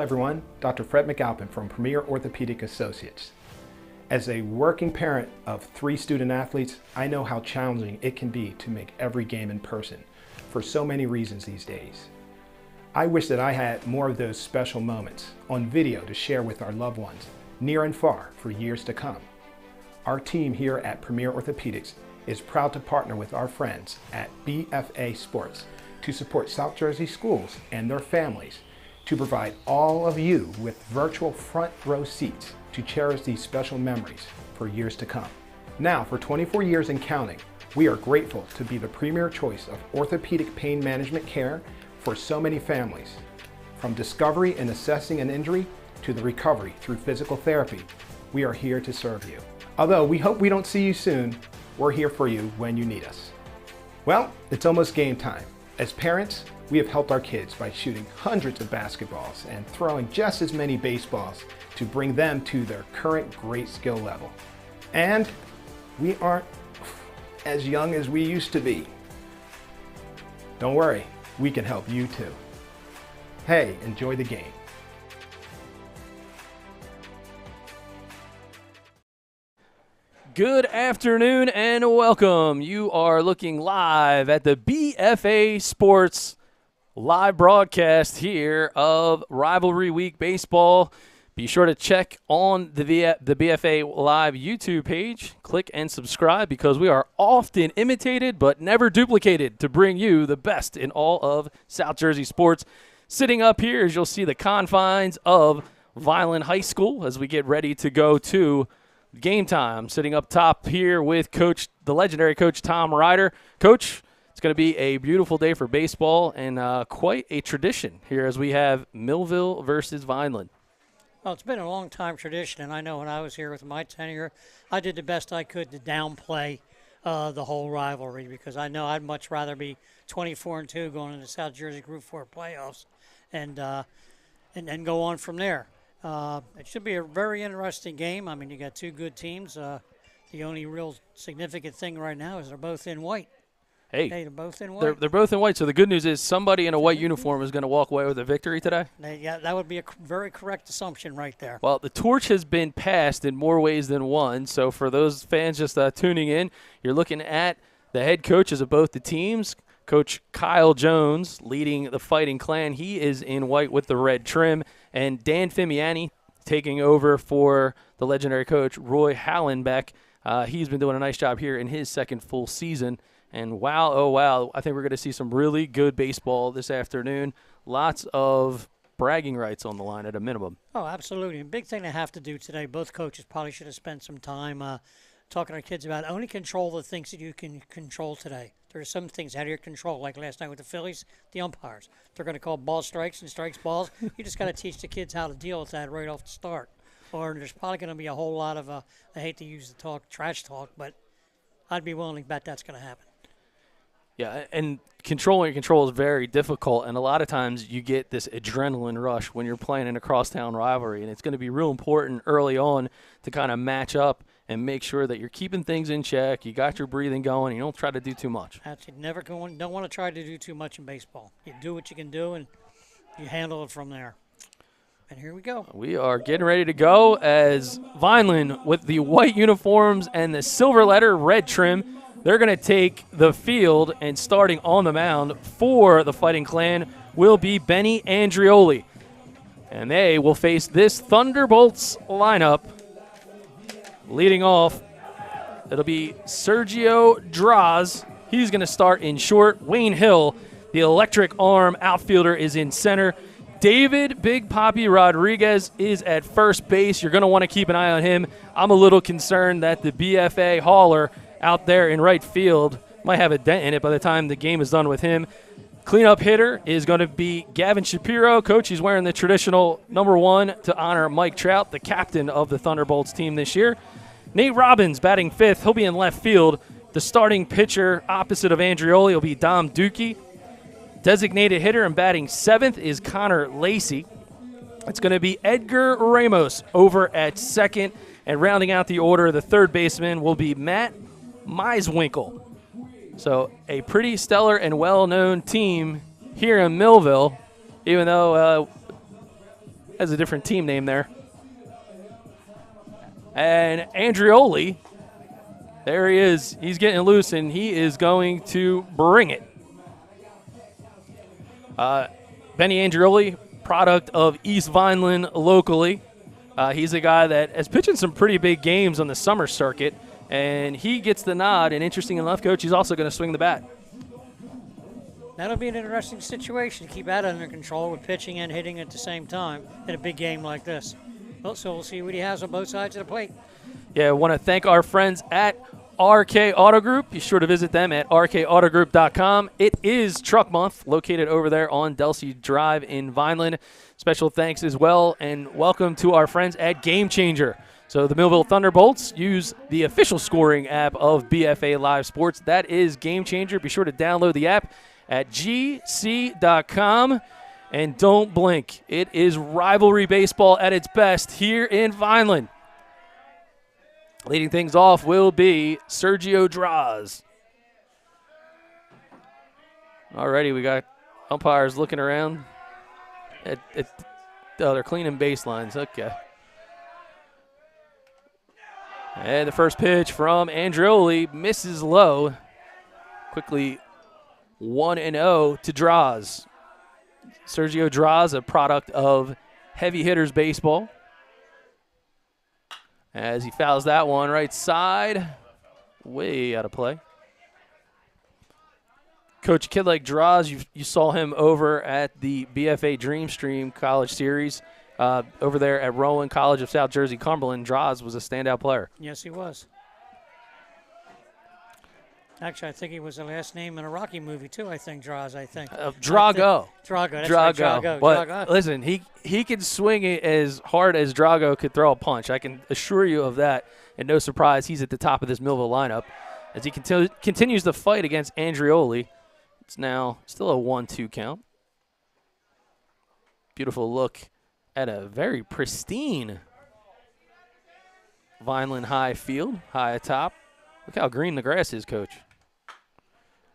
everyone. Dr. Fred McAlpin from Premier Orthopedic Associates. As a working parent of 3 student athletes, I know how challenging it can be to make every game in person for so many reasons these days. I wish that I had more of those special moments on video to share with our loved ones, near and far, for years to come. Our team here at Premier Orthopedics is proud to partner with our friends at BFA Sports to support South Jersey schools and their families to provide all of you with virtual front row seats to cherish these special memories for years to come. Now, for 24 years and counting, we are grateful to be the premier choice of orthopedic pain management care for so many families. From discovery and assessing an injury to the recovery through physical therapy, we are here to serve you. Although we hope we don't see you soon, we're here for you when you need us. Well, it's almost game time. As parents, we have helped our kids by shooting hundreds of basketballs and throwing just as many baseballs to bring them to their current great skill level. And we aren't as young as we used to be. Don't worry, we can help you too. Hey, enjoy the game. Good afternoon and welcome. You are looking live at the BFA Sports live broadcast here of Rivalry Week Baseball. Be sure to check on the BFA Live YouTube page. Click and subscribe because we are often imitated but never duplicated to bring you the best in all of South Jersey sports. Sitting up here, as you'll see, the confines of Vineland High School as we get ready to go to game time. Sitting up top here with the legendary Coach Tom Ryder. Coach, it's going to be a beautiful day for baseball and quite a tradition here as we have Millville versus Vineland. Well, it's been a long time tradition, and I know when I was here with my tenure, I did the best I could to downplay the whole rivalry because I know I'd much rather be 24-2 going into South Jersey Group 4 playoffs and go on from there. It should be a very interesting game. I mean, you got 2 good teams. The only real significant thing right now is they're both in white. Hey, they're both in white. They're both in white, so the good news is somebody in a white uniform is going to walk away with a victory today? Yeah, that would be a very correct assumption right there. Well, the torch has been passed in more ways than one, so for those fans just tuning in, you're looking at the head coaches of both the teams. Coach Kyle Jones leading the Fighting Clan. He is in white with the red trim, and Dan Fimiani taking over for the legendary coach Roy Hallenbeck. He's been doing a nice job here in his second full season. And wow, oh wow, I think we're going to see some really good baseball this afternoon. Lots of bragging rights on the line at a minimum. Oh, absolutely. And big thing they have to do today, both coaches probably should have spent some time talking to our kids about only control the things that you can control today. There are some things out of your control, like last night with the Phillies, the umpires. They're going to call ball strikes and strikes balls. You just got to teach the kids how to deal with that right off the start. Or there's probably going to be a whole lot of, I hate to use the trash talk, but I'd be willing to bet that's going to happen. Yeah, and controlling control is very difficult, and a lot of times you get this adrenaline rush when you're playing in a crosstown rivalry, and it's going to be real important early on to kind of match up and make sure that you're keeping things in check, you got your breathing going, and you don't try to do too much. Absolutely. Don't want to try to do too much in baseball. You do what you can do, and you handle it from there. And here we go. We are getting ready to go as Vineland with the white uniforms and the silver letter red trim. They're going to take the field, and starting on the mound for the Fighting Clan will be Benny Andrioli. And they will face this Thunderbolts lineup. Leading off, it'll be Sergio Draz. He's going to start in short. Wayne Hill, the electric arm outfielder, is in center. David Big Papi Rodriguez is at first base. You're going to want to keep an eye on him. I'm a little concerned that the BFA hauler out there in right field might have a dent in it by the time the game is done with him. Cleanup hitter is going to be Gavin Shapiro. Coach, he's wearing the traditional number 1 to honor Mike Trout, the captain of the Thunderbolts team this year. Nate Robbins batting 5th. He'll be in left field. The starting pitcher opposite of Andrioli will be Dom Dookie. Designated hitter and batting 7th is Connor Lacey. It's going to be Edgar Ramos over at second. And rounding out the order, the third baseman will be Matt Meiswinkle. So a pretty stellar and well-known team here in Millville, even though has a different team name there. And Andreoli, there he is. He's getting loose, and he is going to bring it. Benny Andreoli, product of East Vineland locally. He's a guy that has pitched in some pretty big games on the summer circuit, and he gets the nod. And interesting enough, Coach, he's also going to swing the bat. That'll be an interesting situation to keep that under control with pitching and hitting at the same time in a big game like this. Well, so we'll see what he has on both sides of the plate. Yeah, I want to thank our friends at RK Auto Group. Be sure to visit them at rkautogroup.com. It is Truck Month, located over there on Delsey Drive in Vineland. Special thanks as well, and welcome to our friends at Game Changer. So the Millville Thunderbolts use the official scoring app of BFA Live Sports. That is Game Changer. Be sure to download the app at gc.com. And don't blink. It is rivalry baseball at its best here in Vineland. Leading things off will be Sergio Draws. Already we got umpires looking around. Oh, they're cleaning baselines. Okay. And the first pitch from Andreoli misses low. Quickly 1-0 to Draws. Sergio Draws, a product of Heavy Hitters Baseball. As he fouls that one right side, way out of play. Coach, a kid like Draws, you saw him over at the BFA Dreamstream College Series over there at Rowan College of South Jersey, Cumberland. Draws was a standout player. Yes, he was. Actually, I think he was the last name in a Rocky movie, too, I think, Draws, Drago. Drago, that's Drago. right, Drago. But Drago. listen, he can swing it as hard as Drago could throw a punch. I can assure you of that. And no surprise, he's at the top of this Millville lineup. As he continues the fight against Andreoli, it's now still a 1-2 count. Beautiful look at a very pristine Vineland High field, high atop. Look how green the grass is, Coach.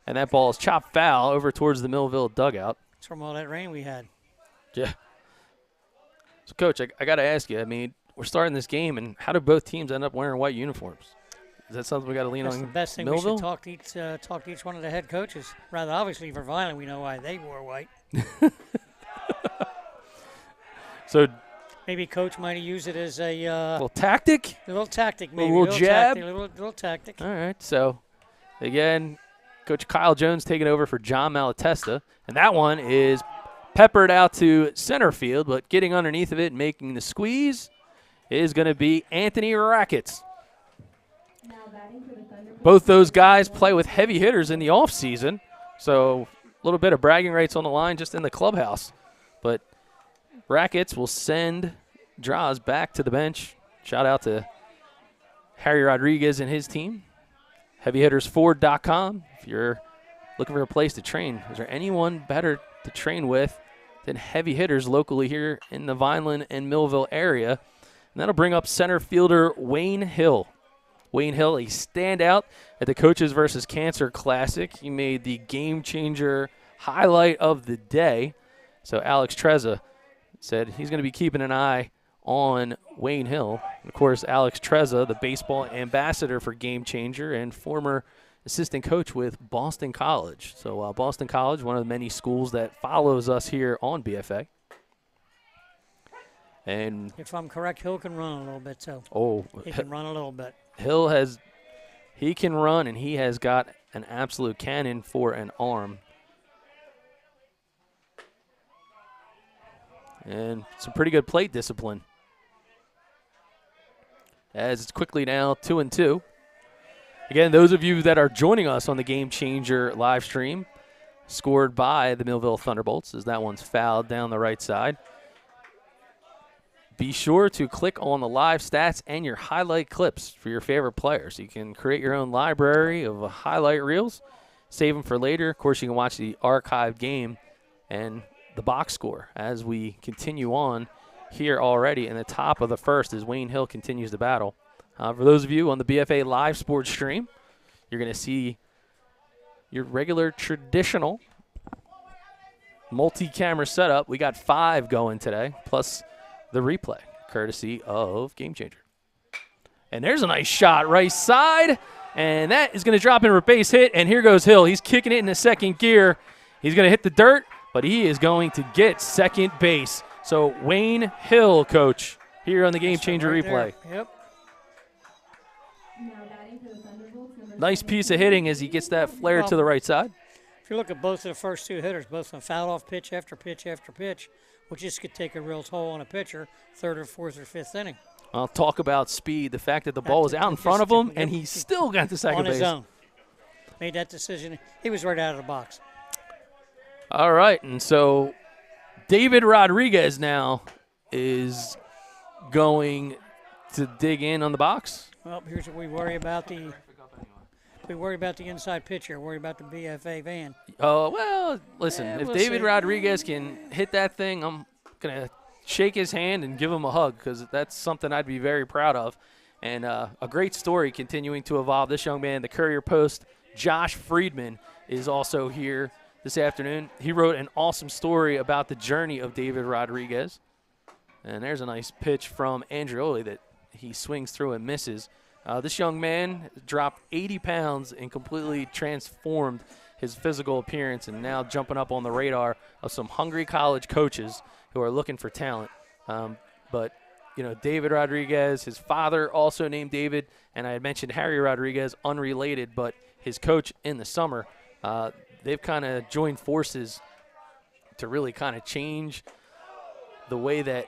And that ball is chopped foul over towards the Millville dugout. It's from all that rain we had. Yeah. So, Coach, I got to ask you, I mean, we're starting this game, and how do both teams end up wearing white uniforms? Is that something we got to lean That's on the best thing. Millville? We should talk to each one of the head coaches. Rather, obviously, for Vineland, we know why they wore white. So maybe Coach might have used it as a little tactic? A little tactic, maybe. A little jab? Little tactic. All right. So, again, Coach Kyle Jones taking over for John Malatesta. And that one is peppered out to center field, but getting underneath of it and making the squeeze is going to be Anthony Rackets. Both those guys play with heavy hitters in the offseason, so a little bit of bragging rights on the line just in the clubhouse. But Rackets will send Draws back to the bench. Shout out to Harry Rodriguez and his team. HeavyHittersFord.com. If you're looking for a place to train, is there anyone better to train with than heavy hitters locally here in the Vineland and Millville area? And that'll bring up center fielder Wayne Hill. Wayne Hill, a standout at the Coaches versus Cancer Classic. He made the Game Changer highlight of the day. So Alex Trezza said he's going to be keeping an eye on Wayne Hill. Of course, Alex Trezza, the baseball ambassador for Game Changer and former assistant coach with Boston College. So Boston College, one of the many schools that follows us here on BFA. And if I'm correct, Hill can run a little bit, too. Oh, he can run a little bit. He can run, and he has got an absolute cannon for an arm. And some pretty good plate discipline. As it's quickly now 2-2. Again, those of you that are joining us on the Game Changer live stream, scored by the Millville Thunderbolts, as that one's fouled down the right side. Be sure to click on the live stats and your highlight clips for your favorite players. You can create your own library of highlight reels, save them for later. Of course, you can watch the archived game and the box score as we continue on here already. In the top of the first as Wayne Hill continues the battle. For those of you on the BFA live sports stream, you're going to see your regular traditional multi-camera setup. We got 5 going today, plus the replay, courtesy of Game Changer. And there's a nice shot right side, and that is going to drop in for a base hit, and here goes Hill. He's kicking it in the second gear. He's going to hit the dirt, but he is going to get second base. So Wayne Hill, coach, here on the Game Changer replay. Yep. Nice piece of hitting as he gets that flare to the right side. If you look at both of the first two hitters, both of them fouled off pitch after pitch after pitch, which just could take a real toll on a pitcher, third or fourth or fifth inning. I'll talk about speed. The fact that the ball was out in front of him, and he still got to second base. On his own. Made that decision. He was right out of the box. All right, and so David Rodriguez now is going to dig in on the box. Well, here's what we worry about we worry about the inside pitcher, worry about the BFA van. Oh, well, listen, if we'll David see. Rodriguez can hit that thing, I'm going to shake his hand and give him a hug because that's something I'd be very proud of. And a great story continuing to evolve. This young man, the Courier Post, Josh Friedman, is also here this afternoon. He wrote an awesome story about the journey of David Rodriguez. And there's a nice pitch from Andreoli that he swings through and misses. This young man dropped 80 pounds and completely transformed his physical appearance and now jumping up on the radar of some hungry college coaches who are looking for talent. But, you know, David Rodriguez, his father also named David, and I had mentioned Harry Rodriguez, unrelated, but his coach in the summer. They've kind of joined forces to really kind of change the way that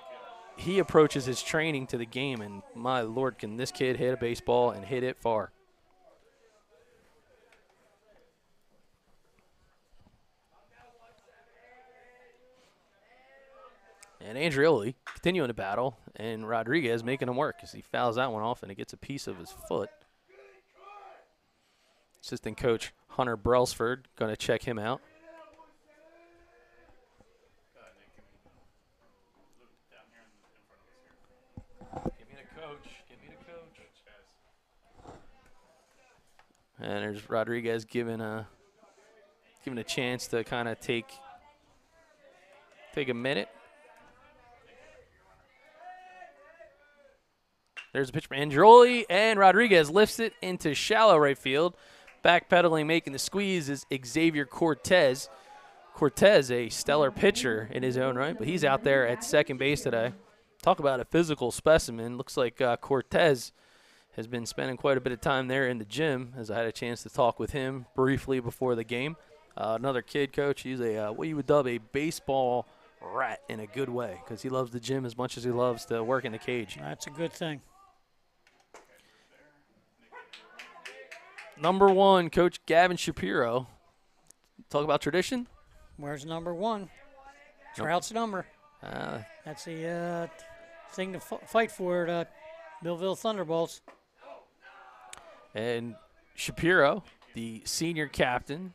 he approaches his training to the game, and my Lord, can this kid hit a baseball and hit it far. And Andreoli continuing to battle, and Rodriguez making him work as he fouls that one off, and it gets a piece of his foot. Assistant coach Hunter Brailsford going to check him out. And there's Rodriguez given a chance to kind of take a minute. There's a pitch from Andreoli, and Rodriguez lifts it into shallow right field. Backpedaling, making the squeeze is Xavier Cortez. Cortez, a stellar pitcher in his own right, but he's out there at second base today. Talk about a physical specimen. Looks like Cortez has been spending quite a bit of time there in the gym, as I had a chance to talk with him briefly before the game. Another kid, coach, he's what you would dub a baseball rat in a good way, because he loves the gym as much as he loves to work in the cage. That's a good thing. Number one, Coach Gavin Shapiro. Talk about tradition. Where's number one? Trout's number. That's the thing to fight for at Millville Thunderbolts. And Shapiro, the senior captain,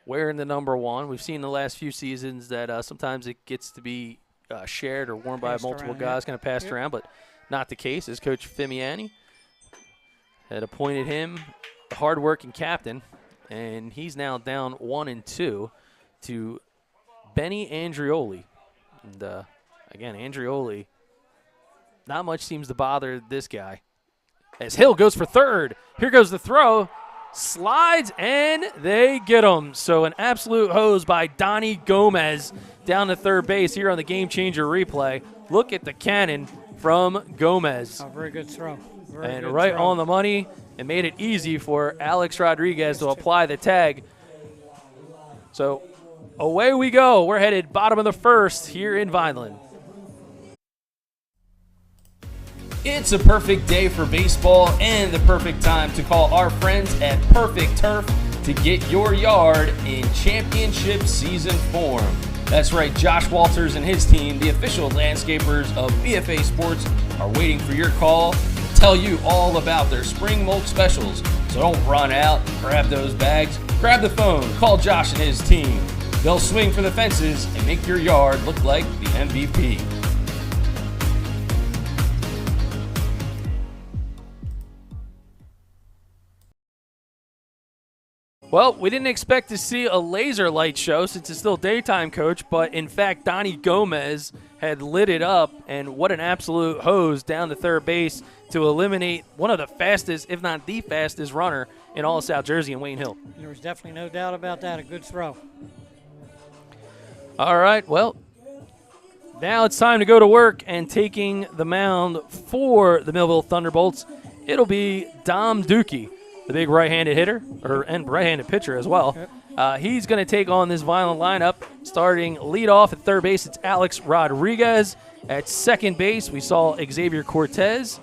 wearing the number one. We've seen the last few seasons that sometimes it gets to be shared or worn by multiple guys, kind of passed around, but not the case, as Coach Fimiani had appointed him the hard-working captain, and he's now down 1-2 to Benny Andreoli. And, again, Andreoli, not much seems to bother this guy. As Hill goes for third. Here goes the throw. Slides, and they get him. So an absolute hose by Donnie Gomez down to third base here on the Game Changer replay. Look at the cannon from Gomez. Oh, very good throw. And right on the money, and made it easy for Alex Rodriguez to apply the tag. So away we go. We're headed bottom of the first here in Vineland. It's a perfect day for baseball and the perfect time to call our friends at Perfect Turf to get your yard in championship season form. That's right, Josh Walters and his team, the official landscapers of BFA Sports, are waiting for your call to tell you all about their spring mulch specials. So don't run out, grab those bags, grab the phone, call Josh and his team. They'll swing for the fences and make your yard look like the MVP. Well, we didn't expect to see a laser light show since it's still daytime, Coach, but in fact, Donnie Gomez had lit it up, and what an absolute hose down to third base to eliminate one of the fastest, if not the fastest runner in all of South Jersey and Wayne Hill. There was definitely no doubt about that. A good throw. All right, well, now it's time to go to work, and taking the mound for the Millville Thunderbolts, it'll be Dom Dookie, the big right-handed hitter, and right-handed pitcher as well. He's going to take on this Vineland lineup. Starting leadoff at third base, it's Alex Rodriguez. At second base, we saw Xavier Cortez.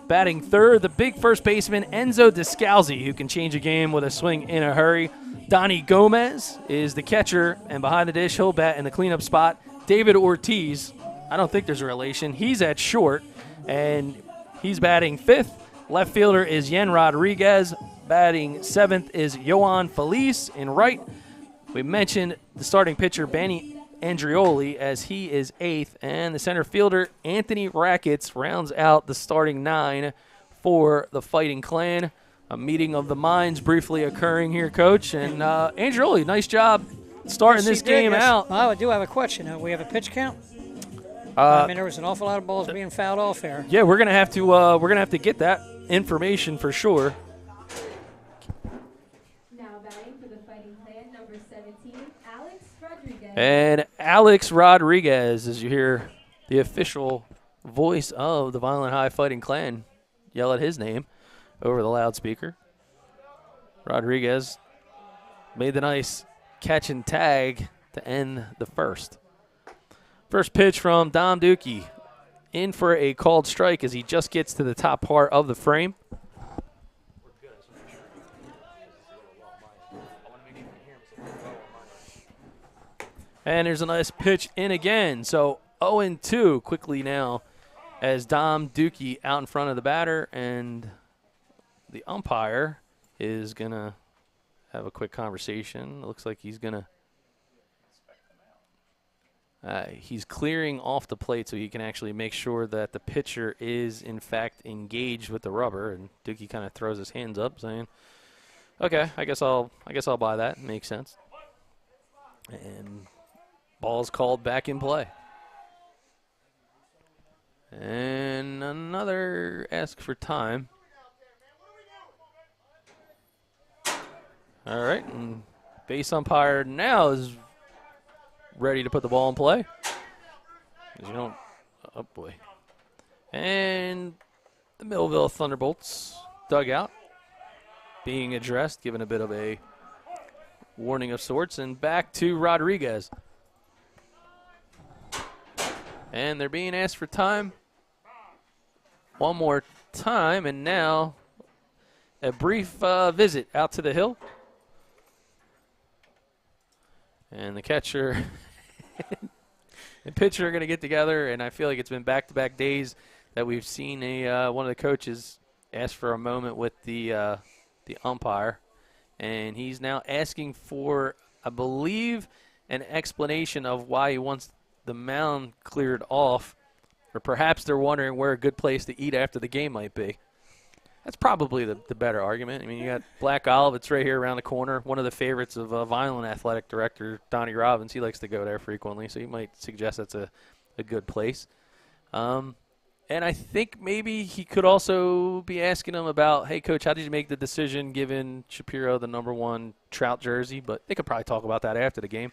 Batting third, the big first baseman, Enzo Descalzi, who can change a game with a swing in a hurry. Donnie Gomez is the catcher, and behind the dish, he'll bat in the cleanup spot. David Ortiz, I don't think there's a relation. He's at short, and he's batting fifth. Left fielder is Yen Rodriguez. Batting seventh is Yohan Felice in right. We mentioned the starting pitcher, Benny Andrioli, as he is eighth. And the center fielder, Anthony Rackets, rounds out the starting nine for the Fighting Clan. A meeting of the minds briefly occurring here, Coach. And Andrioli, nice job starting this game out. I do have a question. We have a pitch count? I mean, there was an awful lot of balls being fouled off there. Yeah, we're gonna have to get that information for sure. Now batting for the Fighting Clan, number 17, Alex Rodriguez. And Alex Rodriguez, as you hear the official voice of the Vineland High Fighting Clan yell at his name over the loudspeaker. Rodriguez made the nice catch and tag to end the first. First pitch from Dom Dookie, in for a called strike as he just gets to the top part of the frame. And there's a nice pitch in again. So 0-2 quickly now as Dom Dookie out in front of the batter, and the umpire is going to have a quick conversation. It looks like he's going to he's clearing off the plate so he can actually make sure that the pitcher is, in fact, engaged with the rubber. And Dookie kind of throws his hands up, saying, "Okay, I guess I'll buy that. Makes sense." And ball's called back in play. And another ask for time. All right, and base umpire now is ready to put the ball in play. Oh boy. And the Millville Thunderbolts dugout being addressed, given a bit of a warning of sorts, and back to Rodriguez. And they're being asked for time one more time, and now a brief visit out to the hill. And the catcher and pitcher are going to get together, and I feel like it's been back-to-back days that we've seen one of the coaches ask for a moment with the umpire. And he's now asking for, I believe, an explanation of why he wants the mound cleared off, or perhaps they're wondering where a good place to eat after the game might be. That's probably the better argument. I mean, you got Black Olive. It's right here around the corner. One of the favorites of Vineland athletic director Donnie Robbins. He likes to go there frequently, so he might suggest that's a good place. And I think maybe he could also be asking him about, hey, Coach, how did you make the decision giving Shapiro the #1 Trout jersey? But they could probably talk about that after the game.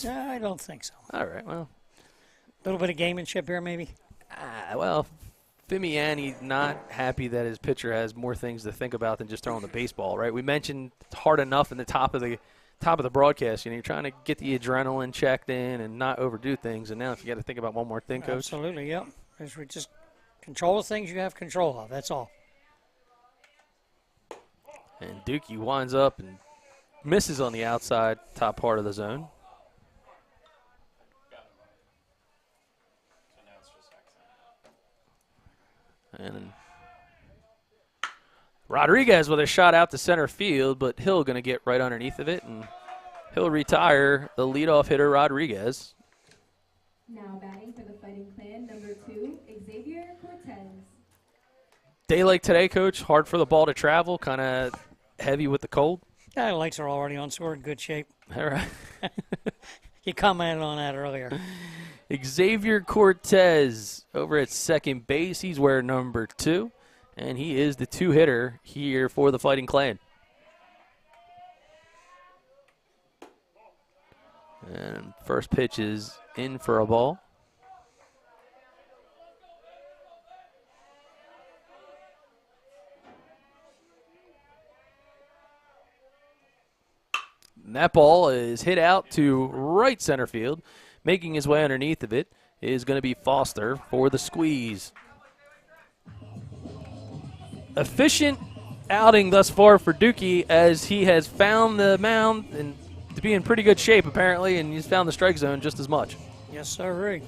No, I don't think so. All right, well. A little bit of gamemanship here, maybe? Well, Fimiani not happy that his pitcher has more things to think about than just throwing the baseball, right? We mentioned it's hard enough in the top of the broadcast. You know, you're trying to get the adrenaline checked in and not overdo things. And now if you got to think about one more thing, Coach. Absolutely, yep. We just control the things you have control of. That's all. And Dookie winds up and misses on the outside top part of the zone. And Rodriguez with a shot out to center field, but Hill going to get right underneath of it, and he'll retire the leadoff hitter Rodriguez. Now batting for the Fighting Clan, #2, Xavier Cortez. Day like today, Coach, hard for the ball to travel, kind of heavy with the cold. Yeah, the lights are already on, so we're in good shape. All right. You commented on that earlier. Xavier Cortez over at second base. He's wearing number 2, and he is the 2-hitter here for the Fighting Clan. And first pitch is in for a ball. And that ball is hit out to right center field. Making his way underneath of it is going to be Foster for the squeeze. Efficient outing thus far for Dookie, as he has found the mound and to be in pretty good shape apparently, and he's found the strike zone just as much. Yes, sir.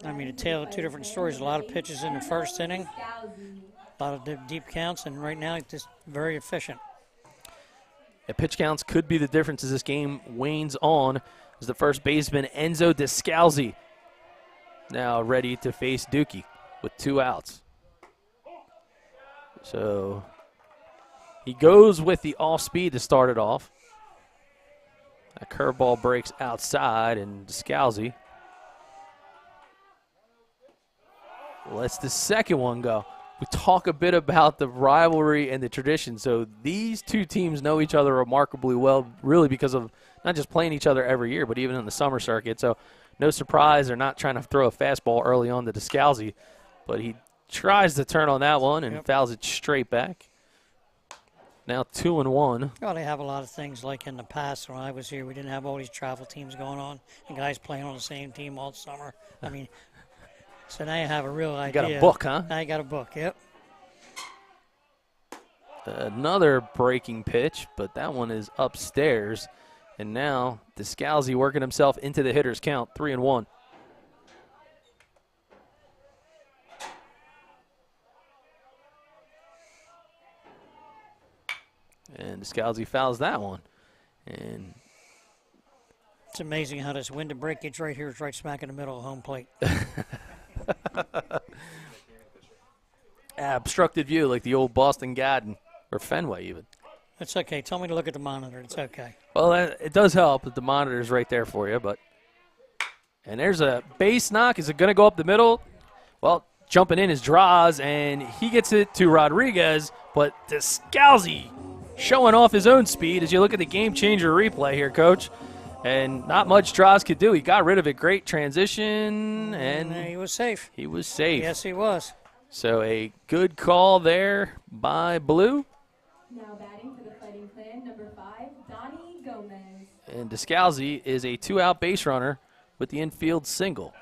I mean, a tale of two different stories. A lot of pitches in the first inning, a lot of deep counts, and right now it's just very efficient. Yeah, pitch counts could be the difference as this game wanes on, as the first baseman Enzo Descalzi now ready to face Dookie with 2 outs. So he goes with the off speed to start it off. That curveball breaks outside, and Descalzi lets the second one go. We talk a bit about the rivalry and the tradition. So these two teams know each other remarkably well, really because of not just playing each other every year, but even in the summer circuit. So no surprise they're not trying to throw a fastball early on to Descalzi, but he tries to turn on that one and fouls it straight back. Now 2-1. Well, they have a lot of things like in the past when I was here. We didn't have all these travel teams going on and guys playing on the same team all summer. I mean, so now you have a real idea. You got a book, huh? Now you got a book, yep. Another breaking pitch, but that one is upstairs. And now Descalzi working himself into the hitter's count, 3-1. And Descalzi fouls that one. And it's amazing how this wind and breakage right here is right smack in the middle of home plate. Obstructed view like the old Boston Garden or Fenway even. It's okay. Tell me to look at the monitor. It's okay. Well, it does help that the monitor is right there for you. And there's a base knock. Is it going to go up the middle? Well, jumping in is Draws, and he gets it to Rodriguez, but Descalzi showing off his own speed as you look at the game-changer replay here, Coach. And not much Draws could do. He got rid of it. Great transition. And he was safe. He was safe. Yes, he was. So a good call there by Blue. Now batting for the Fighting Clan, number 5, Donnie Gomez. And Descalzi is a 2-out base runner with the infield single.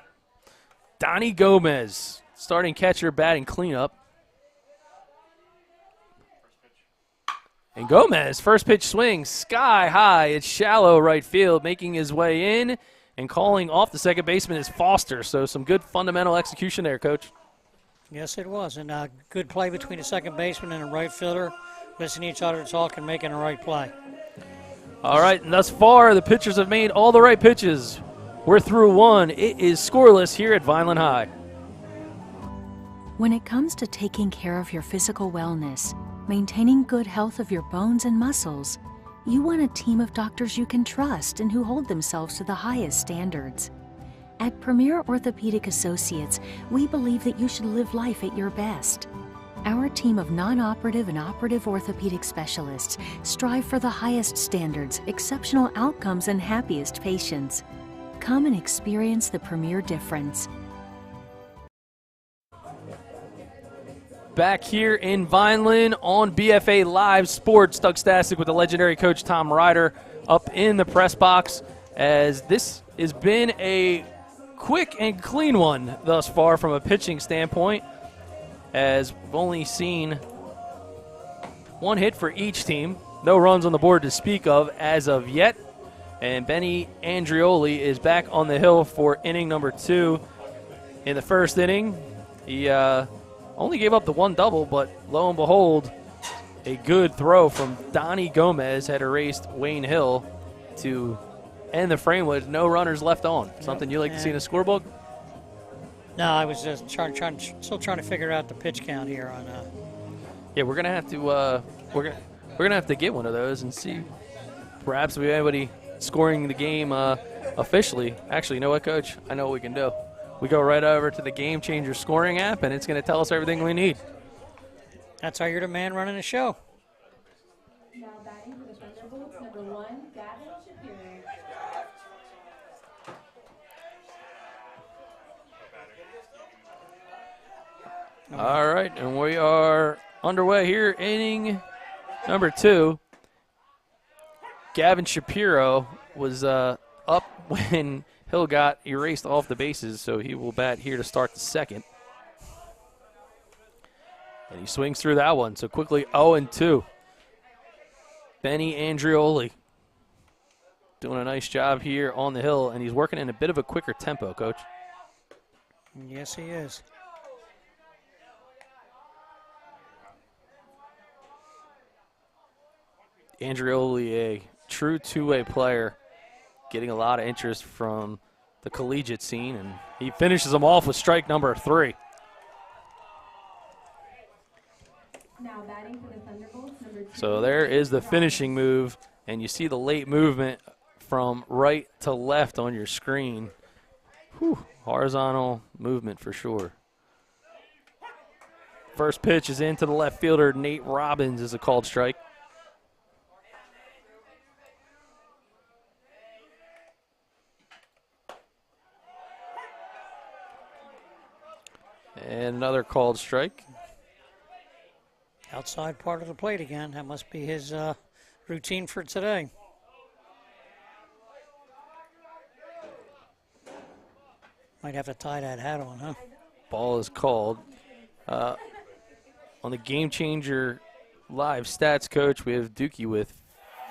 Donnie Gomez, starting catcher, batting cleanup. And Gomez, first pitch swing, sky high. It's shallow right field, making his way in, and calling off the second baseman is Foster. So some good fundamental execution there, Coach. Yes, it was. And a good play between the second baseman and the right fielder. Listening to each other talk and making the right play. All right, and thus far, the pitchers have made all the right pitches. We're through 1. It is scoreless here at Vineland High. When it comes to taking care of your physical wellness, maintaining good health of your bones and muscles, you want a team of doctors you can trust and who hold themselves to the highest standards. At Premier Orthopedic Associates, we believe that you should live life at your best. Our team of non-operative and operative orthopedic specialists strive for the highest standards, exceptional outcomes, and happiest patients. Come and experience the Premier difference. Back here in Vineland on BFA Live Sports, Doug Stasic with the legendary coach Tom Ryder up in the press box, as this has been a quick and clean one thus far from a pitching standpoint, as we've only seen 1 hit for each team. No runs on the board to speak of as of yet. And Benny Andrioli is back on the hill for inning number 2. In the first inning, he only gave up the 1 double, but lo and behold, a good throw from Donnie Gomez had erased Wayne Hill to end the frame with no runners left on. Something you like to see in a scorebook? No, I was just still trying to figure out the pitch count here on Yeah, we're gonna have to we're gonna have to get one of those and see. Perhaps we have anybody scoring the game officially. Actually, you know what, Coach? I know what we can do. We go right over to the Game Changer scoring app, and it's going to tell us everything we need. That's how you're the man running the show. Now batting for the Thunderbolts, number 1, Gavin Shapiro. All right, and we are underway here, inning number 2. Gavin Shapiro was up when Hill got erased off the bases, so he will bat here to start the second. And he swings through that one, so quickly 0-2. Benny Andrioli doing a nice job here on the hill, and he's working in a bit of a quicker tempo, Coach. Yes, he is. Andrioli, a true two-way player, getting a lot of interest from the collegiate scene, and he finishes them off with strike number 3. Now batting for the Thunderbolts, number 2. So there is the finishing move, and you see the late movement from right to left on your screen. Whew, horizontal movement for sure. First pitch is into the left fielder, Nate Robbins, is a called strike. And another called strike. Outside part of the plate again. That must be his routine for today. Might have to tie that hat on, huh? Ball is called. On the Game Changer live stats, Coach, we have Dookie with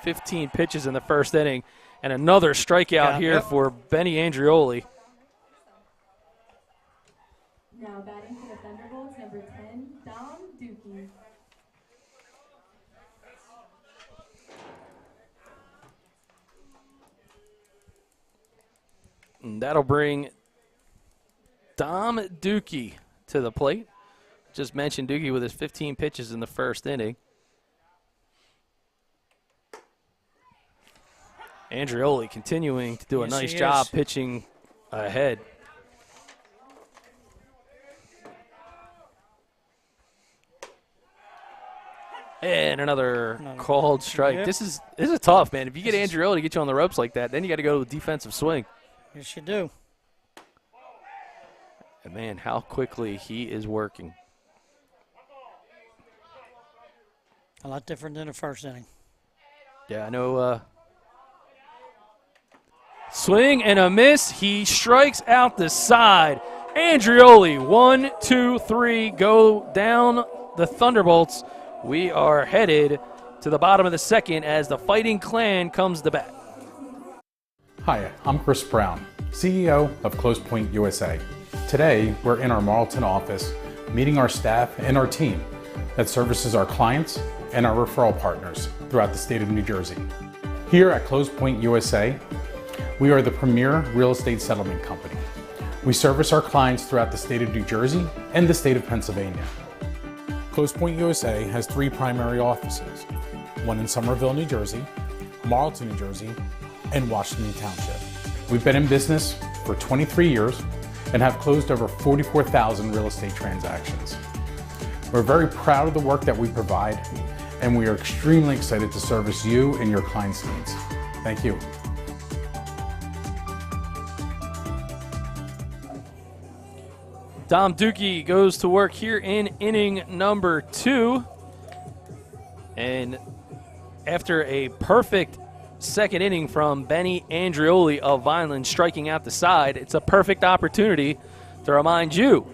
15 pitches in the first inning and another strikeout here for Benny Andrioli. Now batting for the Thunderbolts, number 10, Dom Dookie. And that'll bring Dom Dookie to the plate. Just mentioned Dookie with his 15 pitches in the first inning. Andrioli continuing to do a nice job pitching ahead. And another called strike. Yep. This is tough, man. If you get Andrioli to get you on the ropes like that, then you got to go to a defensive swing. Yes, you do. And, man, how quickly he is working. A lot different than the first inning. Yeah, I know. Swing and a miss. He strikes out the side. Andrioli, 1, 2, 3, go down the Thunderbolts. We are headed to the bottom of the second as the Fighting Clan comes to bat. Hi, I'm Chris Brown, CEO of Close Point USA. Today, we're in our Marlton office meeting our staff and our team that services our clients and our referral partners throughout the state of New Jersey. Here at Close Point USA, we are the premier real estate settlement company. We service our clients throughout the state of New Jersey and the state of Pennsylvania. Close Point USA has 3 primary offices, one in Somerville, New Jersey, Marlton, New Jersey, and Washington Township. We've been in business for 23 years and have closed over 44,000 real estate transactions. We're very proud of the work that we provide, and we are extremely excited to service you and your clients' needs. Thank you. Dom Dookie goes to work here in inning number 2. And after a perfect second inning from Benny Andrioli of Vineland striking out the side, it's a perfect opportunity to remind you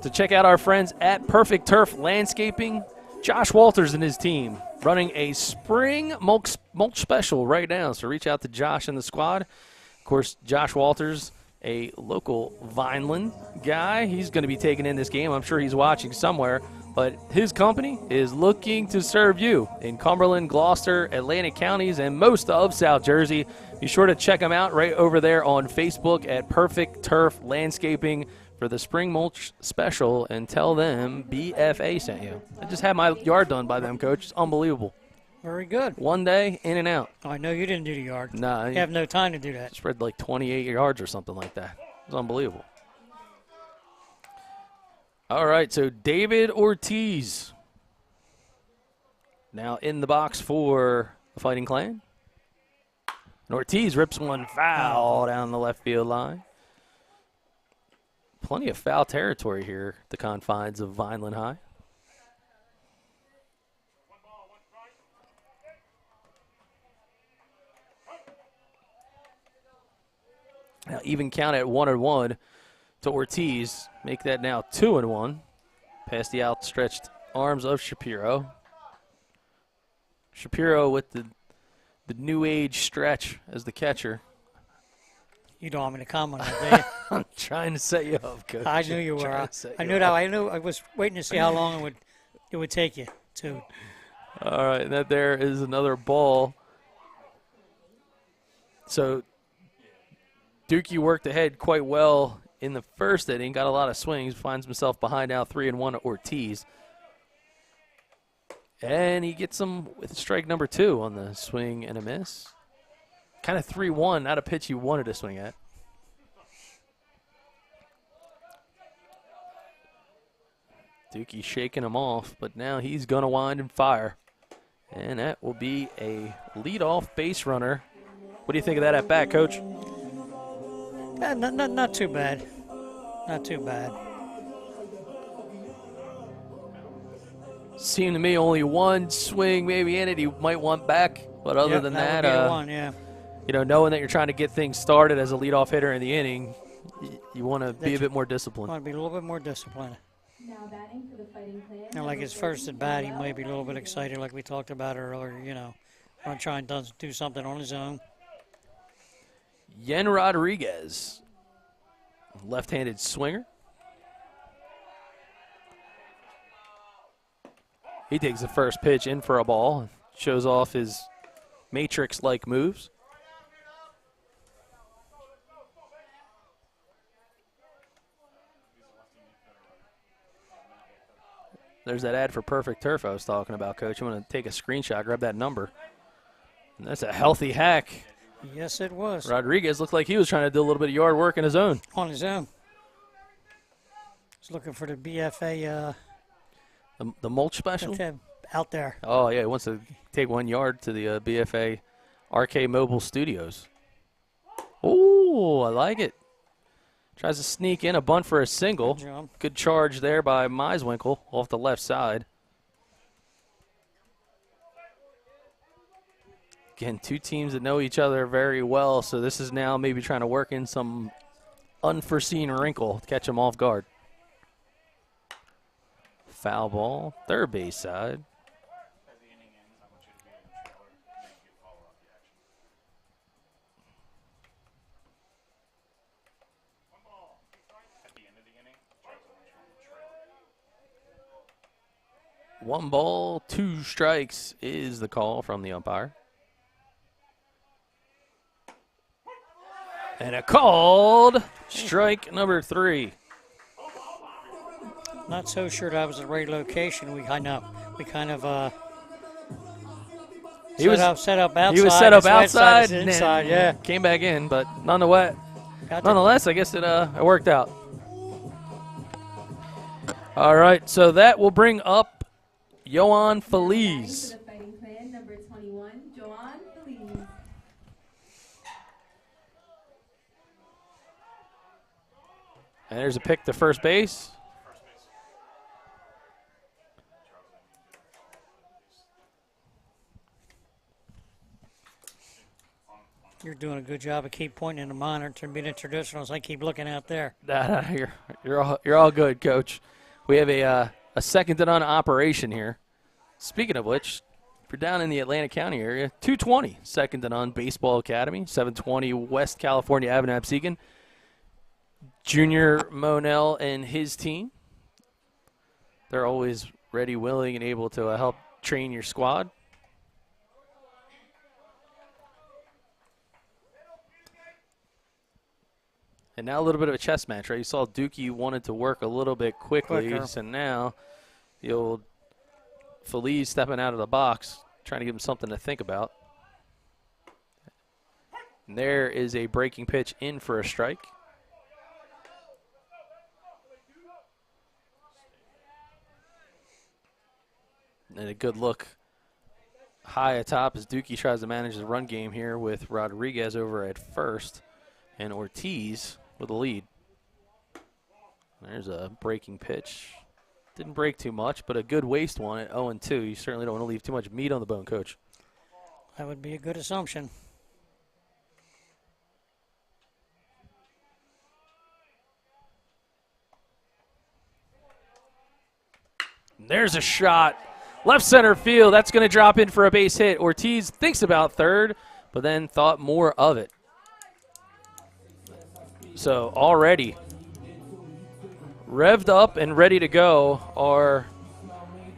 to check out our friends at Perfect Turf Landscaping. Josh Walters and his team running a spring mulch special right now, so reach out to Josh and the squad. Of course, Josh Walters, a local Vineland guy. He's going to be taking in this game. I'm sure he's watching somewhere. But his company is looking to serve you in Cumberland, Gloucester, Atlantic counties, and most of South Jersey. Be sure to check them out right over there on Facebook at Perfect Turf Landscaping. for the spring mulch special and tell them BFA sent you. I just had my yard done by them, Coach. It's unbelievable. Very good. One day, in and out. Oh, I know you didn't do the yard. Nah, You have no time to do that. spread like 28 yards or something like that. It was unbelievable. All right, so David Ortiz now in the box for the Fighting Clan. And Ortiz rips one foul down the left field line. Plenty of foul territory here at the confines of Vineland High. Now even count at 1-1 to Ortiz. Make that now 2-1. Past the outstretched arms of Shapiro. Shapiro with the new age stretch as the catcher. You don't want me to comment on that, do you? I'm trying to set you up, Coach. I knew you were. I knew that. I knew. I was waiting to see how long it would take you to. All right, that there is another ball. So Dookie worked ahead quite well in the first inning, got a lot of swings, finds himself behind now 3-1 to Ortiz. And he gets him with strike number 2 on the swing and a miss. Kind of 3-1, not a pitch you wanted to swing at. Dookie shaking him off, but now he's going to wind and fire. And that will be a leadoff base runner. What do you think of that at bat, Coach? Not too bad. Not too bad. Seemed to me only one swing maybe in it he might want back, but other than that, that, would be the one, yeah. you know, knowing that you're trying to get things started as a leadoff hitter in the inning, you want to be a bit more disciplined. Want to be a little bit more disciplined. Now batting for the Fighting Clan. And like his first at bat, he might be a little bit excited, like we talked about earlier. You know, want to try and do something on his own. Yen Rodriguez, left-handed swinger. He takes the first pitch in for a ball, shows off his Matrix-like moves. There's that ad for Perfect Turf I was talking about, Coach. You want to take a screenshot, grab that number. And that's a healthy hack. Yes, it was. Rodriguez looked like he was trying to do a little bit of yard work on his own. On his own. He's looking for the BFA. The mulch special? Out there. Oh, yeah, he wants to take 1 yard to the BFA RK Mobile Studios. Oh, I like it. Tries to sneak in a bunt for a single. Good job. Good charge there by Meiswinkle off the left side. Again, two teams that know each other very well, so this is now maybe trying to work in some unforeseen wrinkle to catch them off guard. Foul ball, third base side. One ball, 2 strikes is the call from the umpire. And a called strike number 3. Not so sure that was the right location. We kind of set up outside. He was set up outside and inside, yeah. Came back in, but nonetheless, I guess it worked out. All right, so that will bring up Yohan Feliz. For the Fighting Clan, number 21, Yohan Feliz. And there's a pick to first base. You're doing a good job of keep pointing the monitor and being a traditionalist. I keep looking out there. You're all good, Coach. We have a second to none operation here. Speaking of which, if you're down in the Atlantic County area, 220 second to none Baseball Academy, 720 West California Avenue, Absecon. Junior Monell and his team, they're always ready, willing, and able to help train your squad. And now a little bit of a chess match, right? You saw Dookie wanted to work a little bit quickly. So now the old Feliz stepping out of the box, trying to give him something to think about. And there is a breaking pitch in for a strike. And a good look high atop as Dookie tries to manage the run game here with Rodriguez over at first and Ortiz with a lead. There's a breaking pitch. Didn't break too much, but a good waste one at 0-2. You certainly don't want to leave too much meat on the bone, Coach. That would be a good assumption. There's a shot. Left center field. That's going to drop in for a base hit. Ortiz thinks about third, but then thought more of it. So already revved up and ready to go are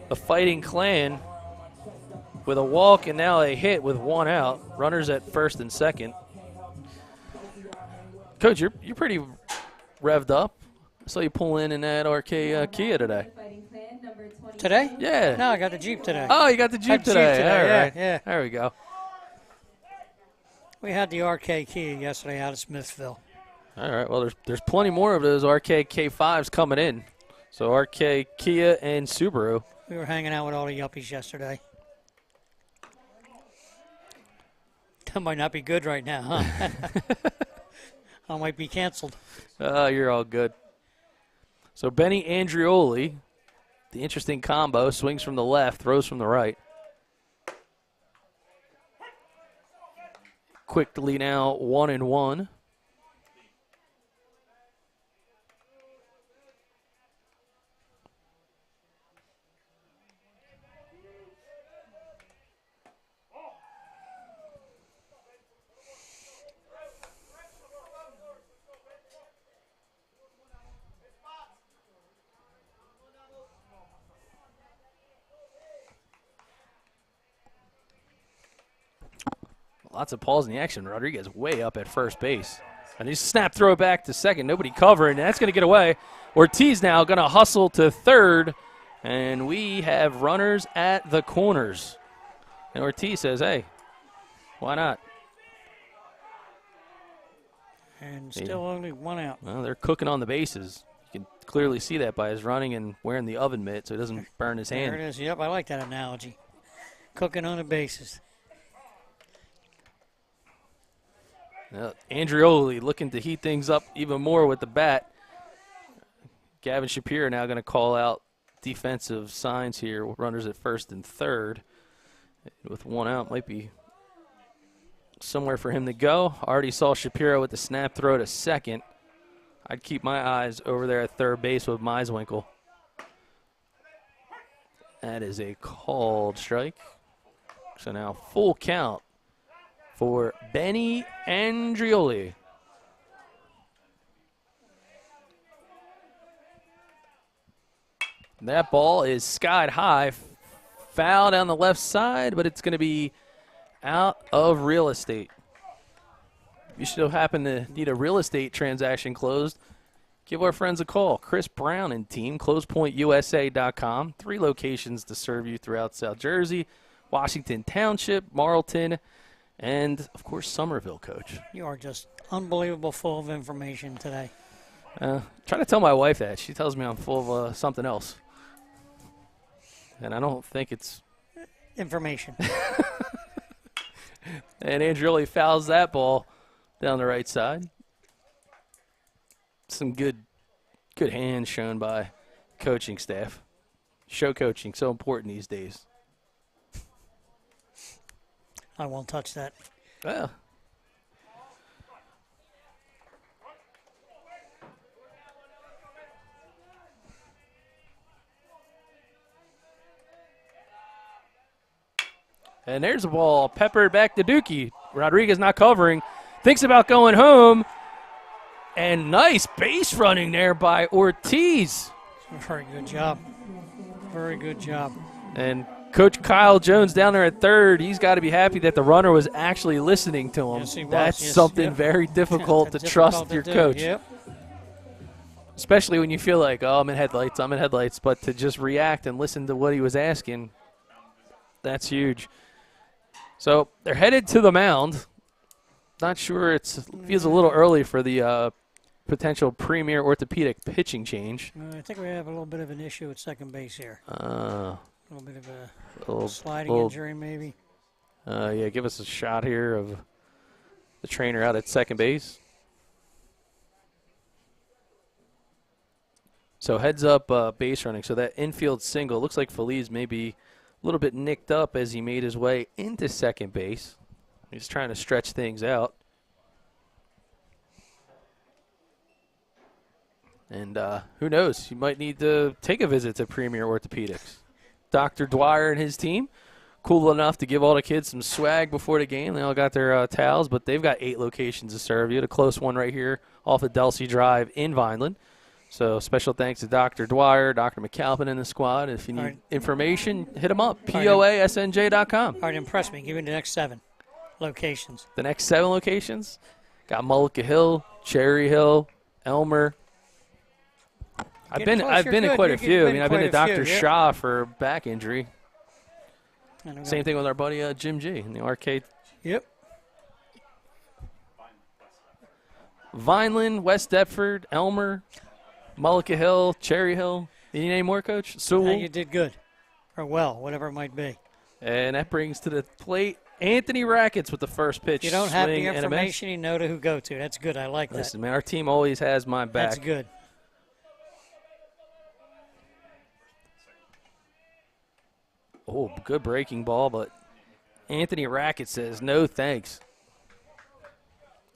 the Fighting Clan with a walk and now a hit with one out. Runners at first and second. Coach, you're pretty revved up. I saw you pull in that RK Kia today. Today? Yeah. No, I got the Jeep today. Oh, you got the Jeep today. All right. Yeah. There we go. We had the RK Kia yesterday out of Smithville. All right. Well, there's plenty more of those RK K5s coming in. So RK Kia and Subaru. We were hanging out with all the yuppies yesterday. That might not be good right now, huh? I might be canceled. You're all good. So Benny Andrioli, the interesting combo, swings from the left, throws from the right. Quickly now 1-1. Lots of balls in the action. Rodriguez way up at first base. And he snap throw back to second. Nobody covering. That's going to get away. Ortiz now going to hustle to third. And we have runners at the corners. And Ortiz says, hey, why not? And still only one out. Well, they're cooking on the bases. You can clearly see that by his running and wearing the oven mitt so he doesn't burn his hand. There it is. Yep, I like that analogy. Cooking on the bases. Andrioli looking to heat things up even more with the bat. Gavin Shapiro now going to call out defensive signs here. Runners at first and third. With one out, might be somewhere for him to go. Already saw Shapiro with the snap throw to second. I'd keep my eyes over there at third base with Meiswinkle. That is a called strike. So now full count for Benny Andrioli. That ball is skied high, foul down the left side, but it's going to be out of real estate. If you still happen to need a real estate transaction closed, give our friends a call. Chris Brown and team, closepointusa.com. 3 locations to serve you throughout South Jersey, Washington Township, Marlton, and, of course, Somerville, Coach. You are just unbelievable full of information today. Try to tell my wife that. She tells me I'm full of something else. And I don't think it's information. And Andrioli fouls that ball down the right side. Some good hands shown by coaching staff. Show coaching, so important these days. I won't touch that. Well. And there's a ball peppered back to Dookie. Rodriguez not covering. Thinks about going home. And nice base running there by Ortiz. Very good job. Very good job. And Coach Kyle Jones down there at third, he's got to be happy that the runner was actually listening to him. Yes, he was. That's Yes, something yep. very difficult to Difficult trust to your do, coach. Yep. Especially when you feel like, oh, I'm in headlights. But to just react and listen to what he was asking, that's huge. So they're headed to the mound. Not sure, it feels a little early for the potential premier orthopedic pitching change. I think we have a little bit of an issue at second base here. A little bit of a sliding injury maybe. Yeah, give us a shot here of the trainer out at second base. So heads up base running. So that infield single, looks like Feliz may be a little bit nicked up as he made his way into second base. He's trying to stretch things out. And who knows? He might need to take a visit to Premier Orthopedics. Dr. Dwyer and his team, cool enough to give all the kids some swag before the game. They all got their towels, but they've got 8 locations to serve you. A close one right here off of Delsey Drive in Vineland. So special thanks to Dr. Dwyer, Dr. McAlpin and the squad. If you need information, hit them up, poasnj.com. All right, impress me. Give me the next 7 locations. The next 7 locations, got Mullica Hill, Cherry Hill, Elmer. I've been to quite a few. I mean, I've been to Dr. Shaw for back injury. Same thing with our buddy Jim G in the arcade. Yep. Vineland, West Deptford, Elmer, Mullica Hill, Cherry Hill. You need any more, Coach? Sewell? You did good. Or well, whatever it might be. And that brings to the plate Anthony Rackets with the first pitch. If you don't have the swing, and a miss. information, you know to who go to. That's good. I like that. Listen, man, our team always has my back. That's good. Oh, good breaking ball, but Anthony Rackett says no thanks.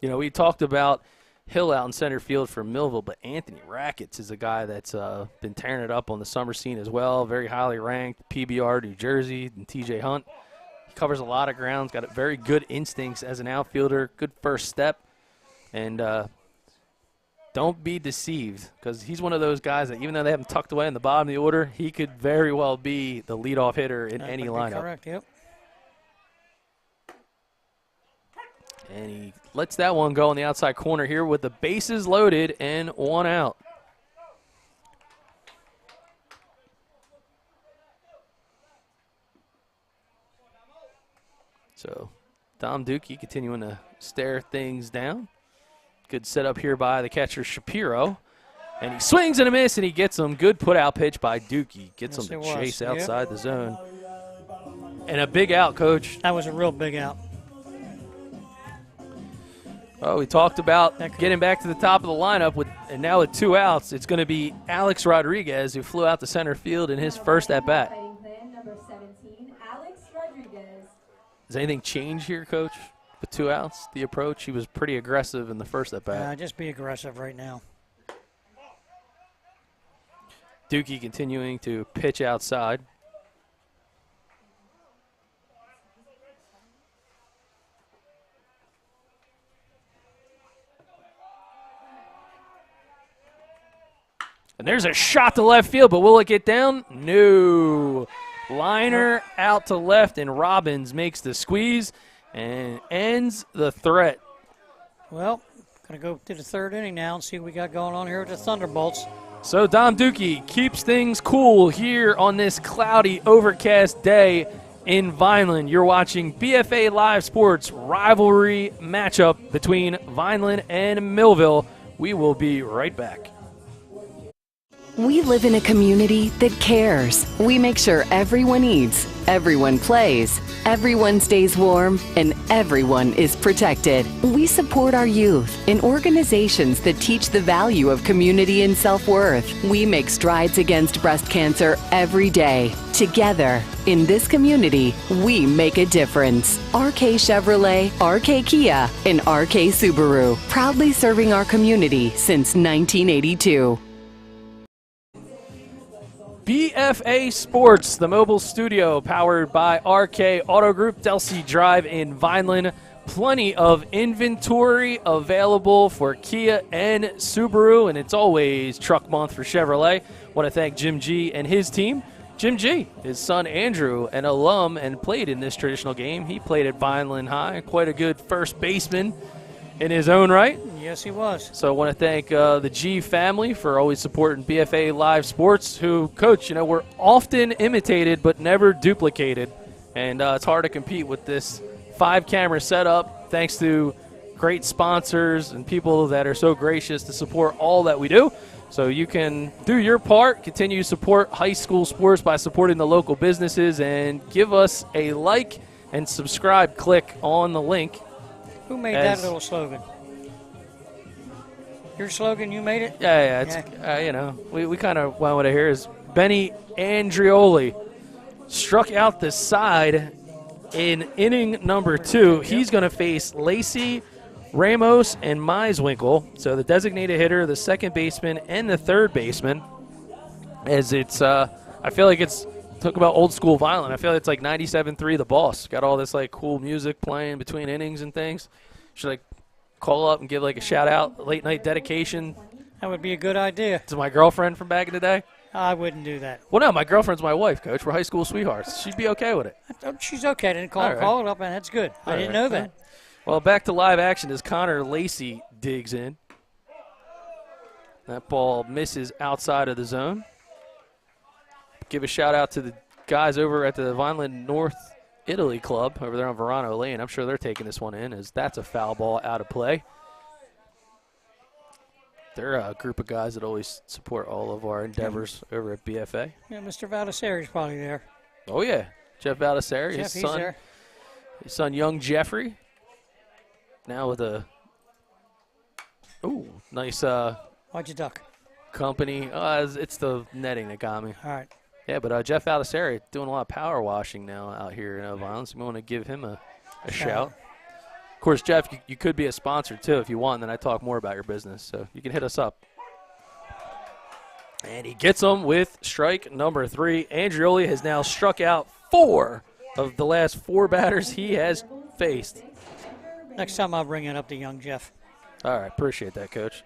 You know, we talked about Hill out in center field for Millville, but Anthony Rackets is a guy that's been tearing it up on the summer scene as well. Very highly ranked, PBR, New Jersey, and TJ Hunt. He covers a lot of grounds, got very good instincts as an outfielder, good first step. And don't be deceived, because he's one of those guys that even though they have him tucked away in the bottom of the order, he could very well be the leadoff hitter in any lineup. Correct, yep. And he lets that one go on the outside corner here with the bases loaded and 1 out. So Dom Dukey continuing to stare things down. Good setup here by the catcher Shapiro. And he swings and a miss, and he gets him. Good put-out pitch by Dukey. Gets him to chase outside the zone. And a big out, Coach. That was a real big out. Oh, we talked about getting back to the top of the lineup, and now with 2 outs, it's going to be Alex Rodriguez, who flew out to center field in his first at-bat. Does anything change here, Coach, with 2 outs, the approach? He was pretty aggressive in the first at-bat. Just be aggressive right now. Dukey continuing to pitch outside. And there's a shot to left field, but will it get down? No. Liner out to left, and Robbins makes the squeeze and ends the threat. Well, going to go to the 3rd inning now and see what we got going on here with the Thunderbolts. So Dom Dukey keeps things cool here on this cloudy, overcast day in Vineland. You're watching BFA Live Sports rivalry matchup between Vineland and Millville. We will be right back. We live in a community that cares. We make sure everyone eats, everyone plays, everyone stays warm, and everyone is protected. We support our youth in organizations that teach the value of community and self-worth. We make strides against breast cancer every day. Together, in this community, we make a difference. RK Chevrolet, RK Kia, and RK Subaru, proudly serving our community since 1982. BFA Sports, the mobile studio powered by RK Auto Group, Delsey Drive in Vineland. Plenty of inventory available for Kia and Subaru, and it's always truck month for Chevrolet. Want to thank Jim G and his team. Jim G, his son Andrew, an alum and played in this traditional game. He played at Vineland High, quite a good first baseman in his own right. Yes, he was. So I want to thank the G family for always supporting BFA Live Sports, who, Coach, we're often imitated but never duplicated. And it's hard to compete with this 5-camera setup, thanks to great sponsors and people that are so gracious to support all that we do. So you can do your part, continue to support high school sports by supporting the local businesses, and give us a like and subscribe. Click on the link. Who made that little slogan? Your slogan, you made it? Yeah. It's, we kind of went with it here. Is Benny Andrioli struck out the side in inning number 2. He's going to face Lacey, Ramos, and Meiswinkle. So the designated hitter, the second baseman, and the third baseman. As it's, I feel like it's, talk about old school Vineland. I feel like it's like 97.3 The Boss. Got all this like cool music playing between innings and things. Should I call up and give like a shout out, late night dedication? That would be a good idea. To my girlfriend from back in the day? I wouldn't do that. Well, no, my girlfriend's my wife, Coach. We're high school sweethearts. She'd be okay with it. She's okay. Didn't call it up, and that's good. I didn't know that. Well, back to live action as Connor Lacey digs in. That ball misses outside of the zone. Give a shout out to the guys over at the Vineland North Italy Club over there on Verano Lane. I'm sure they're taking this one in, as that's a foul ball out of play. They're a group of guys that always support all of our endeavors over at BFA. Yeah, Mr. Valdesari's probably there. Oh, yeah. Jeff Valdesari, Jeff, he's there. His son, young Jeffrey, now with a nice Why'd you duck? company. It's the netting that got me. All right. Yeah, but Jeff Valdesari doing a lot of power washing now out here in Violence. We want to give him a shout. Of course, Jeff, you could be a sponsor, too, if you want, and then I talk more about your business. So you can hit us up. And he gets them with strike number 3. Andrioli has now struck out 4 of the last 4 batters he has faced. Next time I'll bring it up to young Jeff. All right, appreciate that, Coach.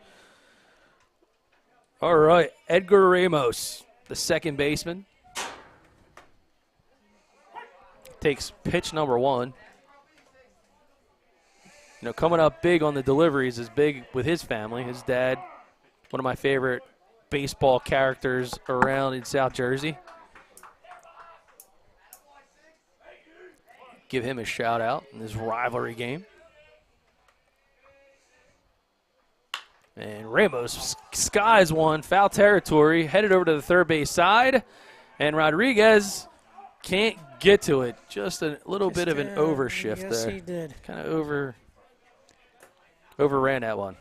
All right, Edgar Ramos, the second baseman, takes pitch number 1. Coming up big on the deliveries is big with his family. His dad, one of my favorite baseball characters around in South Jersey. Give him a shout out in this rivalry game. And Ramos skies one, foul territory, headed over to the third base side. And Rodriguez can't get to it. Just a little bit of an overshift there. Yes, he did. Kind of overran that one.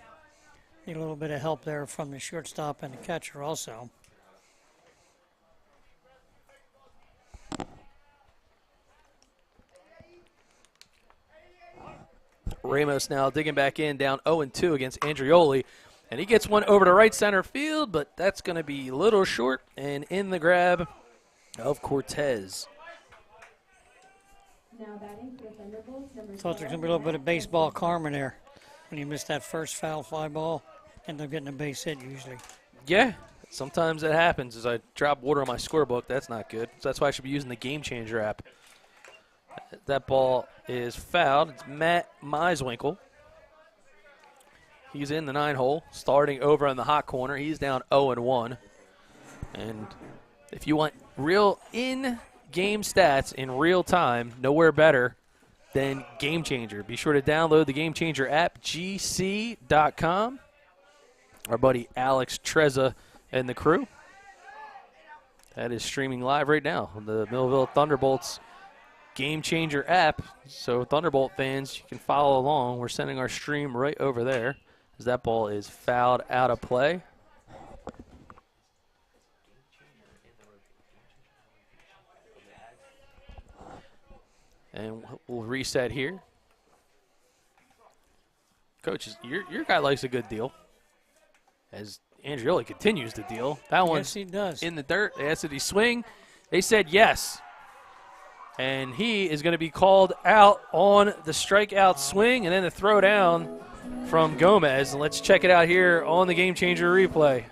Need a little bit of help there from the shortstop and the catcher also. Ramos now digging back in, down 0-2 against Andrioli. And he gets one over to right center field, but that's going to be a little short. And in the grab of Cortez. Now batting for Thunderbolts, number Thought there was going to be a little bit of baseball karma there. When you miss that first foul fly ball, end up getting a base hit usually. Yeah, sometimes that happens. As I drop water on my scorebook, that's not good. So that's why I should be using the Game Changer app. That ball is fouled. It's Matt Meiswinkle. He's in the 9-hole, starting over in the hot corner. He's down 0-1. And if you want real in-game stats in real time, nowhere better than Game Changer. Be sure to download the Game Changer app, gc.com. Our buddy Alex Trezza and the crew. That is streaming live right now on the Millville Thunderbolts Game Changer app. So Thunderbolt fans, you can follow along. We're sending our stream right over there as that ball is fouled out of play. And we'll reset here. Coach, your guy likes a good deal. As Andrioli continues to deal. That one's he does. in the dirt. They asked that he swing. They said yes. And he is going to be called out on the strikeout swing and then the throw down from Gomez. And let's check it out here on the Game Changer replay.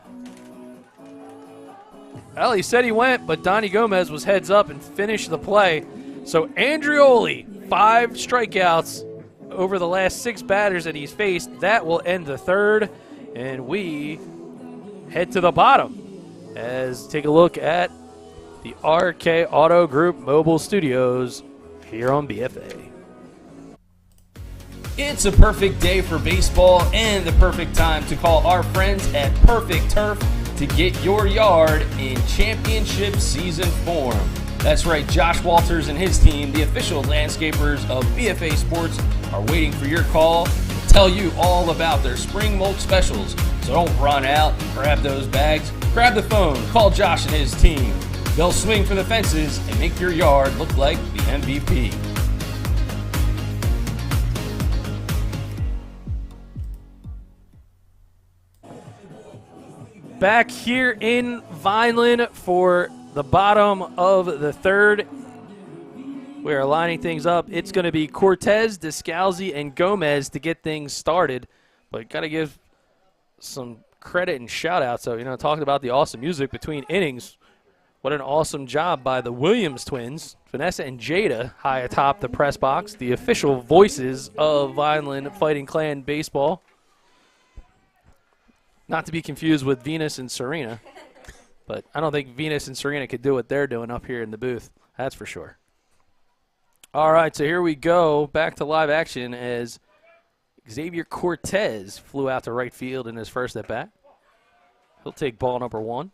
Well, he said he went, but Donnie Gomez was heads up and finished the play. So Andreoli, 5 strikeouts over the last 6 batters that he's faced. That will end the third, and we head to the bottom as take a look at the RK Auto Group Mobile Studios here on BFA. It's a perfect day for baseball and the perfect time to call our friends at Perfect Turf to get your yard in championship season form. That's right, Josh Walters and his team, the official landscapers of BFA Sports, are waiting for your call to tell you all about their spring mulch specials. So don't run out and grab those bags. Grab the phone, call Josh and his team. They'll swing for the fences and make your yard look like the MVP. Back here in Vineland for the bottom of the third. We're lining things up. It's going to be Cortez, Descalzi, and Gomez to get things started. But got to give some credit and shout-out. So, talking about the awesome music between innings. What an awesome job by the Williams twins, Vanessa and Jada, high atop the press box, the official voices of Vineland Fighting Clan baseball. Not to be confused with Venus and Serena, but I don't think Venus and Serena could do what they're doing up here in the booth. That's for sure. All right, so here we go. Back to live action as Xavier Cortez flew out to right field in his first at-bat. He'll take ball number 1.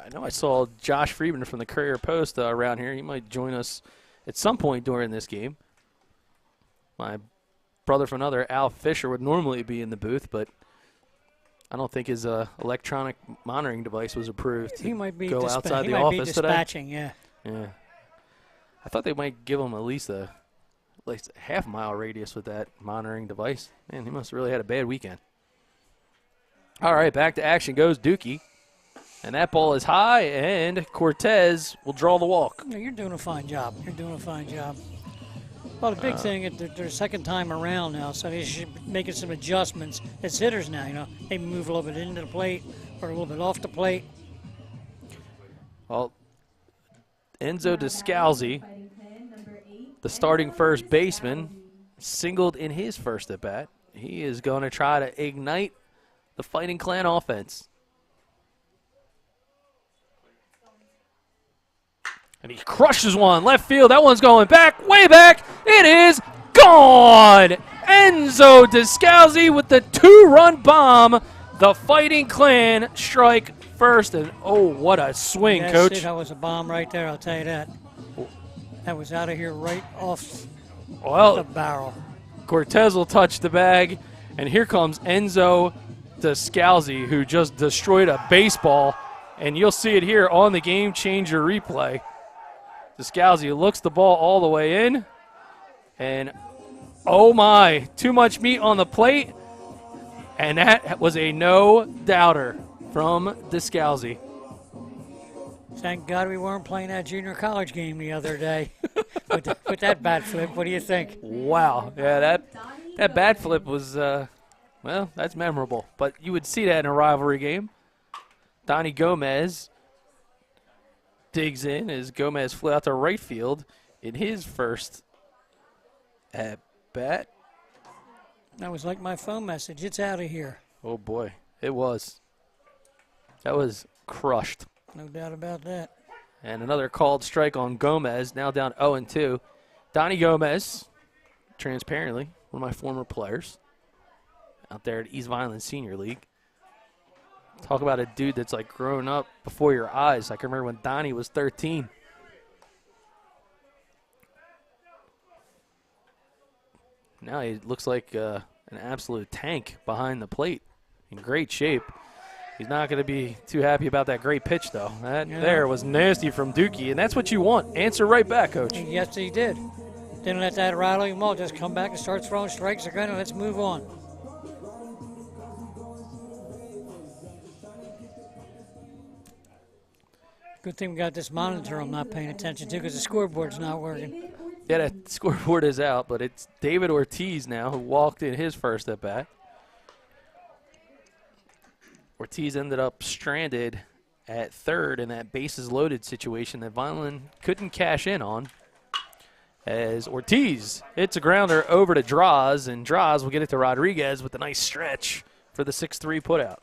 I know I saw Josh Friedman from the Courier Post around here. He might join us at some point during this game. My brother from another, Al Fisher, would normally be in the booth, but I don't think his electronic monitoring device was approved He might be go outside he the might office be today. dispatching, yeah. Yeah. I thought they might give him at least a half-mile radius with that monitoring device. Man, he must have really had a bad weekend. All right, back to action goes Dookie. And that ball is high, and Cortez will draw the walk. No, you're doing a fine job. You're doing a fine job. Well, the big thing is their second time around now, so they should be making some adjustments as hitters now, Maybe move a little bit into the plate or a little bit off the plate. Well, Enzo Descalzi, the starting first baseman, singled in his first at-bat. He is going to try to ignite the Fighting Clan offense. And he crushes one left field. That one's going back, way back. It is gone. Enzo Descalzi with the 2-run bomb. The Fighting Clan strike first. And, oh, what a swing, Coach. That was a bomb right there, I'll tell you that. That was out of here right off the barrel. Cortez will touch the bag. And here comes Enzo Descalzi, who just destroyed a baseball. And you'll see it here on the Game Changer replay. Descalzi looks the ball all the way in. And, oh my, too much meat on the plate. And that was a no-doubter from Descalzi. Thank God we weren't playing that junior college game the other day with that bat flip. What do you think? Wow. Yeah, that bat flip was, well, that's memorable. But you would see that in a rivalry game. Donnie Gomez digs in as Gomez flew out to right field in his first at-bat. That was like my phone message. It's out of here. Oh, boy. It was. That was crushed. No doubt about that. And another called strike on Gomez, now down 0-2. Donnie Gomez, transparently, one of my former players out there at East Vineland Senior League. Talk about a dude that's like grown up before your eyes. I can remember when Donnie was 13. Now he looks like an absolute tank behind the plate. In great shape. He's not going to be too happy about that great pitch, though. That there was nasty from Dookie, and that's what you want. Answer right back, Coach. Yes, he did. Didn't let that rattle him all. Just come back and start throwing strikes again, and let's move on. Good thing we got this monitor I'm not paying attention to because the scoreboard's not working. Yeah, that scoreboard is out, but it's David Ortiz now who walked in his first at bat. Ortiz ended up stranded at third in that bases loaded situation that Vineland couldn't cash in on. As Ortiz hits a grounder over to Draws, and Draws will get it to Rodriguez with a nice stretch for the 6-3 putout.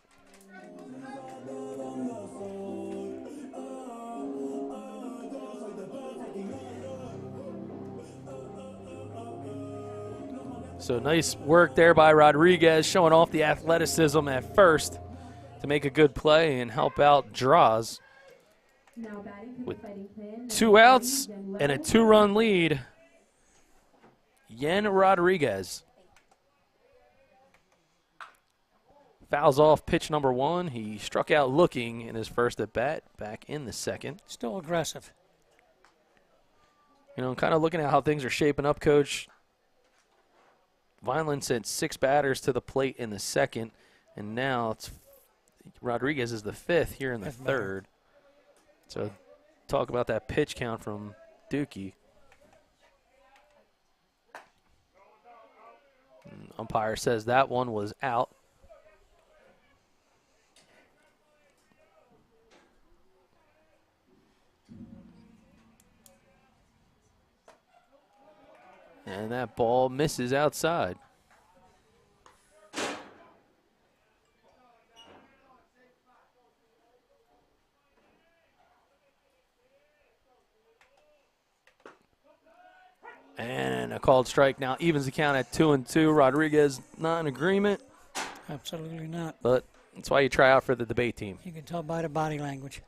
So nice work there by Rodriguez, showing off the athleticism at first to make a good play and help out Draws. With 2 outs and a 2-run lead, Yen Rodriguez fouls off pitch number 1. He struck out looking in his first at bat back in the second. Still aggressive. You know, kind of looking at how things are shaping up, Coach. Vineland sent 6 batters to the plate in the second, and now it's Rodriguez is the 5th here in the third. So talk about that pitch count from Dookie. Umpire says that one was out. And that ball misses outside. And a called strike now evens the count at 2-2. Rodriguez not in agreement. Absolutely not. But that's why you try out for the debate team. You can tell by the body language.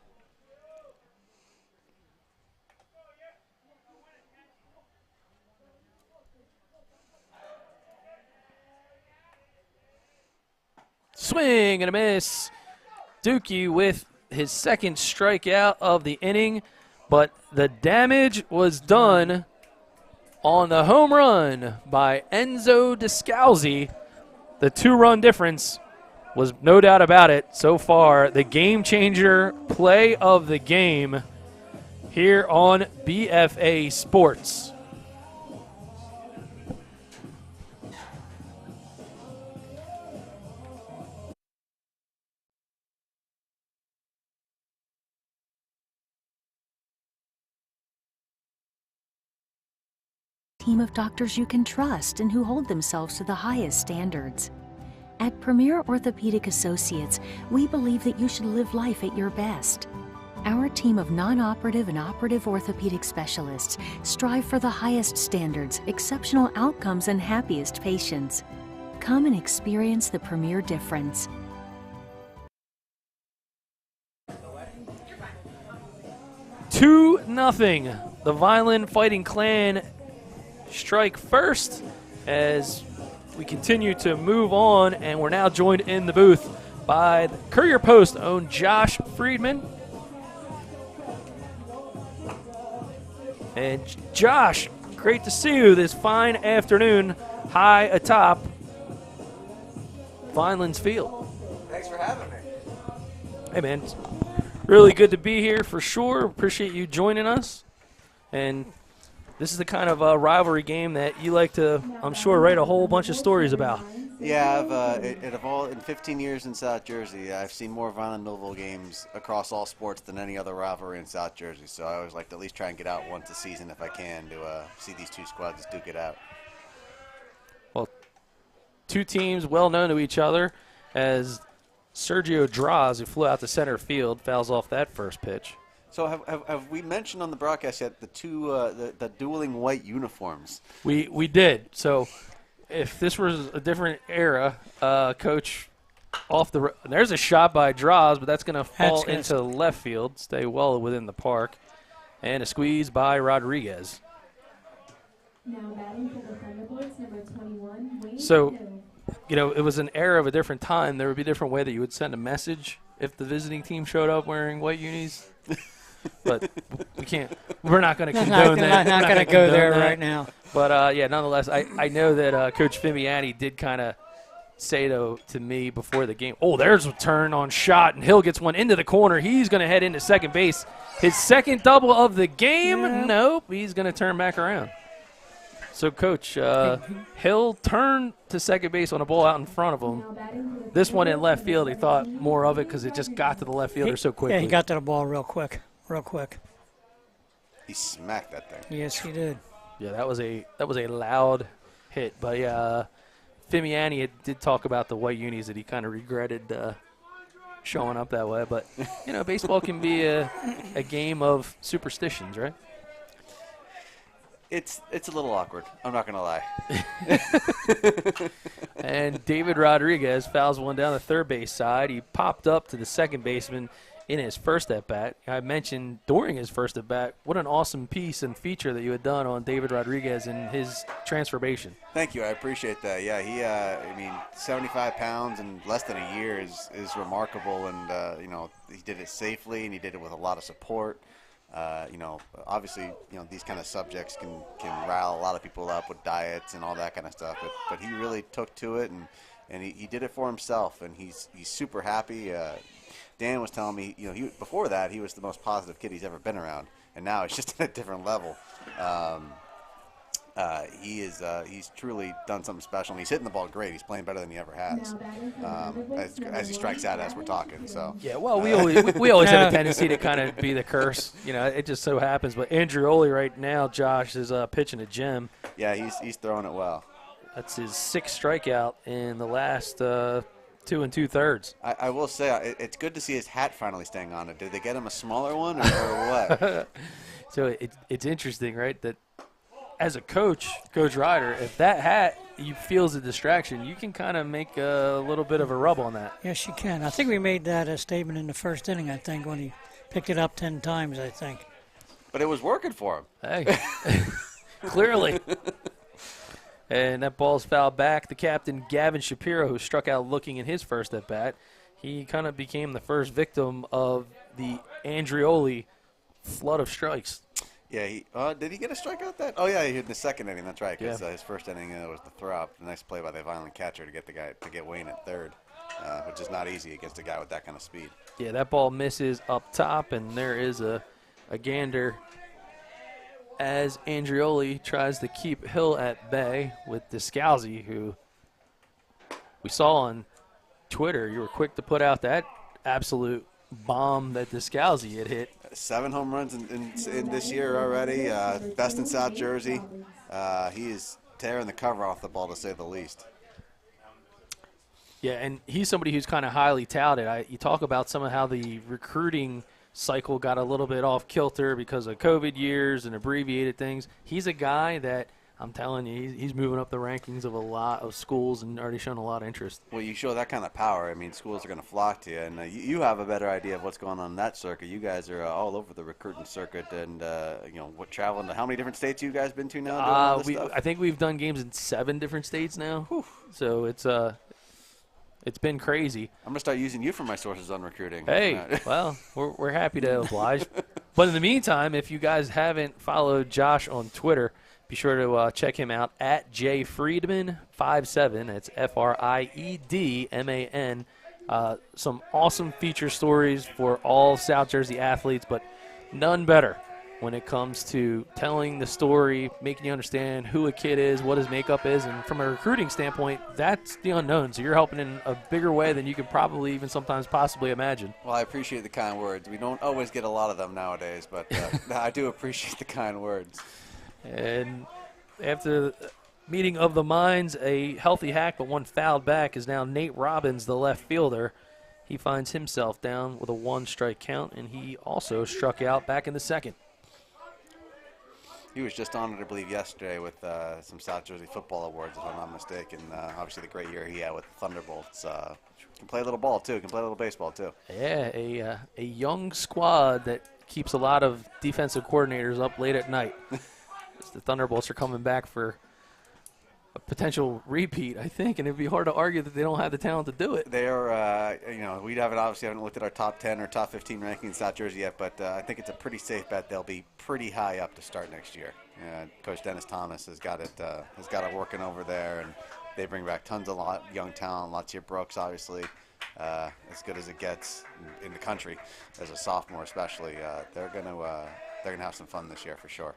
Swing and a miss. Dookie with his second strikeout of the inning, but the damage was done on the home run by Enzo Descalzi. The 2-run difference was no doubt about it so far. The game-changer play of the game here on BFA Sports. Team of doctors you can trust and who hold themselves to the highest standards. At Premier Orthopedic Associates, we believe that you should live life at your best. Our team of non-operative and operative orthopedic specialists strive for the highest standards, exceptional outcomes, and happiest patients. Come and experience the Premier difference. Two nothing. The Vineland Fighting Clan strike first as we continue to move on, and we're now joined in the booth by the Courier Post own Josh Friedman. And Josh, great to see you this fine afternoon high atop Vineland's field. Thanks for having me. Hey man, it's really good to be here for sure. Appreciate you joining us. And this is the kind of rivalry game that you like to, I'm sure, write a whole bunch of stories about. Yeah, I've in 15 years in South Jersey, I've seen more Vineland Millville games across all sports than any other rivalry in South Jersey. So I always like to at least try and get out once a season if I can to see these two squads duke it out. Well, two teams well known to each other, as Sergio Draws, who flew out to center field, fouls off that first pitch. So have we mentioned on the broadcast yet the two the dueling white uniforms? We did. So if this was a different era, Coach, there's a shot by Draws, but that's going to fall into left field, stay well within the park, and a squeeze by Rodriguez. Now batting for the Thunderbirds, number 21, Wayne So, Hill. you know, it was an era of a different time. There would be a different way that you would send a message if the visiting team showed up wearing white unis. But we're not going to condone that. Not going to go there right now. But, yeah, nonetheless, I know that Coach Fimiani did kind of say to me before the game, oh, there's a turn on shot, and Hill gets one into the corner. He's going to head into second base. His second double of the game. Yeah. Nope, he's going to turn back around. So, Coach, Hill turned to second base on a ball out in front of him. This one in left field, he thought more of it because it just got to the left fielder so quickly. Yeah, he got to the ball real quick. He smacked that thing. Yes, he did. Yeah, that was a loud hit. But, yeah, Fimiani did talk about the white unis that he kind of regretted showing up that way. But, baseball can be a game of superstitions, right? It's a little awkward. I'm not going to lie. And David Rodriguez fouls one down the third base side. He popped up to the second baseman in his first at-bat. I mentioned during his first at-bat, what an awesome piece and feature that you had done on David Rodriguez and his transformation. Thank you. I appreciate that. Yeah, he, 75 pounds in less than a year is remarkable. And, he did it safely and he did it with a lot of support. Obviously, these kind of subjects can rile a lot of people up with diets and all that kind of stuff. But he really took to it and he did it for himself. And he's super happy. Dan was telling me, before that, he was the most positive kid he's ever been around, and now it's just at a different level. He's truly done something special, and he's hitting the ball great. He's playing better than he ever has, as he strikes out as we're talking. So yeah, well, we always have a tendency to kind of be the curse. It just so happens. But Andreoli right now, Josh, is pitching a gem. Yeah, he's throwing it well. That's his sixth strikeout in the last 2 2/3. I will say it's good to see his hat finally staying on it. Did they get him a smaller one or what? So it's interesting, right, that as a coach, Coach Ryder, if that hat you feel is a distraction, you can kind of make a little bit of a rub on that. Yes, you can. I think we made that a statement in the first inning, I think, when he picked it up 10 times, I think. But it was working for him. Hey, clearly. And that ball's fouled back. The captain, Gavin Shapiro, who struck out looking in his first at-bat, he kind of became the first victim of the Andreoli flood of strikes. Yeah, did he get a strikeout that? Oh, yeah, he hit in the second inning. That's right, because Yeah. His first inning was the throw-up. Nice play by the Vineland catcher to get Wayne at third, which is not easy against a guy with that kind of speed. Yeah, that ball misses up top, and there is a gander as Andreoli tries to keep Hill at bay with Descalzi, who we saw on Twitter. You were quick to put out that absolute bomb that Descalzi had hit. 7 home runs in this year already, best in South Jersey. He is tearing the cover off the ball, to say the least. Yeah, and he's somebody who's kind of highly touted. You talk about some of how the recruiting cycle got a little bit off kilter because of COVID years and abbreviated things. He's a guy that, I'm telling you, he's moving up the rankings of a lot of schools and already shown a lot of interest. Well, you show that kind of power. I mean, schools are going to flock to you, and you have a better idea of what's going on in that circuit. You guys are all over the recruiting circuit, and traveling to how many different states you guys been to now? Doing all this stuff? I think we've done games in 7 different states now. Whew. So it's been crazy. I'm going to start using you for my sources on recruiting. Hey, well, we're happy to oblige. But in the meantime, if you guys haven't followed Josh on Twitter, be sure to check him out at jfriedman57. That's FRIEDMAN. Some awesome feature stories for all South Jersey athletes, but none better when it comes to telling the story, making you understand who a kid is, what his makeup is, and from a recruiting standpoint, that's the unknown. So you're helping in a bigger way than you could probably even sometimes possibly imagine. Well, I appreciate the kind words. We don't always get a lot of them nowadays, but I do appreciate the kind words. And after the meeting of the minds, a healthy hack but one fouled back is now Nate Robbins, the left fielder. He finds himself down with a 1-strike count, and he also struck out back in the second. He was just honored, I believe, yesterday with some South Jersey football awards, if I'm not mistaken. Obviously, the great year he had with the Thunderbolts. Can play a little ball, too. Can play a little baseball, too. Yeah, a young squad that keeps a lot of defensive coordinators up late at night. The Thunderbolts are coming back for a potential repeat, I think, and it'd be hard to argue that they don't have the talent to do it. They are, we haven't looked at our top 10 or top 15 rankings in South Jersey yet, but I think it's a pretty safe bet they'll be pretty high up to start next year. Coach Dennis Thomas has got it working over there, and they bring back tons of young talent. Latier Brooks, obviously, as good as it gets in the country as a sophomore, especially. They're gonna have some fun this year for sure.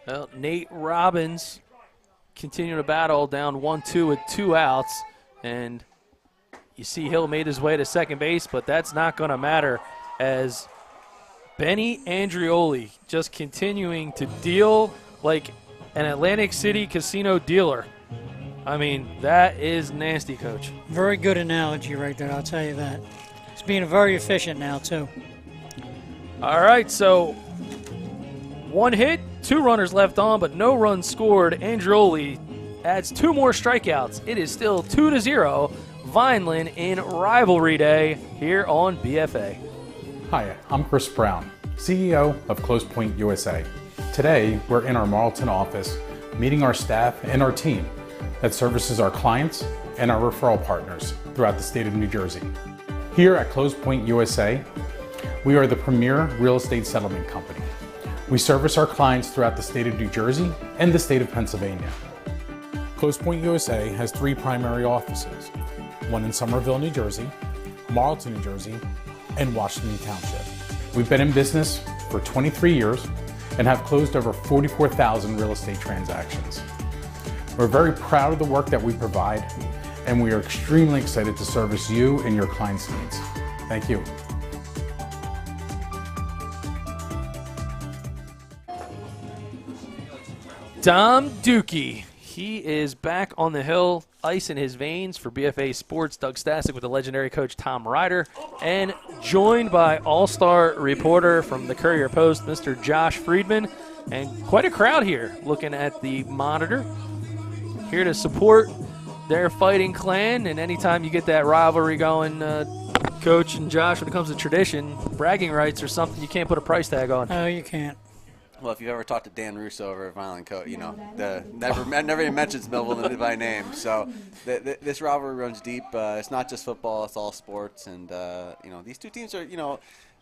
Well, Nate Robbins continuing to battle down 1-2 with 2 outs, and you see Hill made his way to second base, but that's not going to matter as Benny Andrioli just continuing to deal like an Atlantic City casino dealer. I mean, that is nasty, Coach. Very good analogy right there, I'll tell you that. He's being very efficient now, too. All right, so 1 hit, 2 runners left on, but no runs scored. Andrioli adds 2 more strikeouts. It is still 2-0. Vineland in rivalry day here on BFA. Hi, I'm Chris Brown, CEO of Close Point USA. Today, we're in our Marlton office meeting our staff and our team that services our clients and our referral partners throughout the state of New Jersey. Here at Close Point USA, we are the premier real estate settlement company. We service our clients throughout the state of New Jersey and the state of Pennsylvania. Close Point USA has 3 primary offices, one in Somerville, New Jersey, Marlton, New Jersey, and Washington Township. We've been in business for 23 years and have closed over 44,000 real estate transactions. We're very proud of the work that we provide, and we are extremely excited to service you and your clients' needs. Thank you. Dom Dookie. He is back on the hill, ice in his veins for BFA Sports. Doug Stasic with the legendary coach Tom Ryder, and joined by all-star reporter from the Courier-Post, Mr. Josh Friedman, and quite a crowd here looking at the monitor. Here to support their fighting clan, and anytime you get that rivalry going, Coach and Josh, when it comes to tradition, bragging rights are something you can't put a price tag on. No, you can't. Well, if you've ever talked to Dan Russo over at Vineland, you know, never even mentions Millville by name. So this rivalry runs deep. It's not just football; it's all sports. And you know, these two teams are, you know,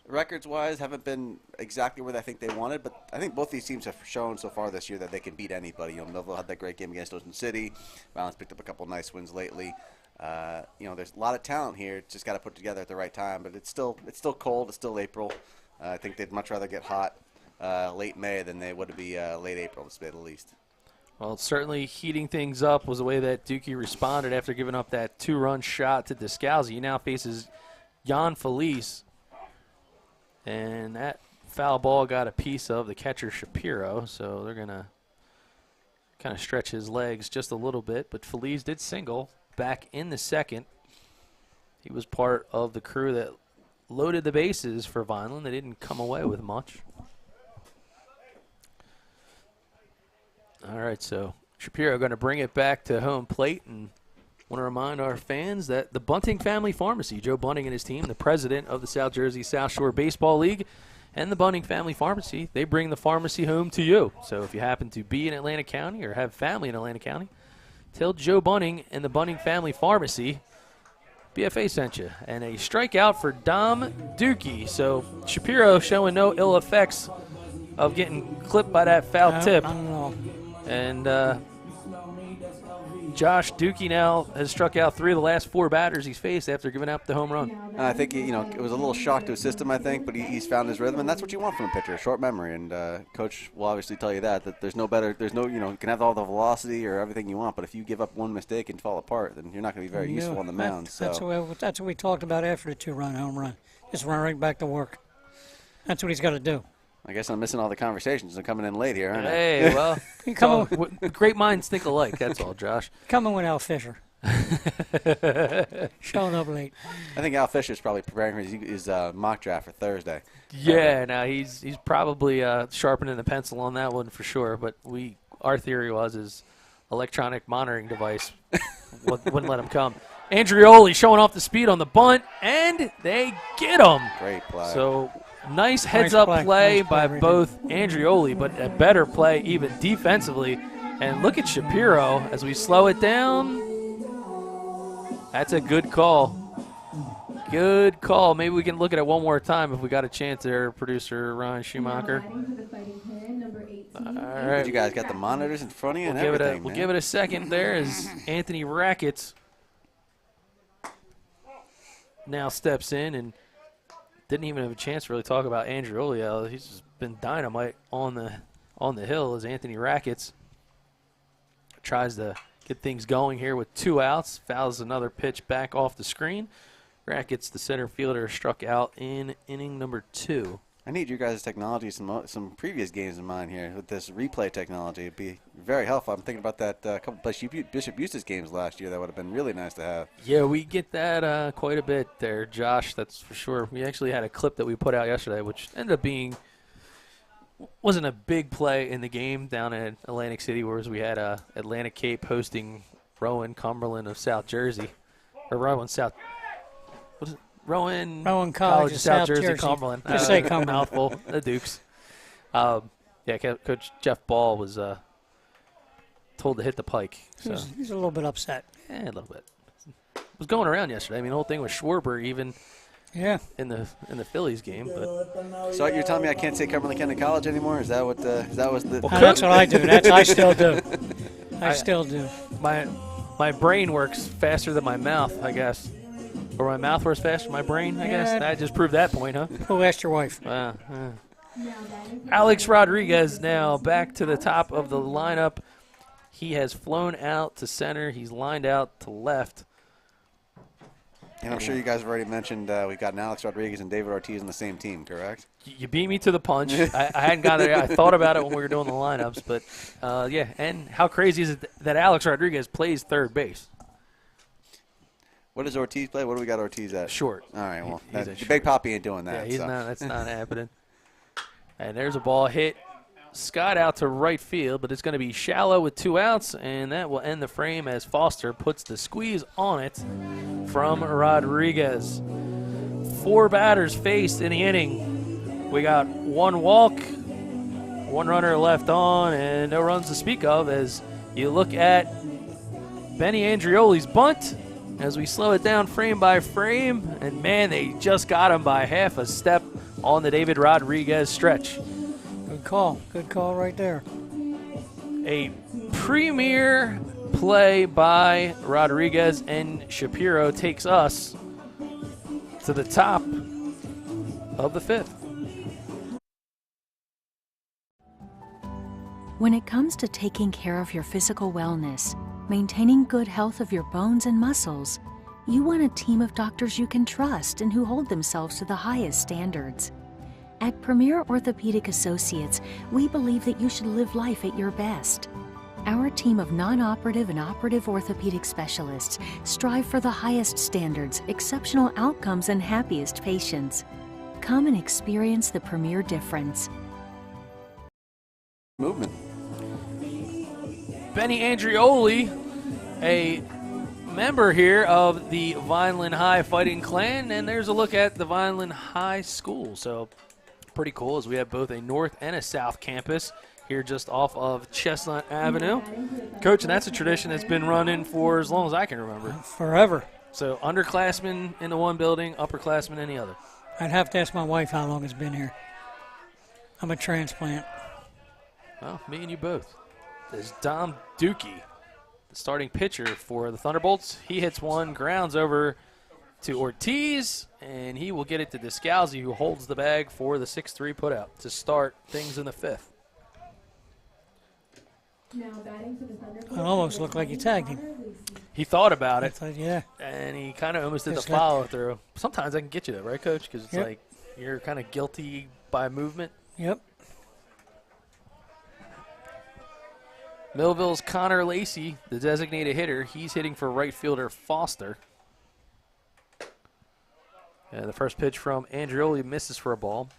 records-wise, haven't been exactly where I think they wanted. But I think both these teams have shown so far this year that they can beat anybody. You know, Millville had that great game against Ocean City. Vineland's picked up a couple nice wins lately. You know, there's a lot of talent here. Just got to put together at the right time. But it's still cold. It's still April. I think they'd much rather get hot late May than they would be late April, to say the least. Well, certainly heating things up was the way that Dookie responded after giving up that 2-run shot to Descalzi. He now faces Jan Felice, and that foul ball got a piece of the catcher Shapiro, so they're going to kind of stretch his legs just a little bit. But Felice did single back in the second. He was part of the crew that loaded the bases for Vineland. They didn't come away with much. All right, so Shapiro going to bring it back to home plate, and want to remind our fans that the Bunting Family Pharmacy, Joe Bunting and his team, the president of the South Jersey South Shore Baseball League, and the Bunting Family Pharmacy, they bring the pharmacy home to you. So if you happen to be in Atlantic County or have family in Atlantic County, tell Joe Bunting and the Bunting Family Pharmacy BFA sent you. And a strikeout for Dom Dookie. So Shapiro showing no ill effects of getting clipped by that foul tip. And Josh Dookie now has struck out 3 of the last 4 batters he's faced after giving up the home run. I think it was a little shock to his system, I think, but he's found his rhythm, and that's what you want from a pitcher, short memory. And Coach will obviously tell you that there's no, you can have all the velocity or everything you want, but if you give up one mistake and fall apart, then you're not going to be very useful on the mound. That's what we talked about after the 2-run home run. Just run right back to work. That's what he's got to do. I guess I'm missing all the conversations. I'm coming in late here, aren't I? Hey, well, great minds think alike. That's all, Josh. Coming with Al Fisher. Showing up late. I think Al Fisher's probably preparing for his mock draft for Thursday. Yeah, now he's probably sharpening the pencil on that one for sure. But our theory was his electronic monitoring device wouldn't let him come. Andrioli showing off the speed on the bunt, and they get him. Great play. So nice heads-up play by both Andrioli, but a better play even defensively. And look at Shapiro as we slow it down. That's a good call. Good call. Maybe we can look at it one more time if we got a chance there, producer Ron Schumacher. Now batting for the Fighting Clan, number 18. All right. You guys got the monitors in front of you and We'll everything, give it a second there as Anthony Rackets now steps in and didn't even have a chance to really talk about Andreoli. He's just been dynamite on the hill as Anthony Rackets tries to get things going here with 2 outs. Fouls another pitch back off the screen. Rackets, the center fielder, struck out in inning number 2. I need your guys' technology, some previous games in mind here with this replay technology. It'd be very helpful. I'm thinking about that couple Bishop Eustace games last year. That would have been really nice to have. Yeah, we get that quite a bit there, Josh. That's for sure. We actually had a clip that we put out yesterday, which ended up wasn't a big play in the game down in Atlantic City, whereas we had Atlantic Cape hosting Rowan Cumberland of South Jersey, or Rowan South. What is it? Rowan College of South Jersey. Cumberland. Just say Cumberland. Mouthful. The Dukes. Coach Jeff Ball was told to hit the pike. So. He's a little bit upset. Yeah, a little bit. It was going around yesterday. I mean, the whole thing was Schwarber even. Yeah. In the Phillies game, but. So you're telling me I can't say Cumberland County College anymore? Is that what the? That's what I do. I still do. I still do. My brain works faster than my mouth, I guess. Or my mouth works faster than my brain, I guess. I just proved that point, huh? Who asked your wife? Alex Rodriguez now back to the top of the lineup. He has flown out to center. He's lined out to left. And I'm sure you guys have already mentioned we've got Alex Rodriguez and David Ortiz on the same team, correct? You beat me to the punch. I hadn't got there. I thought about it when we were doing the lineups. But, yeah, and how crazy is it that Alex Rodriguez plays third base? What does Ortiz play? What do we got Ortiz at? Short. All right, well, He's Big Poppy ain't doing that. Yeah, that's not happening. And there's a ball hit. Scott out to right field, but it's going to be shallow with 2 outs, and that will end the frame as Foster puts the squeeze on it from Rodriguez. 4 batters faced in the inning. We got 1 walk, 1 runner left on, and no runs to speak of as you look at Benny Andreoli's bunt as we slow it down frame by frame. And, man, they just got him by half a step on the David Rodriguez stretch. Good call right there. A premier play by Rodriguez, and Shapiro takes us to the top of the 5th. When it comes to taking care of your physical wellness, maintaining good health of your bones and muscles, you want a team of doctors you can trust and who hold themselves to the highest standards. At Premier Orthopedic Associates, we believe that you should live life at your best. Our team of non-operative and operative orthopedic specialists strive for the highest standards, exceptional outcomes, and happiest patients. Come and experience the Premier difference. Movement. Benny Andreoli, a member here of the Vineland High Fighting Clan, and there's a look at the Vineland High School. So pretty cool as we have both a north and a south campus here just off of Chestnut Avenue. Coach, and that's a tradition that's been running for as long as I can remember. Forever. So underclassmen in the one building, upperclassmen in the other. I'd have to ask my wife how long it's been here. I'm a transplant. Well, me and you both. There's Dom Dookie, the starting pitcher for the Thunderbolts. He hits one, grounds over to Ortiz, and he will get it to Descalzi, who holds the bag for the 6-3 putout to start things in the 5th. It almost looked like he tagged him. He thought about it, yeah, and he kind of almost did Just the follow-through. Sometimes I can get you that, right, Coach? Because it's like you're kind of guilty by movement. Yep. Millville's Connor Lacey, the designated hitter. He's hitting for right fielder Foster. And the first pitch from Andreoli misses for a ball.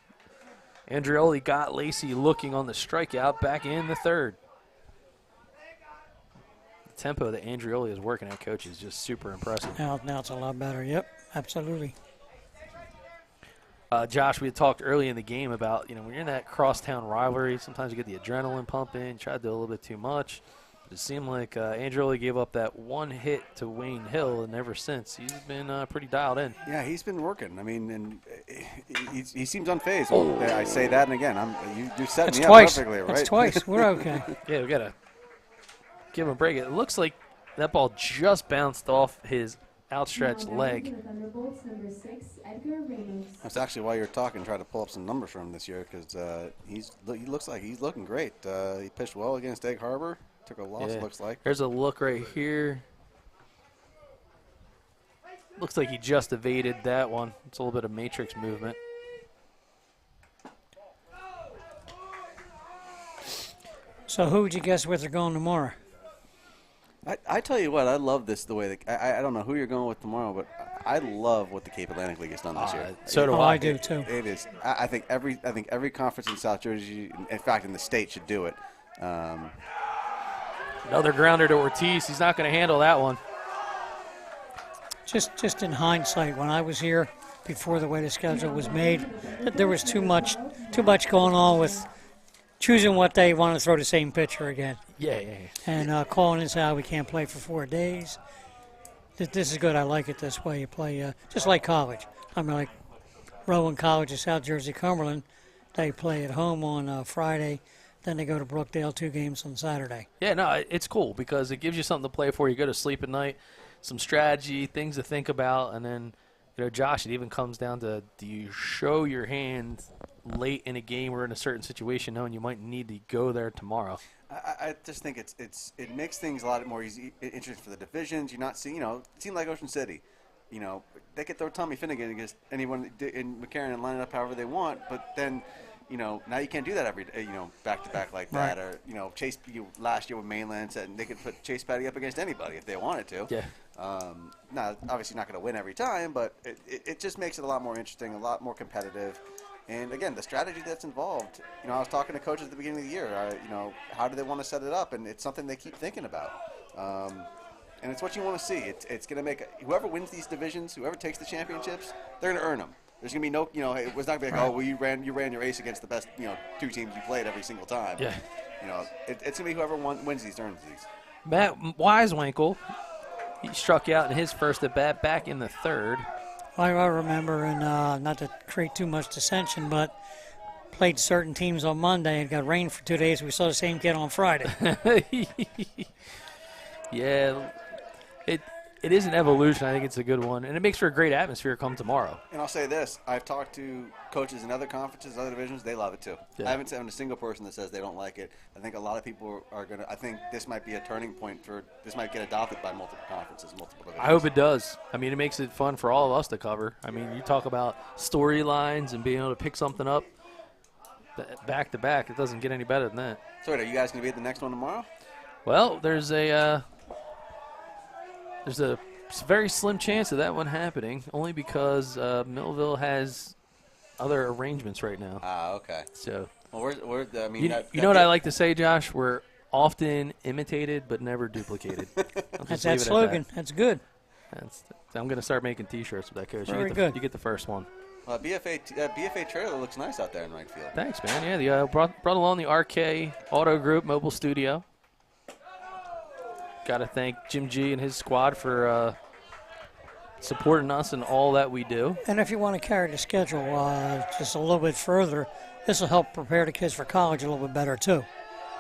Andreoli got Lacey looking on the strikeout back in the 3rd. The tempo that Andreoli is working at, Coach, is just super impressive. Now it's a lot better. Yep, absolutely. Josh, we had talked early in the game about, when you're in that crosstown rivalry, sometimes you get the adrenaline pumping, try to do a little bit too much. It seemed like Andreoli gave up that one hit to Wayne Hill, and ever since he's been pretty dialed in. Yeah, he's been working. I mean, and he seems unfazed. Well, I say that, and again, you set That's me up twice. perfectly, right? That's twice. We're okay. Yeah, we gotta give him a break. It looks like that ball just bounced off his outstretched leg. That's actually why you're talking. Try to pull up some numbers for him this year because he looks like he's looking great. He pitched well against Egg Harbor. Took a loss, Yeah. looks like. There's a look right here. Looks like he just evaded that one. It's a little bit of matrix movement. So who would you guess where they're going tomorrow? I tell you what, I love this the way I don't know who you're going with tomorrow, but I love what the Cape Atlantic League has done this year. So do I do too. It is. I think every conference in South Jersey, in fact, in the state, should do it. Another grounder to Ortiz. He's not going to handle that one. Just in hindsight, when I was here before the way the schedule was made, there was too much going on with choosing what day want to throw the same pitcher again. Yeah. And calling and saying, we can't play for 4 days. This is good. I like it this way. You play just like college. I mean, like Rowan College of South Jersey, Cumberland, they play at home on Friday. Then they go to Brookdale, 2 games on Saturday. Yeah, no, it's cool because it gives you something to play for. You go to sleep at night, some strategy, things to think about, and then, Josh, it even comes down to, do you show your hand late in a game or in a certain situation knowing you might need to go there tomorrow? I just think it makes things a lot more interesting for the divisions. You're not seeing, a team like Ocean City, they could throw Tommy Finnegan against anyone in McCarran and line it up however they want, but then – now you can't do that every day, back to back like that. Right. Or, Chase, last year with Mainland said they could put Chase Patty up against anybody if they wanted to. Yeah. Now, obviously not going to win every time, but it just makes it a lot more interesting, a lot more competitive. And again, the strategy that's involved. I was talking to coaches at the beginning of the year. How do they want to set it up? And it's something they keep thinking about. And it's what you want to see. It's going to make whoever wins these divisions, whoever takes the championships, they're going to earn them. There's going to be no, it was not going to be like, well, you ran your race against the best, 2 teams you played every single time. Yeah. It's going to be whoever wins these, earns these. Matt Weiswinkle, he struck out in his first at bat back in the 3rd. I remember, and not to create too much dissension, but played certain teams on Monday and got rain for 2 days. We saw the same kid on Friday. Yeah, it is an evolution. I think it's a good one, and it makes for a great atmosphere come tomorrow. And I'll say this: I've talked to coaches in other conferences, other divisions. They love it too. Yeah. I haven't seen a single person that says they don't like it. I think a lot of people are gonna. I think this might be a turning point for. This might get adopted by multiple conferences, multiple divisions. I hope it does. I mean, it makes it fun for all of us to cover. I mean, you talk about storylines and being able to pick something up back to back. It doesn't get any better than that. So, are you guys gonna be at the next one tomorrow? Well, there's a very slim chance of that one happening, only because Millville has other arrangements right now. Ah, okay. So, well, I mean, you know what I like to say, Josh? We're often imitated but never duplicated. That's that slogan. That's good. I'm going to start making T-shirts with that, Coach. Very good. You get the first one. BFA trailer looks nice out there in right field. Thanks, man. Yeah, brought along the RK Auto Group mobile studio. Got to thank Jim G and his squad for supporting us in all that we do. And if you want to carry the schedule just a little bit further, this will help prepare the kids for college a little bit better too,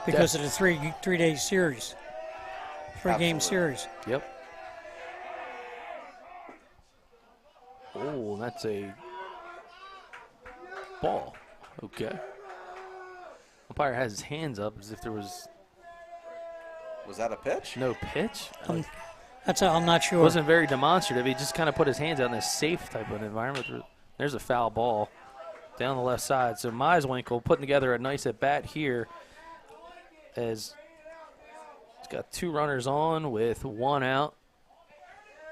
because of the three-day series, 3-game series. Yep. Oh, that's a ball. Okay. Umpire has his hands up as if there was. Was that a pitch? No pitch? I'm not sure. It wasn't very demonstrative. He just kind of put his hands out in a safe type of environment. There's a foul ball down the left side. So Meiswinkle putting together a nice at-bat here as he's got 2 runners on with 1 out.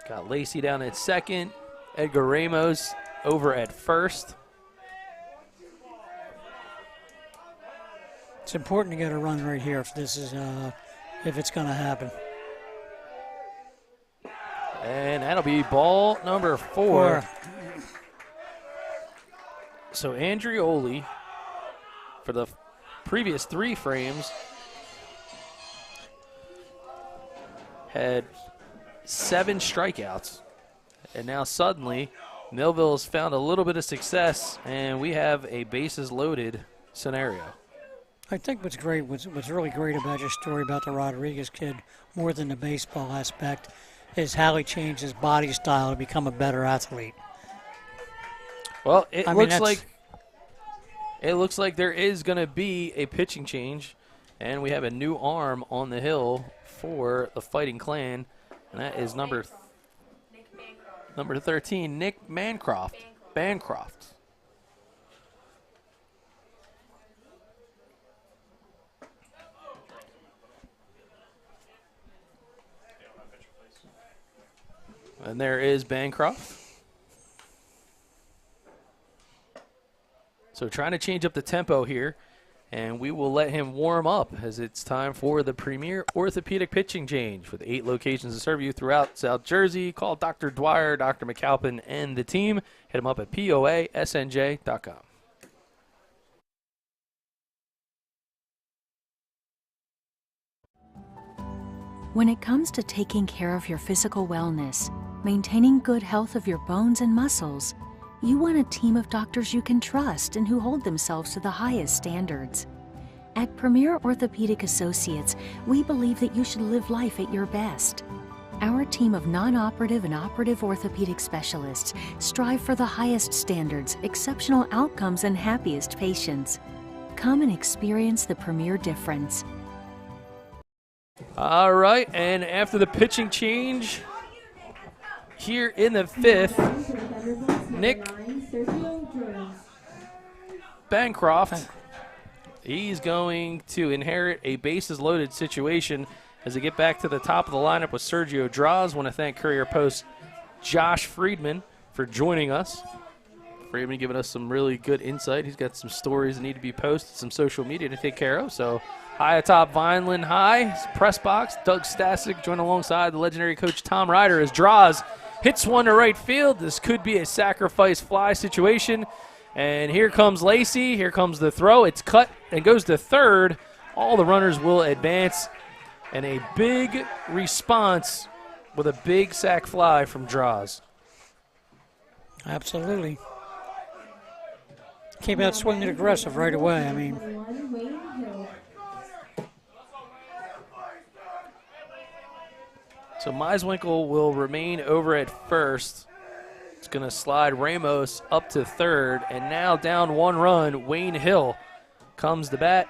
Got Lacey down at second. Edgar Ramos over at first. It's important to get a run right here if this is if it's going to happen. And that'll be ball number 4. So Andreoli, for the previous 3 frames, had 7 strikeouts. And now suddenly, Millville has found a little bit of success, and we have a bases-loaded scenario. I think what's really great about your story about the Rodriguez kid, more than the baseball aspect, is how he changed his body style to become a better athlete. Well, it looks like there is going to be a pitching change, and we have a new arm on the hill for the Fighting Clan, and that is number 13, Nick Bancroft. And there is Bancroft. So trying to change up the tempo here, and we will let him warm up as it's time for the premier orthopedic pitching change with 8 locations to serve you throughout South Jersey. Call Dr. Dwyer, Dr. McAlpin, and the team. Hit them up at poasnj.com. When it comes to taking care of your physical wellness, maintaining good health of your bones and muscles, you want a team of doctors you can trust and who hold themselves to the highest standards. At Premier Orthopedic Associates, we believe that you should live life at your best. Our team of non-operative and operative orthopedic specialists strive for the highest standards, exceptional outcomes, and happiest patients. Come and experience the Premier difference. All right, and after the pitching change, here in the 5th, Nick Bancroft, he's going to inherit a bases-loaded situation as they get back to the top of the lineup with Sergio Draws. Want to thank Courier Post Josh Friedman for joining us. Friedman giving us some really good insight. He's got some stories that need to be posted, some social media to take care of. So high atop Vineland High, press box, Doug Stasic joined alongside the legendary coach Tom Ryder as Draws hits one to right field. This could be a sacrifice fly situation. And here comes Lacey. Here comes the throw. It's cut and goes to third. All the runners will advance. And a big response with a big sac fly from Draws. Absolutely. Came out swinging aggressive right away. I mean, so Meiswinkle will remain over at first. It's going to slide Ramos up to third. And now down 1 run, Wayne Hill comes to bat.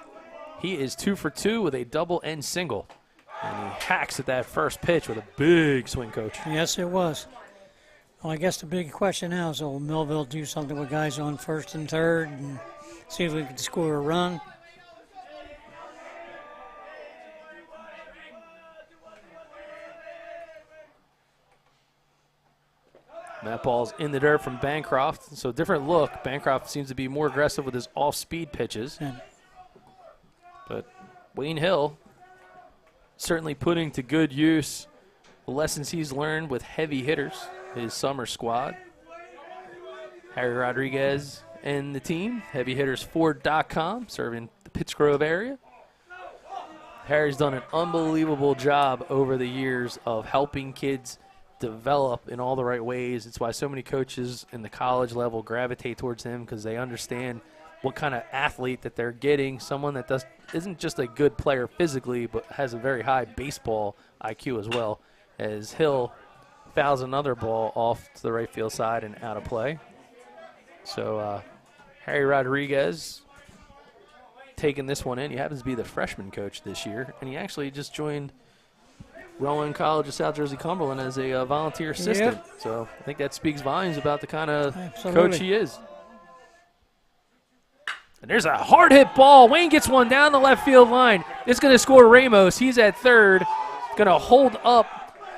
He is 2 for 2 with a double and single. And he hacks at that first pitch with a big swing, Coach. Yes, it was. Well, I guess the big question now is, will Millville do something with guys on first and third and see if we can score a run? That ball's in the dirt from Bancroft. So different look. Bancroft seems to be more aggressive with his off-speed pitches. Yeah. But Wayne Hill certainly putting to good use the lessons he's learned with heavy hitters, his summer squad. Harry Rodriguez and the team, heavyhittersford.com, serving the Pittsgrove area. Harry's done an unbelievable job over the years of helping kids develop in all the right ways. It's why so many coaches in the college level gravitate towards him, because they understand what kind of athlete that they're getting, someone that isn't just a good player physically, but has a very high baseball IQ as well, as Hill fouls another ball off to the right field side and out of play. So Harry Rodriguez taking this one in. He happens to be the freshman coach this year, and he actually just joined Rowan College of South Jersey Cumberland as a volunteer assistant. Yep. So I think that speaks volumes about the kind of Absolutely. coach he is. And there's a hard hit ball. Wayne gets one down the left field line. It's going to score Ramos. He's at third. Going to hold up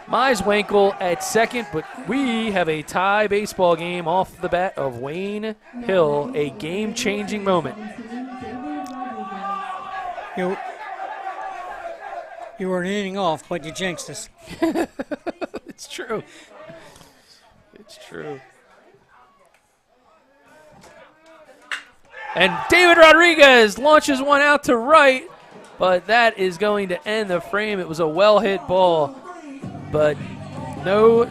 Meiswinkle at second, but we have a tie baseball game off the bat of Wayne Hill, a game-changing moment. You were an inning off, but you jinxed us. It's true. It's true. And David Rodriguez launches one out to right, but that is going to end the frame. It was a well-hit ball but no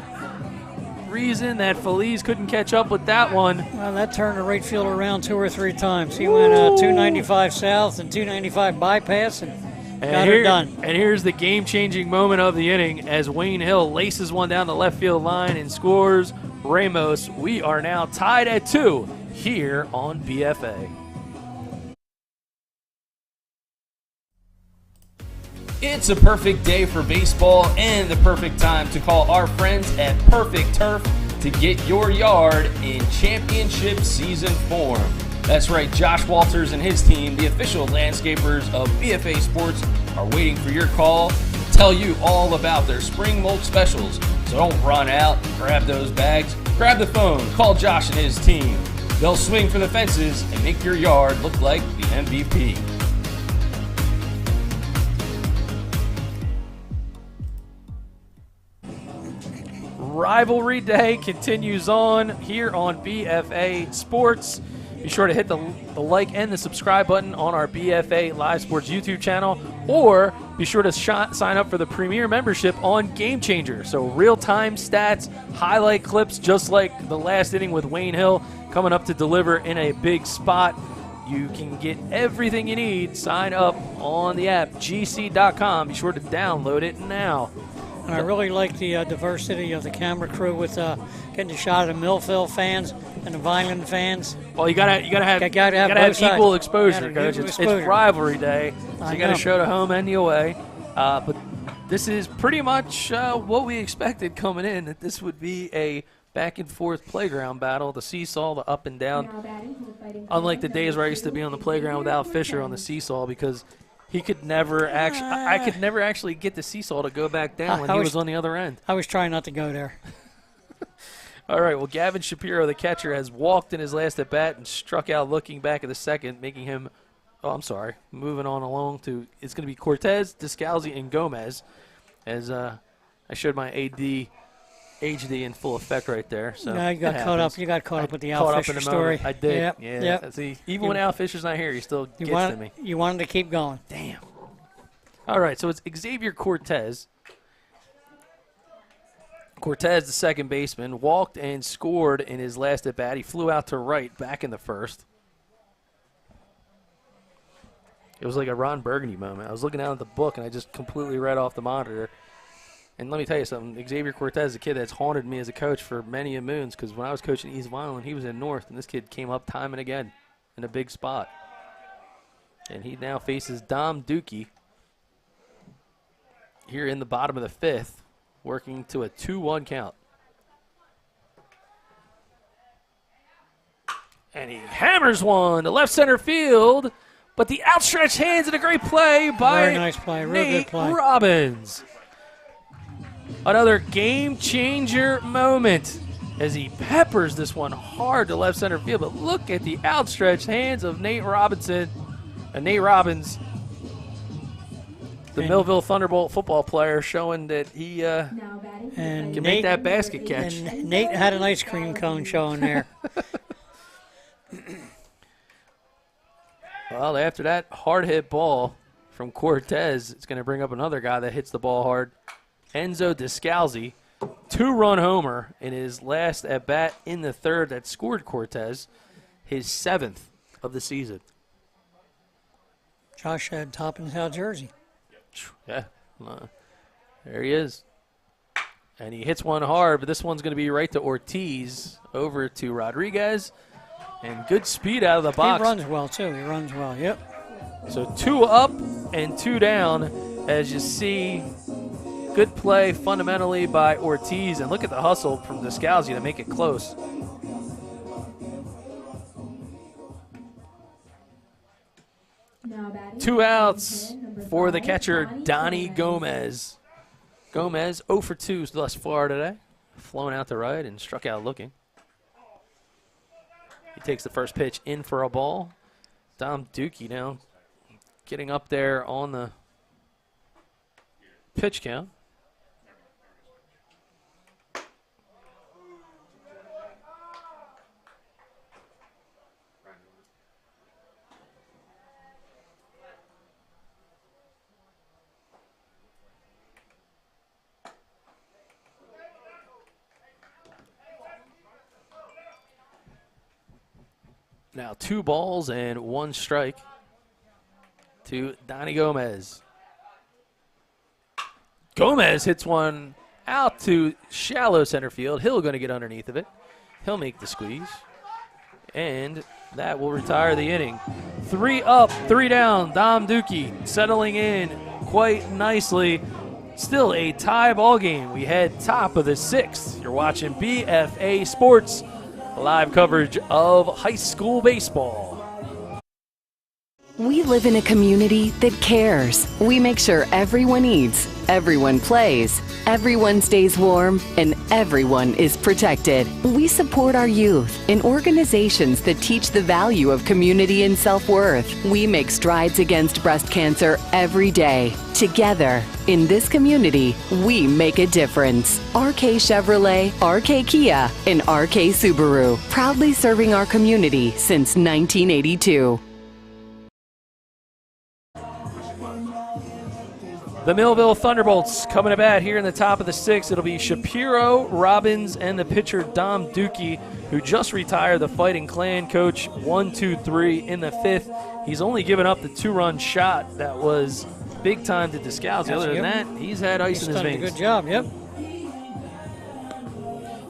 reason that Feliz couldn't catch up with that one. Well, that turned the right field around 2 or 3 times. He went 295 south and 295 bypass and got her done. And here's the game-changing moment of the inning as Wayne Hill laces one down the left field line and scores. Ramos, we are now tied at 2 here on BFA. It's a perfect day for baseball and the perfect time to call our friends at Perfect Turf to get your yard in championship season form. That's right, Josh Walters and his team, the official landscapers of BFA Sports, are waiting for your call to tell you all about their spring mulch specials. So don't run out, grab those bags, grab the phone, call Josh and his team. They'll swing for the fences and make your yard look like the MVP. Rivalry Day continues on here on BFA Sports. Be sure to hit the like and the subscribe button on our BFA Live Sports YouTube channel, or be sure to sign up for the Premier membership on Game Changer. So real-time stats, highlight clips, just like the last inning with Wayne Hill coming up to deliver in a big spot. You can get everything you need. Sign up on the app, gc.com. Be sure to download it now. And I really like the diversity of the camera crew with getting a shot of the Millville fans and the Vineland fans. Well, you gotta have equal exposure, Coach. It's rivalry day, so you gotta show the home and the away. But this is pretty much what we expected coming in. That this would be a back and forth playground battle, the seesaw, the up and down. Unlike the days where I used to be on the playground with Al Fisher on the seesaw, because he could never actually. I could never actually get the seesaw to go back down when he was on the other end. I was trying not to go there. All right, well, Gavin Shapiro, the catcher, has walked in his last at bat and struck out looking back at the second, making him. Oh, I'm sorry. Moving on along to it's going to be Cortez, Descalzi, and Gomez, as I showed my AD. HD in full effect right there. So yeah, you got caught up. You got caught up with the Al Fisher story. I did. Yep. Yeah. Yep. See, even when Al Fisher's not here, he still gets to me. You wanted to keep going. Damn. All right, so it's Xavier Cortez. Cortez, the second baseman, walked and scored in his last at bat. He flew out to right back in the first. It was like a Ron Burgundy moment. I was looking down at the book and I just completely read off the monitor. And let me tell you something, Xavier Cortez is a kid that's haunted me as a coach for many a moons, because when I was coaching East Vineland, he was in North, and this kid came up time and again in a big spot. And he now faces Dom Dookie here in the bottom of the fifth, working to a 2-1 count. And he hammers one to left center field, but the outstretched hands and a great play by Very nice play, real good play. Robbins. Another game-changer moment as he peppers this one hard to left center field. But look at the outstretched hands of Nate Robbins, the Millville Thunderbolt football player, showing that he can make that basket catch. And Nate had an ice cream cone showing there. Well, after that hard-hit ball from Cortez, it's going to bring up another guy that hits the ball hard. Enzo Descalzi, 2-run homer in his last at-bat in the third that scored Cortez, his 7th of the season. Josh had top in South Jersey. Yeah, there he is. And he hits one hard, but this one's going to be right to Ortiz, over to Rodriguez, and good speed out of the box. He runs well, too. He runs well, yep. So 2 up and 2 down, as you see. Good play fundamentally by Ortiz, and look at the hustle from Descalzi to make it close. Two outs for the catcher, Donnie Gomez. Gomez 0 for 2 thus far today. Flown out to right and struck out looking. He takes the first pitch in for a ball. Dom Dookie now getting up there on the pitch count. Now 2 balls and 1 strike to Donnie Gomez. Gomez hits one out to shallow center field. Hill going to get underneath of it. He'll make the squeeze. And that will retire the inning. 3 up, 3 down. Dom Dookie settling in quite nicely. Still a tie ball game. We head top of the 6th. You're watching BFA Sports, live coverage of high school baseball. We live in a community that cares. We make sure everyone eats, everyone plays, everyone stays warm, and everyone is protected. We support our youth in organizations that teach the value of community and self-worth. We make strides against breast cancer every day. Together, in this community, we make a difference. RK Chevrolet, RK Kia, and RK Subaru, proudly serving our community since 1982. The Millville Thunderbolts coming to bat here in the top of the 6th. It'll be Shapiro, Robbins, and the pitcher Dom Dookie, who just retired the Fighting Clan coach. 1, 2, 3 in the 5th. He's only given up the 2-run shot that was big time to Descalzi. Other than that, he's had ice in his veins. He's done a good job, yep.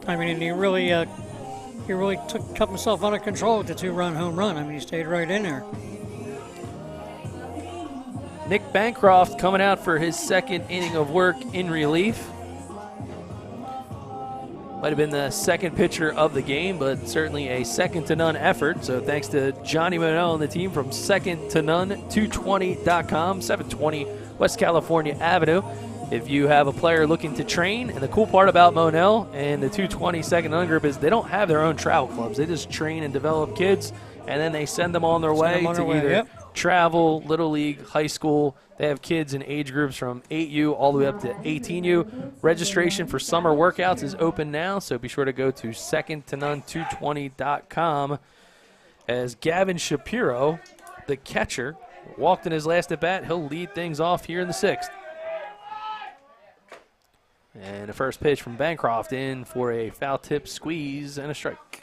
I mean, he really kept himself under control with the 2-run home run. I mean, he stayed right in there. Nick Bancroft coming out for his 2nd inning of work in relief. Might have been the 2nd pitcher of the game, but certainly a second-to-none effort. So thanks to Johnny Monell and the team from Second to None, 220.com, 720 West California Avenue. If you have a player looking to train, and the cool part about Monell and the 220 Second to None group is they don't have their own travel clubs. They just train and develop kids, and then they send them on their way to either travel, Little League, high school. They have kids in age groups from 8U all the way up to 18U. Registration for summer workouts is open now, so be sure to go to secondtonone220.com as Gavin Shapiro, the catcher, walked in his last at-bat. He'll lead things off here in the 6th. And the first pitch from Bancroft in for a foul tip squeeze and a strike.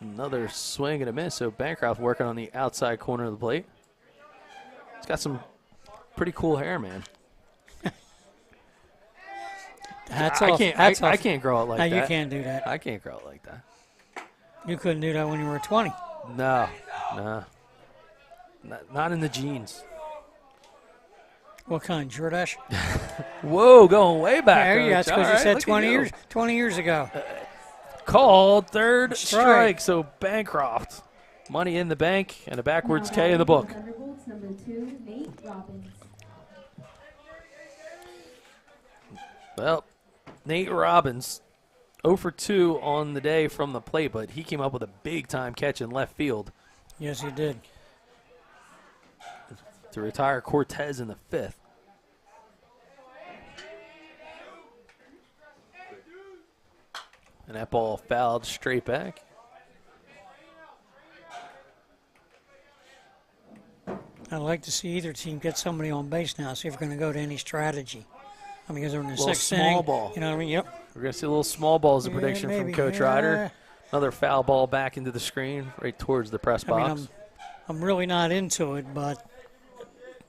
Another swing and a miss, so Bancroft working on the outside corner of the plate. He's got some pretty cool hair, man. Hats I off. I can't grow it like that. No, you can't do that. I can't grow it like that. You couldn't do that when you were 20. No. Not in the genes. What kind, Jordache? Whoa, going way back. There you go. That's because you said 20 20 years ago. Called third strike, so Bancroft. Money in the bank and a backwards K in the book. Number 2, Nate Robbins. Well, Nate Robbins, 0 for 2 on the day from the plate, but he came up with a big-time catch in left field. Yes, he did. To retire Cortez in the 5th. And that ball fouled straight back. I'd like to see either team get somebody on base now, see if we're going to go to any strategy. I mean, because they're in the 6th inning. Small ball. You know what I mean? Yep. We're going to see a little small ball as a prediction from Coach Ryder. Another foul ball back into the screen, right towards the press box. I'm really not into it, but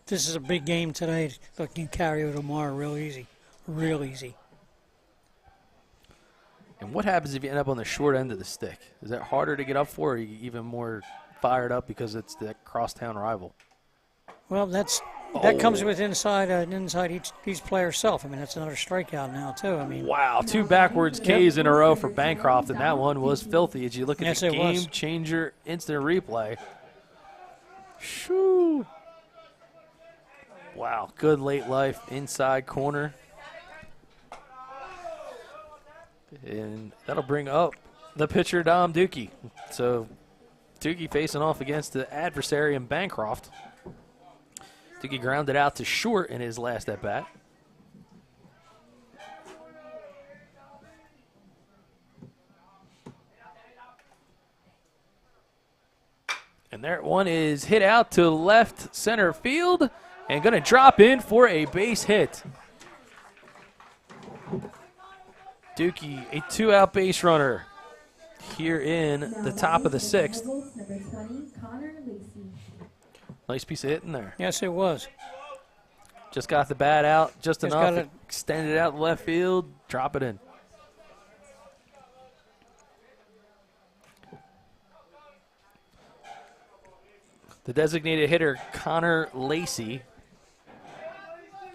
this is a big game today. That can carry over tomorrow real easy. Real easy. And what happens if you end up on the short end of the stick? Is that harder to get up for, or are you even more fired up because it's the crosstown rival? Well, that comes with inside each player's self. I mean, that's another strikeout now, too. I mean, wow, 2 backwards Ks in a row for Bancroft, and that one was filthy. As you look at the game-changer instant replay. Shoo. Wow, good late life inside corner. And that'll bring up the pitcher, Dom Dookie. So Dookie facing off against the adversary in Bancroft. Dookie grounded out to short in his last at-bat. And that one is hit out to left center field. and going to drop in for a base hit. Dookie, a 2-out base runner here in the top of the 6th. Nice piece of hit in there. Yes, it was. Just got the bat out just enough, got it. extend it out left field, drop it in. The designated hitter, Connor Lacey,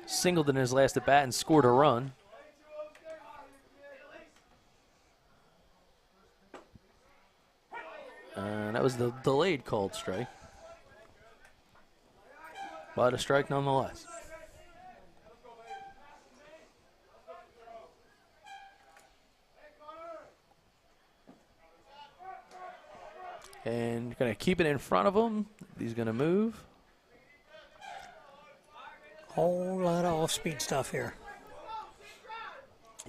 singled in his last at bat and scored a run. And that was the delayed called strike. But a strike nonetheless. And you're going to keep it in front of him. He's going to move. Whole lot of off-speed stuff here.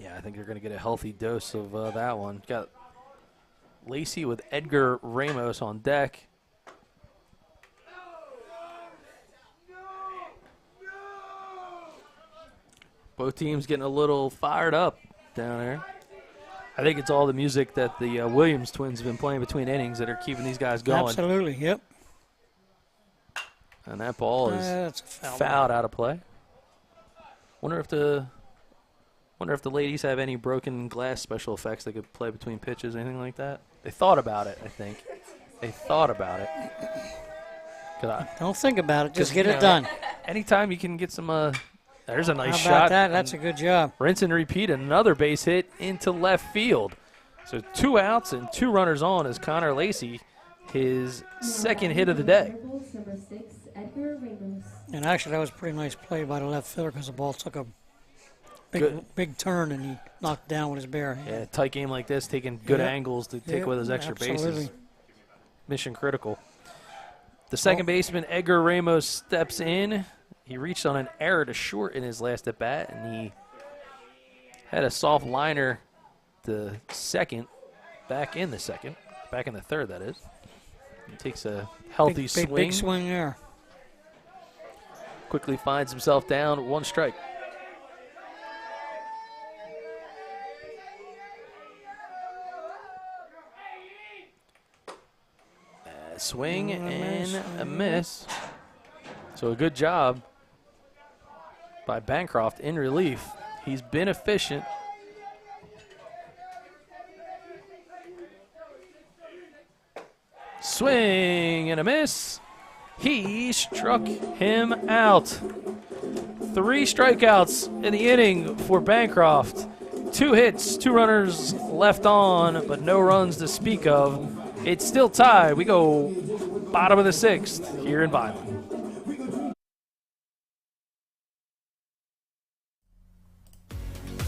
Yeah, I think you're going to get a healthy dose of that one. Got Lacey with Edgar Ramos on deck. Both teams getting a little fired up down there. I think it's all the music that the Williams twins have been playing between innings that are keeping these guys going. Absolutely, yep. And that ball is That's a foul fouled out of play. Wonder if the ladies have any broken glass special effects they could play between pitches, anything like that. They thought about it, I think. They thought about it. Don't think about it. Just get it done. Anytime you can get some. There's a nice How about shot. that? That's a good job. Rinse and repeat, another base hit into left field. So 2 outs and 2 runners on as Connor Lacey, his second hit of the day. And actually, that was a pretty nice play by the left fielder because the ball took a big turn and he knocked it down with his bare hand. Yeah, tight game like this, taking good angles to take away those extra bases. Mission critical. The second baseman, Edgar Ramos, steps in. He reached on an error to short in his last at bat, and he had a soft liner the second, back in the third, that is. He takes a healthy swing. Big swing there. Quickly finds himself down, 1 strike. A swing and a miss. So a good job by Bancroft in relief. He's been efficient. Swing and a miss. He struck him out. 3 strikeouts in the inning for Bancroft. 2 hits, 2 runners left on, but no runs to speak of. It's still tied. We go bottom of the 6th here in Vineland.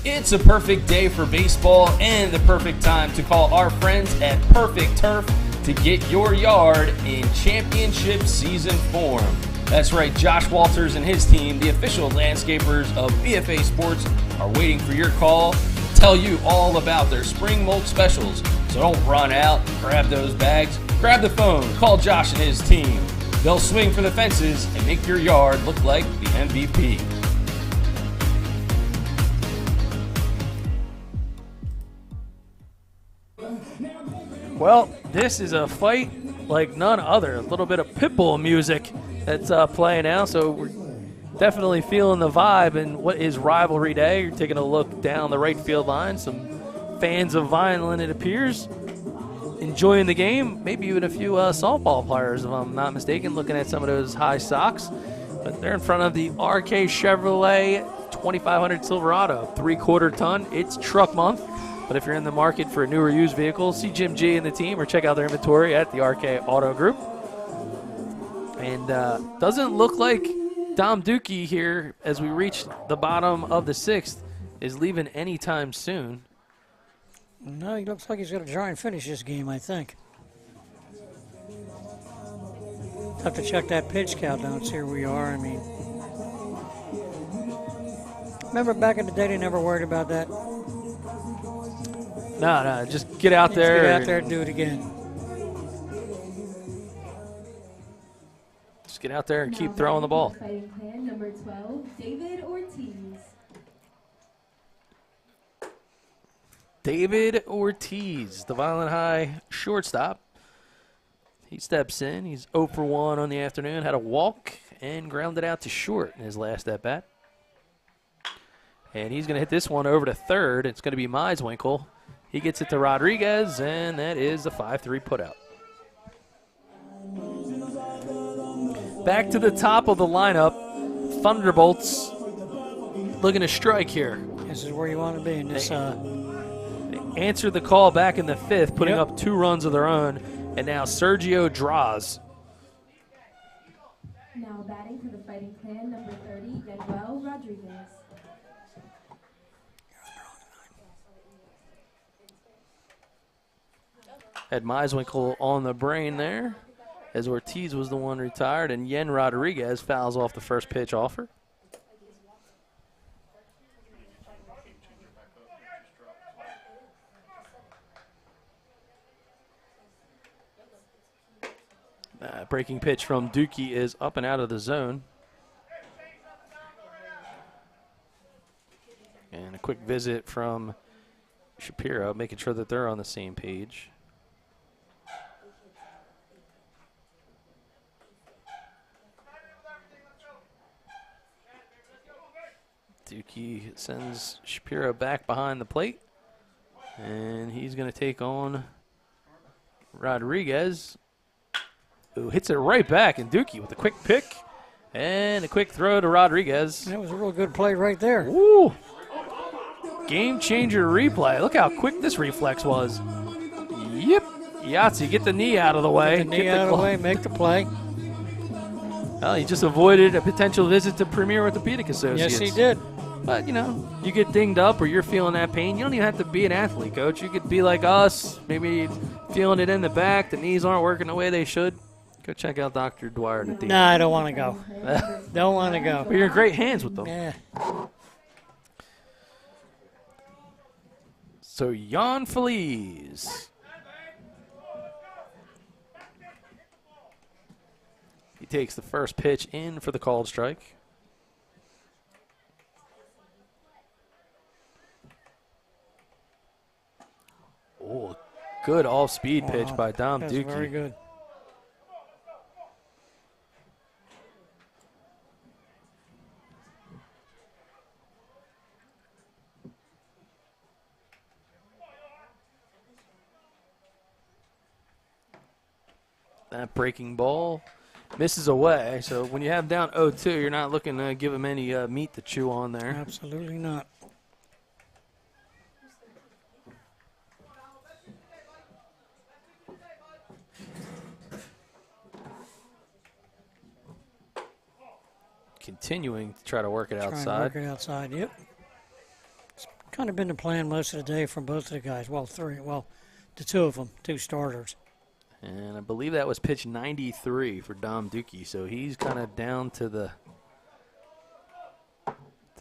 It's a perfect day for baseball and the perfect time to call our friends at Perfect Turf to get your yard in championship season form. That's right, Josh Walters and his team, the official landscapers of BFA Sports, are waiting for your call to tell you all about their spring mulch specials. So don't run out, grab those bags, grab the phone, call Josh and his team. They'll swing for the fences and make your yard look like the MVP. Well, this is a fight like none other. A little bit of Pitbull music that's playing now, so we're definitely feeling the vibe. And what is rivalry day? You're taking a look down the right field line. Some fans of Vineland, it appears, enjoying the game. Maybe even a few softball players, if I'm not mistaken, looking at some of those high socks. But they're in front of the RK Chevrolet 2500 Silverado, 3/4 ton. It's truck month. But if you're in the market for a new or used vehicle, see Jim G and the team or check out their inventory at the RK Auto Group. And doesn't look like Dom Dookie here, as we reach the bottom of the 6th, is leaving anytime soon. No, he looks like he's going to try and finish this game, I think. Have to check that pitch count down, see where we are. I mean, remember back in the day, they never worried about that. No, just get out there. Get out there and do it again. Just get out there and Now keep throwing the ball. batting for the Fighting Clan, number 12, David Ortiz. David Ortiz, the Vineland High shortstop. He steps in. He's 0 for 1 on the afternoon. Had a walk and grounded out to short in his last at-bat. And he's going to hit this one over to third. It's going to be Meiswinkle. He gets it to Rodriguez, and that is a 5-3 putout. Back to the top of the lineup. Thunderbolts looking to strike here. This is where you want to be in this. They answered the call back in the 5th, putting up 2 runs of their own. And now Sergio draws. Now batting for the Fighting Clan, number 30, Manuel Rodriguez. Had Meiswinkle on the brain there, as Ortiz was the one retired, and Yen Rodriguez fouls off the first pitch offer. Breaking pitch from Dookie is up and out of the zone. And a quick visit from Shapiro, making sure that they're on the same page. Dookie sends Shapiro back behind the plate. And he's going to take on Rodriguez, who hits it right back. And Dookie with a quick pick and a quick throw to Rodriguez. That was a real good play right there. Woo! Game changer replay. Look how quick this reflex was. Yep. Yahtzee, get the knee out of the way. Get the knee out of the way, make the play. Well, he just avoided a potential visit to Premier Orthopedic Associates. Yes, he did. But, you know, you get dinged up or you're feeling that pain, you don't even have to be an athlete, Coach. You could be like us, maybe feeling it in the back, the knees aren't working the way they should. Go check out Dr. Dwyer and the team. Nah, I don't want to go. Don't want to go. But you're in great hands with them. Yeah. So, Jan Feliz. He takes the first pitch in for the called strike. Oh, good off-speed pitch by Dom That's Dookie. very good. That breaking ball misses away. So when you have down 0-2, you're not looking to give him any meat to chew on there. Absolutely not. Continuing to try to work it outside. Try and work it outside, yep. It's kind of been the plan most of the day from both of the guys. Well, the two of them, 2 starters. And I believe that was pitch 93 for Dom Dookie. So he's kind of down to the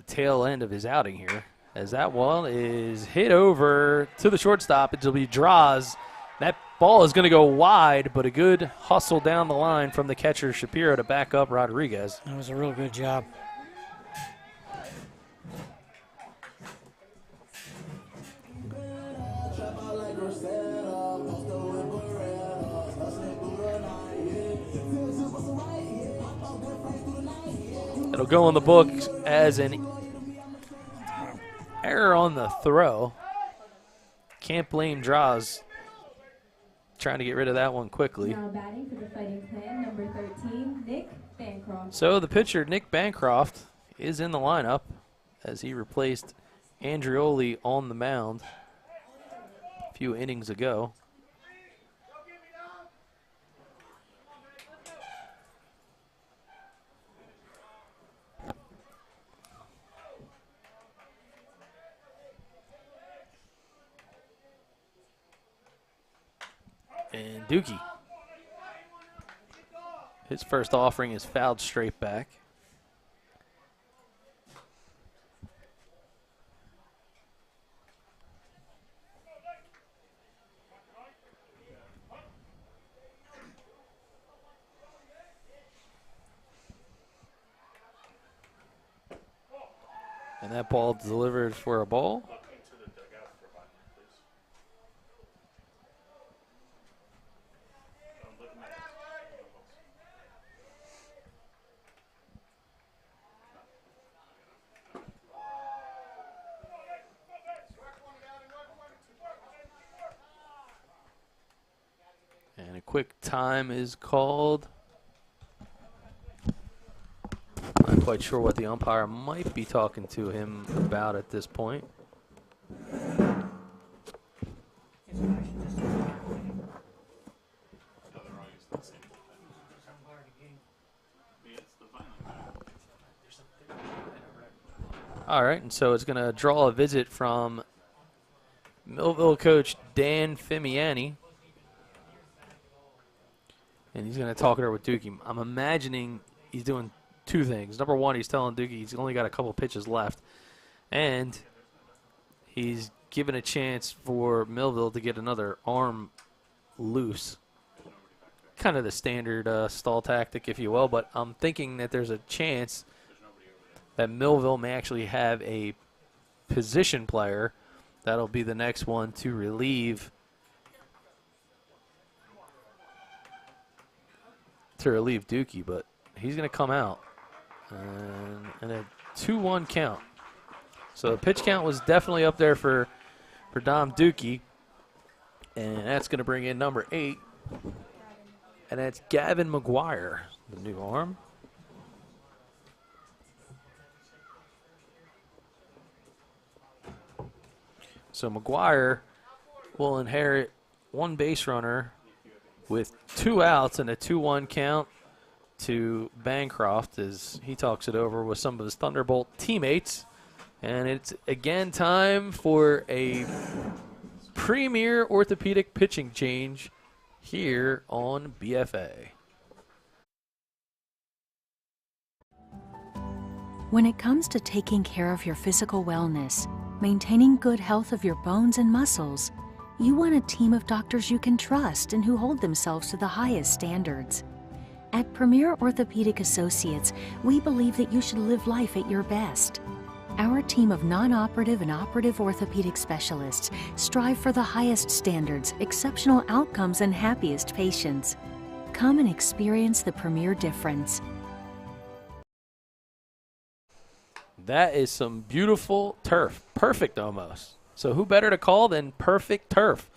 tail end of his outing here. As that one is hit over to the shortstop. It'll be draws. That ball is going to go wide, but a good hustle down the line from the catcher Shapiro to back up Rodriguez. That was a real good job. It'll go on the books as an error on the throw. Can't blame Draws. Trying to get rid of that one quickly. Now batting for the Fighting Clan, number 13, Nick Bancroft. So the pitcher, Nick Bancroft, is in the lineup as he replaced Andrioli on the mound a few innings ago. And Dookie. His first offering is fouled straight back. And that ball delivered for a ball. And a quick time is called. Not quite sure what the umpire might be talking to him about at this point. All right, and so it's going to draw a visit from Millville coach Dan Fimiani. And he's going to talk it over with Dookie. I'm imagining he's doing two things. Number one, he's telling Dookie he's only got a couple pitches left. And he's given a chance for Millville to get another arm loose. Kind of the standard stall tactic, if you will. But I'm thinking that there's a chance that Millville may actually have a position player. That'll be the next one to relieve Dookie, but he's going to come out and a 2-1 count. So the pitch count was definitely up there for Dom Dookie, and that's going to bring in number 8, and that's Gavin McGuire, the new arm. So McGuire will inherit one base runner with 2 outs and a 2-1 count to Bancroft as he talks it over with some of his Thunderbolt teammates. And it's again time for a premier orthopedic pitching change here on BFA. When it comes to taking care of your physical wellness, maintaining good health of your bones and muscles, you want a team of doctors you can trust and who hold themselves to the highest standards. At Premier Orthopedic Associates, we believe that you should live life at your best. Our team of non-operative and operative orthopedic specialists strive for the highest standards, exceptional outcomes, and happiest patients. Come and experience the Premier difference. That is some beautiful turf. Perfect almost. So who better to call than Perfect Turf?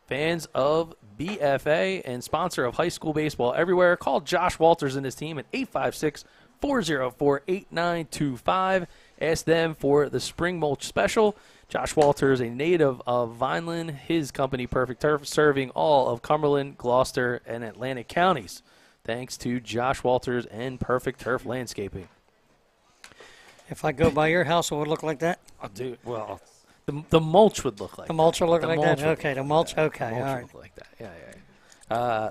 Fans of BFA and sponsor of high school baseball everywhere, call Josh Walters and his team at 856-404-8925. Ask them for the spring mulch special. Josh Walters, a native of Vineland, his company Perfect Turf, serving all of Cumberland, Gloucester, and Atlantic counties. Thanks to Josh Walters and Perfect Turf Landscaping. If I go by your house, it would look like that? I'll do well. The mulch would look like the mulch will look the like mulch that? Okay, the mulch, okay, the mulch all would right. look like that. Yeah.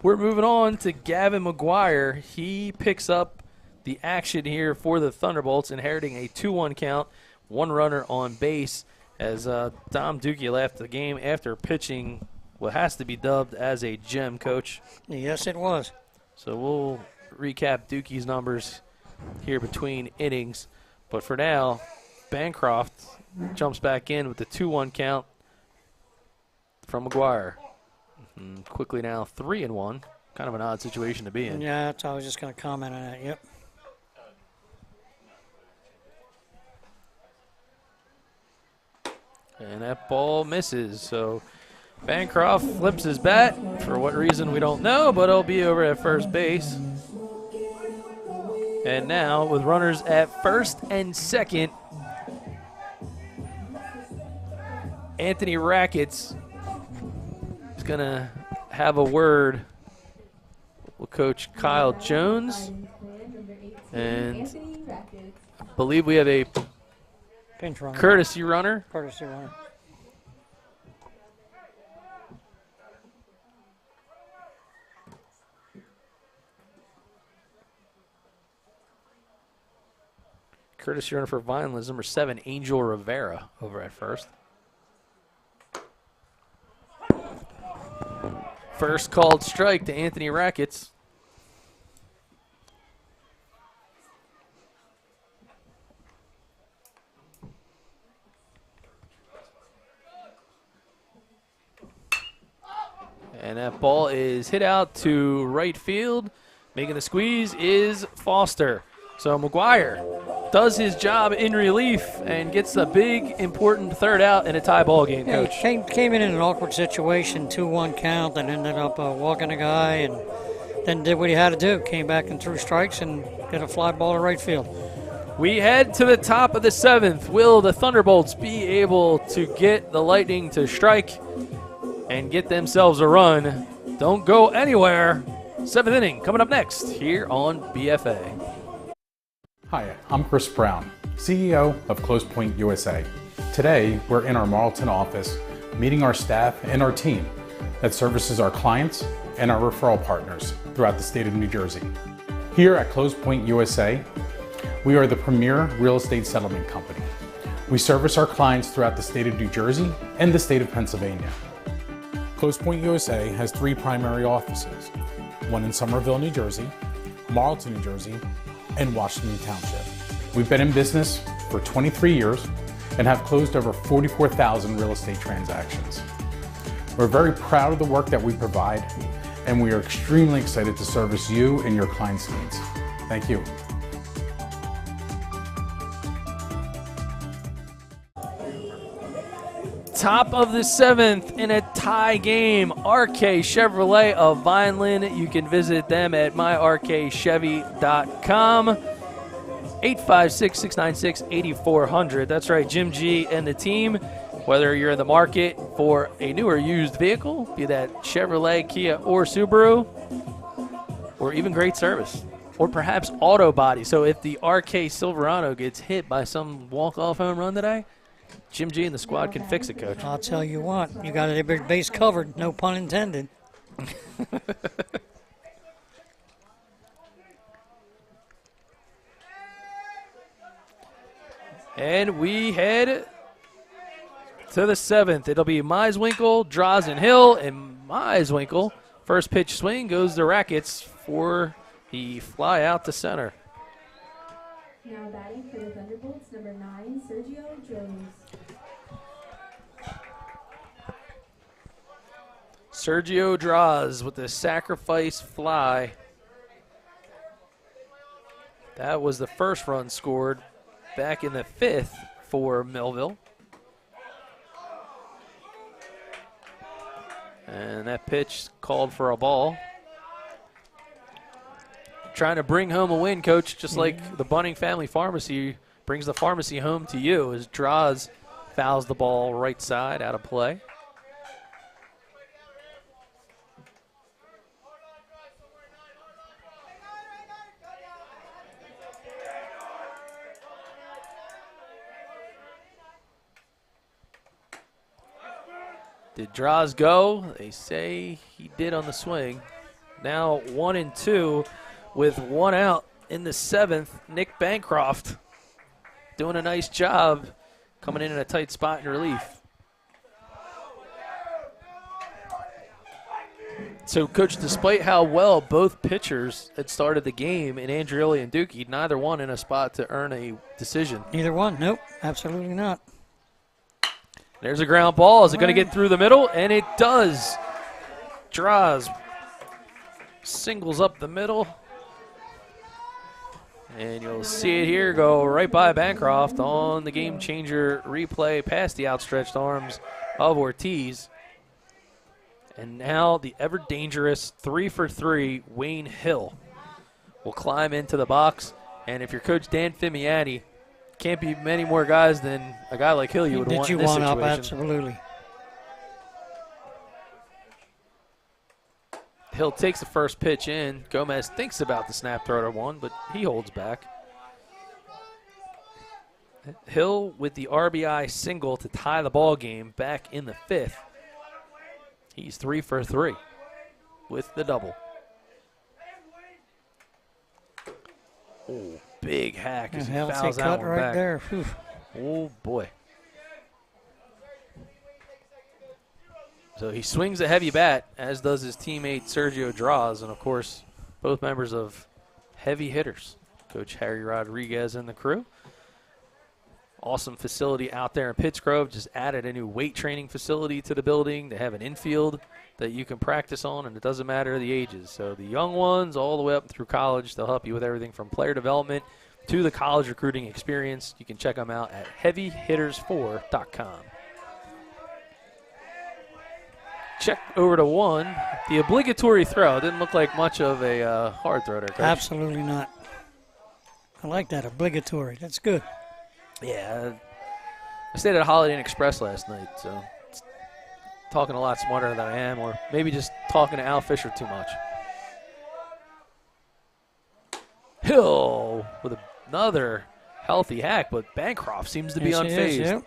We're moving on to Gavin McGuire. He picks up the action here for the Thunderbolts, inheriting a 2-1 count, 1 runner on base, as Dom Dookie left the game after pitching what has to be dubbed as a gem, Coach. Yes, it was. So we'll recap Dookie's numbers here between innings. But for now, Bancroft jumps back in with the 2-1 count from McGuire. And quickly now 3-1. Kind of an odd situation to be in. Yeah, that's, I was just going to comment on that, yep. And that ball misses. So Bancroft flips his bat. For what reason, we don't know, but he'll be over at first base. And now, with runners at first and second, Anthony Rackets is going to have a word with Coach Kyle Jones. And I believe we have a Pinch runner. courtesy runner. Courtesy runner. Courtesy runner for Vineland is number 7, Angel Rivera, over at first. First called strike to Anthony Rackets. And that ball is hit out to right field. Making the squeeze is Foster. So McGuire does his job in relief and gets a big, important third out in a tie ball game, Yeah, Coach. he came in an awkward situation, 2-1 count, and ended up walking a guy, and then did what he had to do. Came back and threw strikes and hit a fly ball to right field. We head to the top of the 7th. Will the Thunderbolts be able to get the Lightning to strike and get themselves a run? Don't go anywhere. 7th inning coming up next here on BFA. Hi, I'm Chris Brown, CEO of Close Point USA. Today, we're in our Marlton office meeting our staff and our team that services our clients and our referral partners throughout the state of New Jersey. Here at Close Point USA, we are the premier real estate settlement company. We service our clients throughout the state of New Jersey and the state of Pennsylvania. Close Point USA has 3 primary offices, one in Somerville, New Jersey, Marlton, New Jersey, and Washington Township. We've been in business for 23 years and have closed over 44,000 real estate transactions. We're very proud of the work that we provide, and we are extremely excited to service you and your clients' needs. Thank you. Top of the 7th in a tie game, RK Chevrolet of Vineland. You can visit them at myrkchevy.com. 856-696-8400. That's right, Jim G and the team. Whether you're in the market for a new or used vehicle, be that Chevrolet, Kia, or Subaru, or even great service, or perhaps auto body. So if the RK Silverado gets hit by some walk-off home run today, Jim G and the squad can fix it, Coach. I'll tell you what, you got every base covered, no pun intended. And we head to the 7th. It'll be Meiswinkle, Draws, and Hill. And Meiswinkle, first pitch swing goes to Rackets for the fly out to center. Now batting for the Thunderbolts, number 9, Sergio Jones. Sergio Draws with the sacrifice fly. That was the first run scored back in the 5th for Millville. And that pitch called for a ball. Trying to bring home a win, Coach, just like the Bunning Family Pharmacy brings the pharmacy home to you as Draws fouls the ball right side out of play. Did Draws go? They say he did on the swing. Now 1-2 with 1 out in the 7th. Nick Bancroft doing a nice job coming in a tight spot in relief. So, Coach, despite how well both pitchers had started the game in Andrioli and Dookie, neither one in a spot to earn a decision. Neither one, nope, absolutely not. There's a ground ball. Is it going to get through the middle? And it does. Draws. Singles up the middle. And you'll see it here go right by Bancroft on the game-changer replay past the outstretched arms of Ortiz. And now the ever-dangerous 3-for-3 Wayne Hill will climb into the box. And if you're Coach Dan Fimiani, can't be many more guys than a guy like Hill you would want in this situation. Up, absolutely. Hill takes the first pitch in. Gomez thinks about the snap throw to one, but he holds back. Hill with the RBI single to tie the ball game back in the 5th. He's 3-for-3 with the double. Oh, big hack as he fouls that one right back. There. Whew. Oh, boy. So he swings a heavy bat, as does his teammate Sergio Draws, and, of course, both members of heavy hitters, Coach Harry Rodriguez and the crew. Awesome facility out there in Pittsgrove. Just added a new weight training facility to the building. They have an infield that you can practice on, and it doesn't matter the ages. So the young ones all the way up through college, they'll help you with everything from player development to the college recruiting experience. You can check them out at heavyhitters4.com. Check over to 1. The obligatory throw. Didn't look like much of a hard throw there, Coach. Absolutely not. I like that, obligatory. That's good. Yeah. I stayed at Holiday Inn Express last night, so talking a lot smarter than I am, or maybe just talking to Al Fisher too much. Hill with another healthy hack, but Bancroft seems to be unfazed. Yep.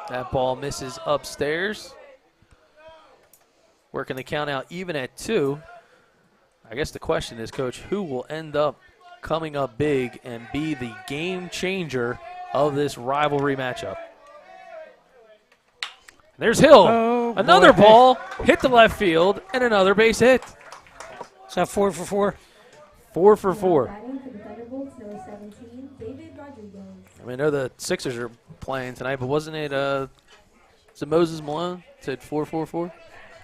That ball misses upstairs. Working the count out even at 2. I guess the question is, Coach, who will end up coming up big and be the game changer of this rivalry matchup? There's Hill. Oh, another boy. ball hit the left field and another base hit. Is that 4 for 4? 4 for 4. Batting for the Thunderbolts, number 17, David Rodriguez. I know the Sixers are playing tonight, but wasn't it Moses Malone said 4-4-4?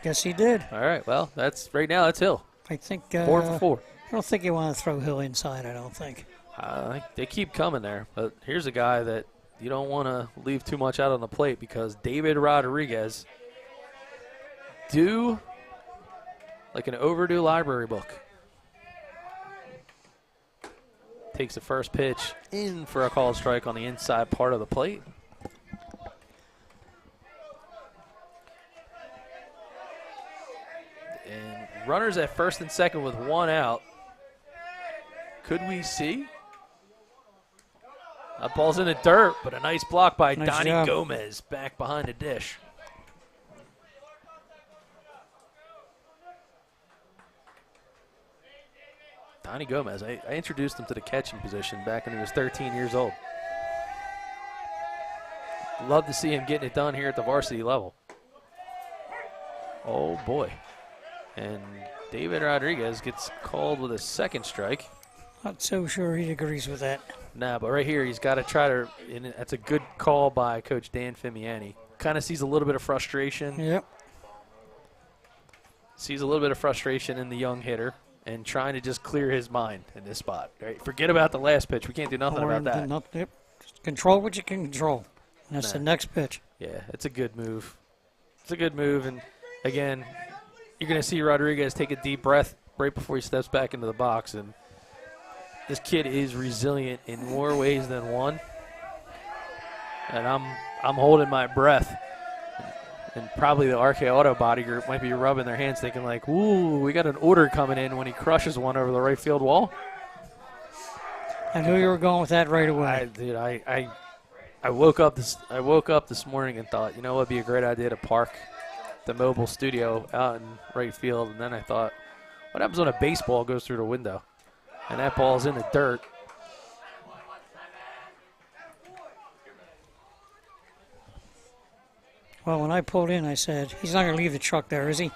Guess he did. All right, well, that's right now. That's Hill. I think 4 for 4. I don't think you want to throw Hill inside. I don't think. They keep coming there, but here's a guy that you don't want to leave too much out on the plate because David Rodriguez, due like an overdue library book, takes the first pitch in for a called strike on the inside part of the plate. And runners at first and second with 1 out. Could we see? That ball's in the dirt, but a nice block by Nice Donnie job. Gomez back behind the dish. Donnie Gomez, I introduced him to the catching position back when he was 13 years old. Love to see him getting it done here at the varsity level. Oh, boy. And David Rodriguez gets called with a second strike. Not so sure he agrees with that. Nah, but right here he's got to try to, and that's a good call by Coach Dan Fimiani. Kind of sees a little bit of frustration. Yep. Sees a little bit of frustration in the young hitter and trying to just clear his mind in this spot. Right? Forget about the last pitch. We can't do nothing about that. Yep. Just control what you can control. And that's the next pitch. Yeah, it's a good move. It's a good move, and again, you're going to see Rodriguez take a deep breath right before he steps back into the box, and this kid is resilient in more ways than one. And I'm holding my breath. And probably the RK Auto Body Group might be rubbing their hands thinking like, ooh, we got an order coming in when he crushes one over the right field wall. I knew you were going with that right away. I woke up this morning and thought, you know what would be a great idea to park the mobile studio out in right field. And then I thought, what happens when a baseball goes through the window? And that ball's in the dirt. Well, when I pulled in, I said, he's not going to leave the truck there, is he?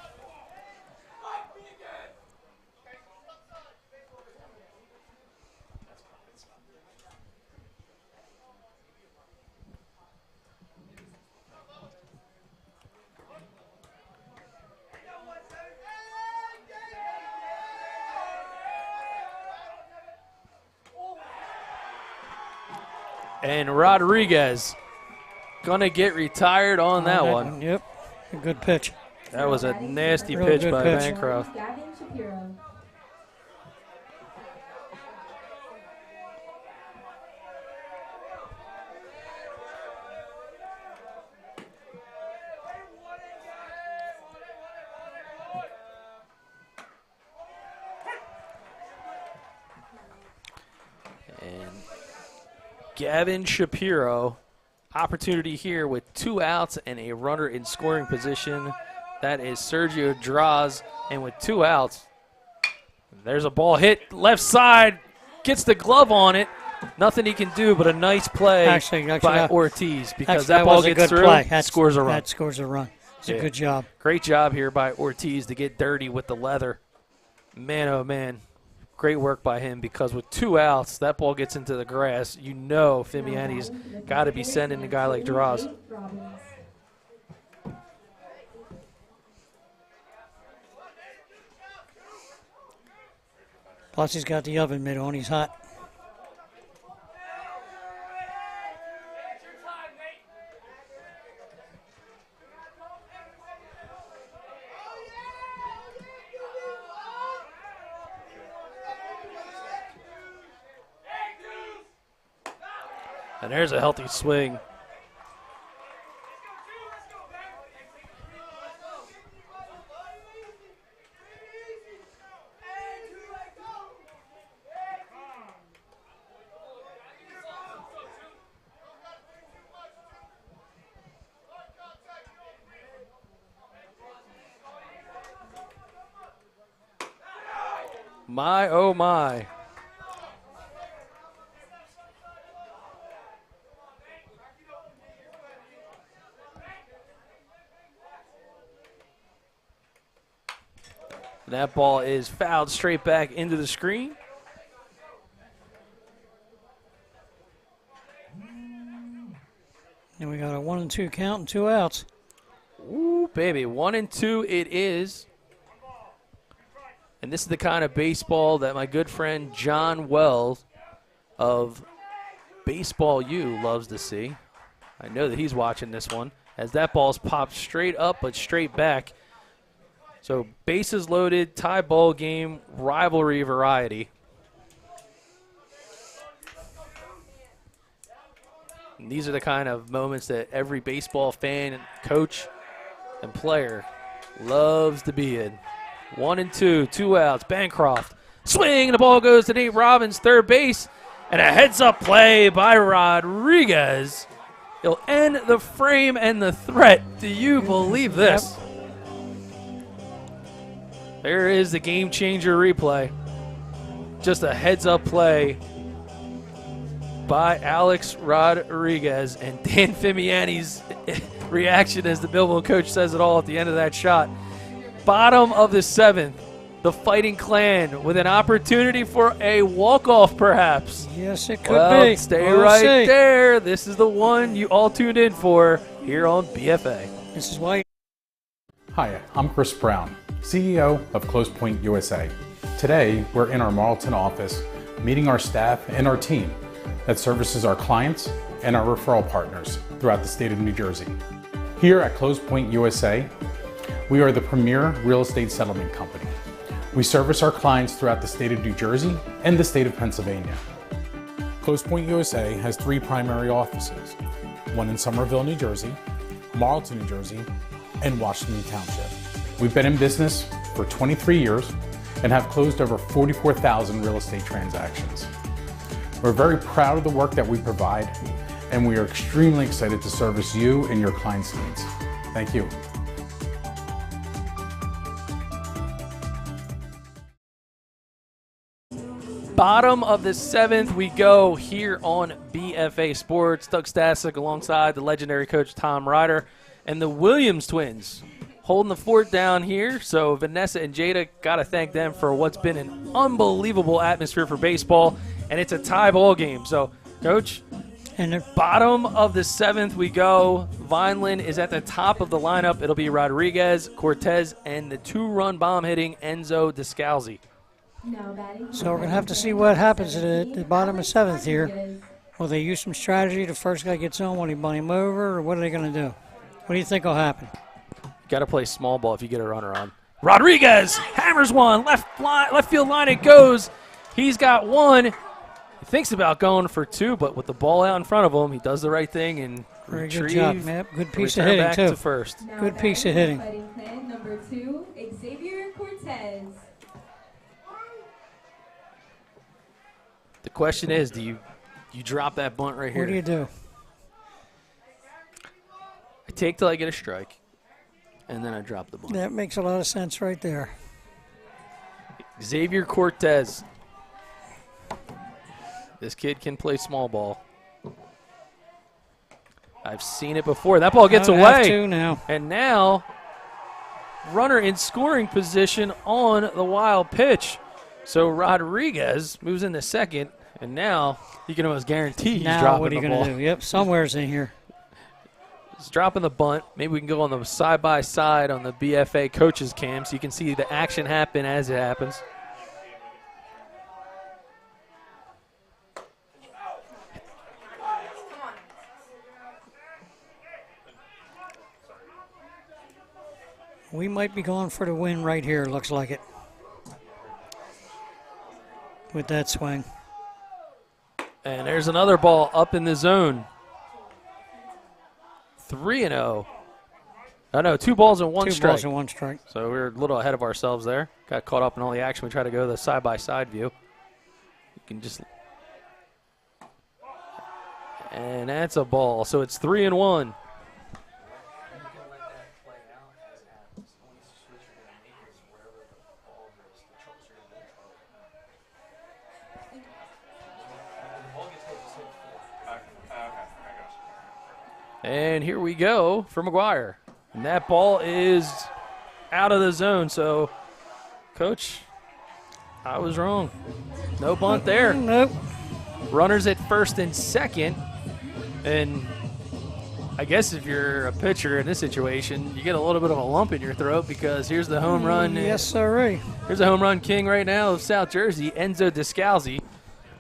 And Rodriguez going to get retired on that one. Yep, a good pitch. That was a nasty Real pitch good by pitch. Bancroft. Gavin Shapiro. And Gavin Shapiro, opportunity here with 2 outs and a runner in scoring position. That is Sergio Draws, and with 2 outs, there's a ball hit left side, gets the glove on it, Nothing he can do but a nice play by Ortiz, because that ball gets through, scores a run. That scores a run. It's a good job. Great job here by Ortiz to get dirty with the leather. Man, oh, man. Great work by him, because with 2 outs, that ball gets into the grass. You know Fimiani's got to be sending a guy like Draws. Plus, he's got the oven mitt on. He's hot. And there's a healthy swing. My, oh my. That ball is fouled straight back into the screen. And we got a 1-2 count and 2 outs. Ooh, baby, 1-2 it is. And this is the kind of baseball that my good friend John Wells of Baseball U loves to see. I know that he's watching this one, as that ball's popped straight up but straight back. So bases loaded, tie ball game, rivalry variety. And these are the kind of moments that every baseball fan and coach and player loves to be in. 1-2, 2 outs. Bancroft swing, and the ball goes to Nate Robbins, third base, and a heads-up play by Rodriguez. He'll end the frame and the threat. Do you believe this? Yep. There is the game-changer replay. Just a heads-up play by Alex Rodriguez, and Dan Fimiani's reaction as the Millville coach says it all at the end of that shot. Bottom of the 7th, the Fighting Clan with an opportunity for a walk-off perhaps. Yes, it could be. Stay right there. This is the one you all tuned in for here on BFA. This is why. Hi, I'm Chris Brown, CEO of Close Point USA. Today, we're in our Marlton office meeting our staff and our team that services our clients and our referral partners throughout the state of New Jersey. Here at Close Point USA, we are the premier real estate settlement company. We service our clients throughout the state of New Jersey and the state of Pennsylvania. Close Point USA has 3 primary offices, one in Somerville, New Jersey, Marlton, New Jersey, and Washington Township. We've been in business for 23 years and have closed over 44,000 real estate transactions. We're very proud of the work that we provide, and we are extremely excited to service you and your clients' needs. Thank you. Bottom of the 7th we go here on BFA Sports. Doug Stasic alongside the legendary coach Tom Ryder and the Williams twins holding the fort down here. So Vanessa and Jada, got to thank them for what's been an unbelievable atmosphere for baseball, and it's a tie ball game. So, Coach, and the bottom of the 7th we go. Vineland is at the top of the lineup. It'll be Rodriguez, Cortez, and the 2-run bomb hitting Enzo Descalzi. So we're going to have to see what happens at the bottom of 7th here. Will they use some strategy? The first guy gets on, will he bunt him over, or what are they going to do? What do you think will happen? Got to play small ball if you get a runner on. Rodriguez hammers one, left field line it goes. He's got one. He thinks about going for 2, but with the ball out in front of him, he does the right thing and very good job, man. Good piece of hitting, back too. To first. Good piece of hitting. Fighting Clan number 2, Xavier Cortez. The question is, do you drop that bunt right here? What do you do? I take till I get a strike, and then I drop the bunt. That makes a lot of sense right there. Xavier Cortez. This kid can play small ball. I've seen it before. That ball gets away. Now. And now, runner in scoring position on the wild pitch. So Rodriguez moves into second, and now you can almost guarantee he's now dropping what are you the ball. going to do? Yep, somewhere's in here. He's dropping the bunt. Maybe we can go on the side-by-side on the BFA coaches cam so you can see the action happen as it happens. We might be going for the win right here, looks like it. With that swing. And there's another ball up in the zone. 3-0. Oh, no, 2 balls and 1 strike. 2 balls and 1 strike. So we're a little ahead of ourselves there. Got caught up in all the action. We try to go the side-by-side view. You can just... And that's a ball. So it's 3-1. And here we go for McGuire. And that ball is out of the zone. So, Coach, I was wrong. No bunt there. Nope. Runners at first and second. And I guess if you're a pitcher in this situation, you get a little bit of a lump in your throat because here's the home run. Yes, sir. Here's the home run king right now of South Jersey, Enzo Descalzi.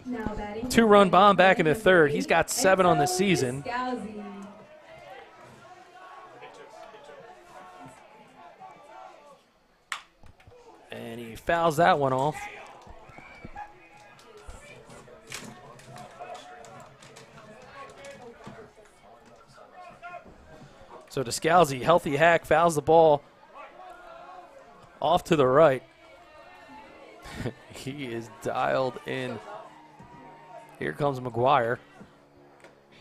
Now batting 2-run bomb back in the third. He's got 7 on the season. Descalzi. And he fouls that one off. So Descalzi, healthy hack, fouls the ball off to the right. He is dialed in. Here comes McGuire.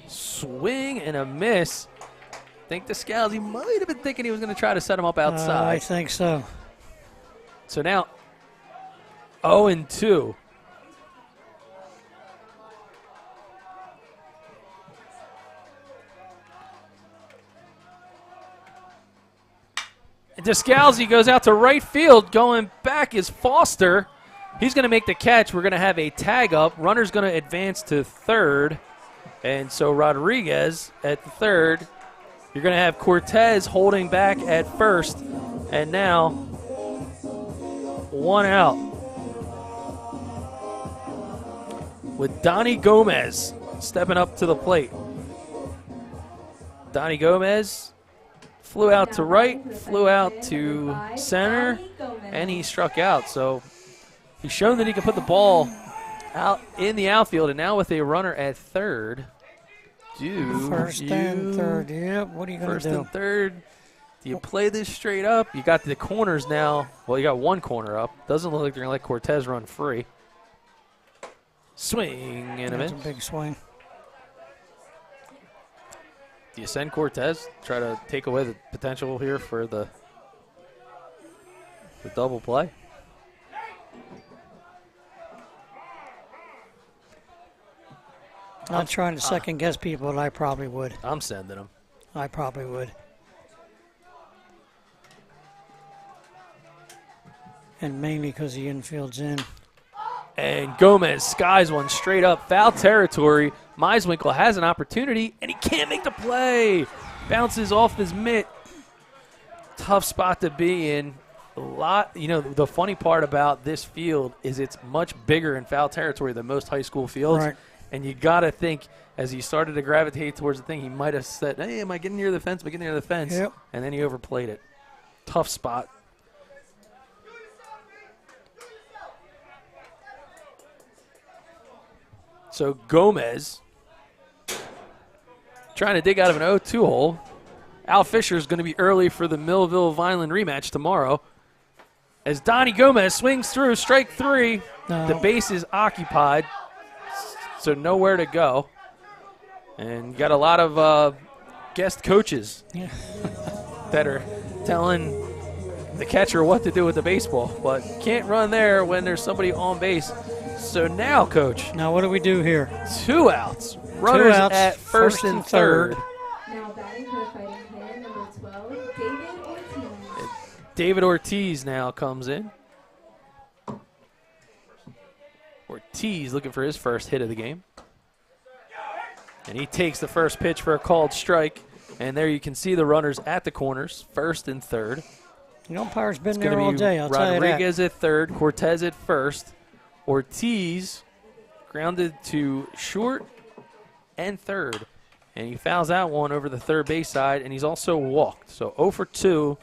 Swing and a miss. I think Descalzi might have been thinking he was going to try to set him up outside. I think so. So now 0-2. Descalzi goes out to right field. Going back is Foster. He's going to make the catch. We're going to have a tag up. Runner's going to advance to third. And so Rodriguez at the third. You're going to have Cortez holding back at first. And now 1 out. With Donnie Gomez stepping up to the plate. Donnie Gomez flew out to right, flew out to center, and he struck out. So he's shown that he can put the ball out in the outfield, and now with a runner at third. First and third, yep. What are you going to do? First and third. Do you play this straight up? You got the corners now. Well, you got one corner up. Doesn't look like they're going to let Cortez run free. Swing and a miss. That's a big swing. Do you send Cortez? Try to take away the potential here for the double play? Not trying to second guess people, but I probably would. I'm sending him. I probably would. And mainly because the infield's in. And Gomez skies one straight up. Foul territory. Meiswinkle has an opportunity, and he can't make the play. Bounces off his mitt. Tough spot to be in. The funny part about this field is it's much bigger in foul territory than most high school fields. Right. And you got to think, as he started to gravitate towards the thing, he might have said, hey, am I getting near the fence? Am I getting near the fence? Yep. And then he overplayed it. Tough spot. So Gomez trying to dig out of an 0-2 hole. Al Fisher is going to be early for the Millville Vineland rematch tomorrow. As Donnie Gomez swings through strike 3, The base is occupied, so nowhere to go. And got a lot of guest coaches that are telling the catcher what to do with the baseball, but can't run there when there's somebody on base. So now, Coach, Now what do we do here? 2 outs. Runners outs, at first and third. Now batting for the fighting clan, number 12, David Ortiz. David Ortiz now comes in. Ortiz looking for his first hit of the game. And he takes the first pitch for a called strike. And there you can see the runners at the corners, first and third. The umpire's been It's there going all to day, be I'll tell you that. Rodriguez at third, Cortez at first. Ortiz grounded to short and third. And he fouls out one over the third base side, and he's also walked. So 0 for 2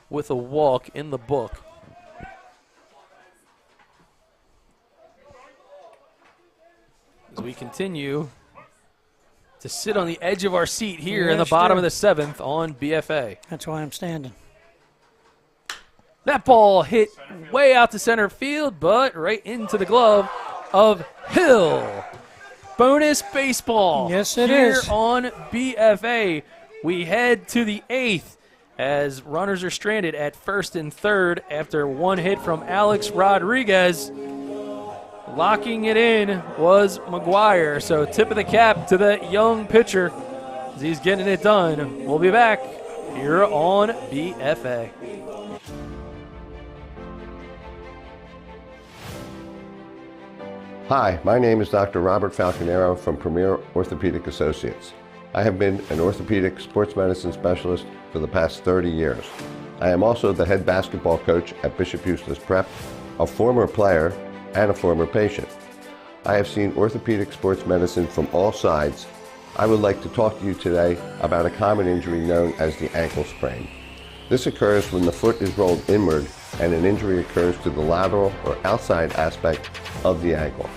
with a walk in the book. As we continue to sit on the edge of our seat here in the Yes, bottom sir. of the 7th on BFA. That's why I'm standing. That ball hit way out to center field, but right into the glove of Hill. Bonus baseball. Yes, it here is. on BFA. We head to the 8th as runners are stranded at first and third after one hit from Alex Rodriguez. Locking it in was McGuire. So tip of the cap to the young pitcher as he's getting it done. We'll be back here on BFA. Hi, my name is Dr. Robert Falconero from Premier Orthopedic Associates. I have been an orthopedic sports medicine specialist for the past 30 years. I am also the head basketball coach at Bishop Eustace Prep, a former player and a former patient. I have seen orthopedic sports medicine from all sides. I would like to talk to you today about a common injury known as the ankle sprain. This occurs when the foot is rolled inward and an injury occurs to the lateral or outside aspect of the ankle.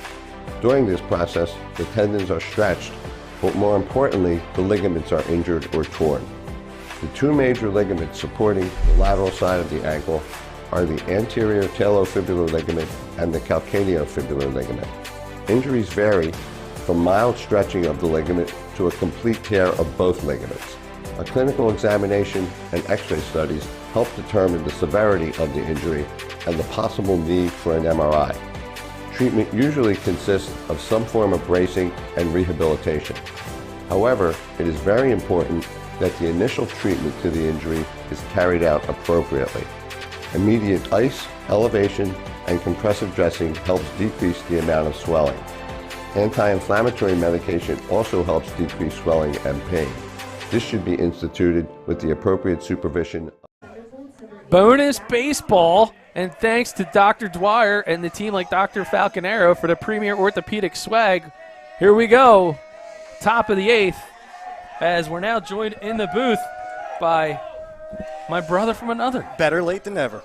During this process, the tendons are stretched, but more importantly, the ligaments are injured or torn. The two major ligaments supporting the lateral side of the ankle are the anterior talofibular ligament and the calcaneofibular ligament. Injuries vary from mild stretching of the ligament to a complete tear of both ligaments. A clinical examination and x-ray studies help determine the severity of the injury and the possible need for an MRI. Treatment usually consists of some form of bracing and rehabilitation. However, it is very important that the initial treatment to the injury is carried out appropriately. Immediate ice, elevation, and compressive dressing helps decrease the amount of swelling. Anti-inflammatory medication also helps decrease swelling and pain. This should be instituted with the appropriate supervision. Bonus baseball, and thanks to Dr. Dwyer and the team like Dr. Falconero for the Premier Orthopedic swag. Here we go, top of the 8th, as we're now joined in the booth by my brother from another. Better late than never.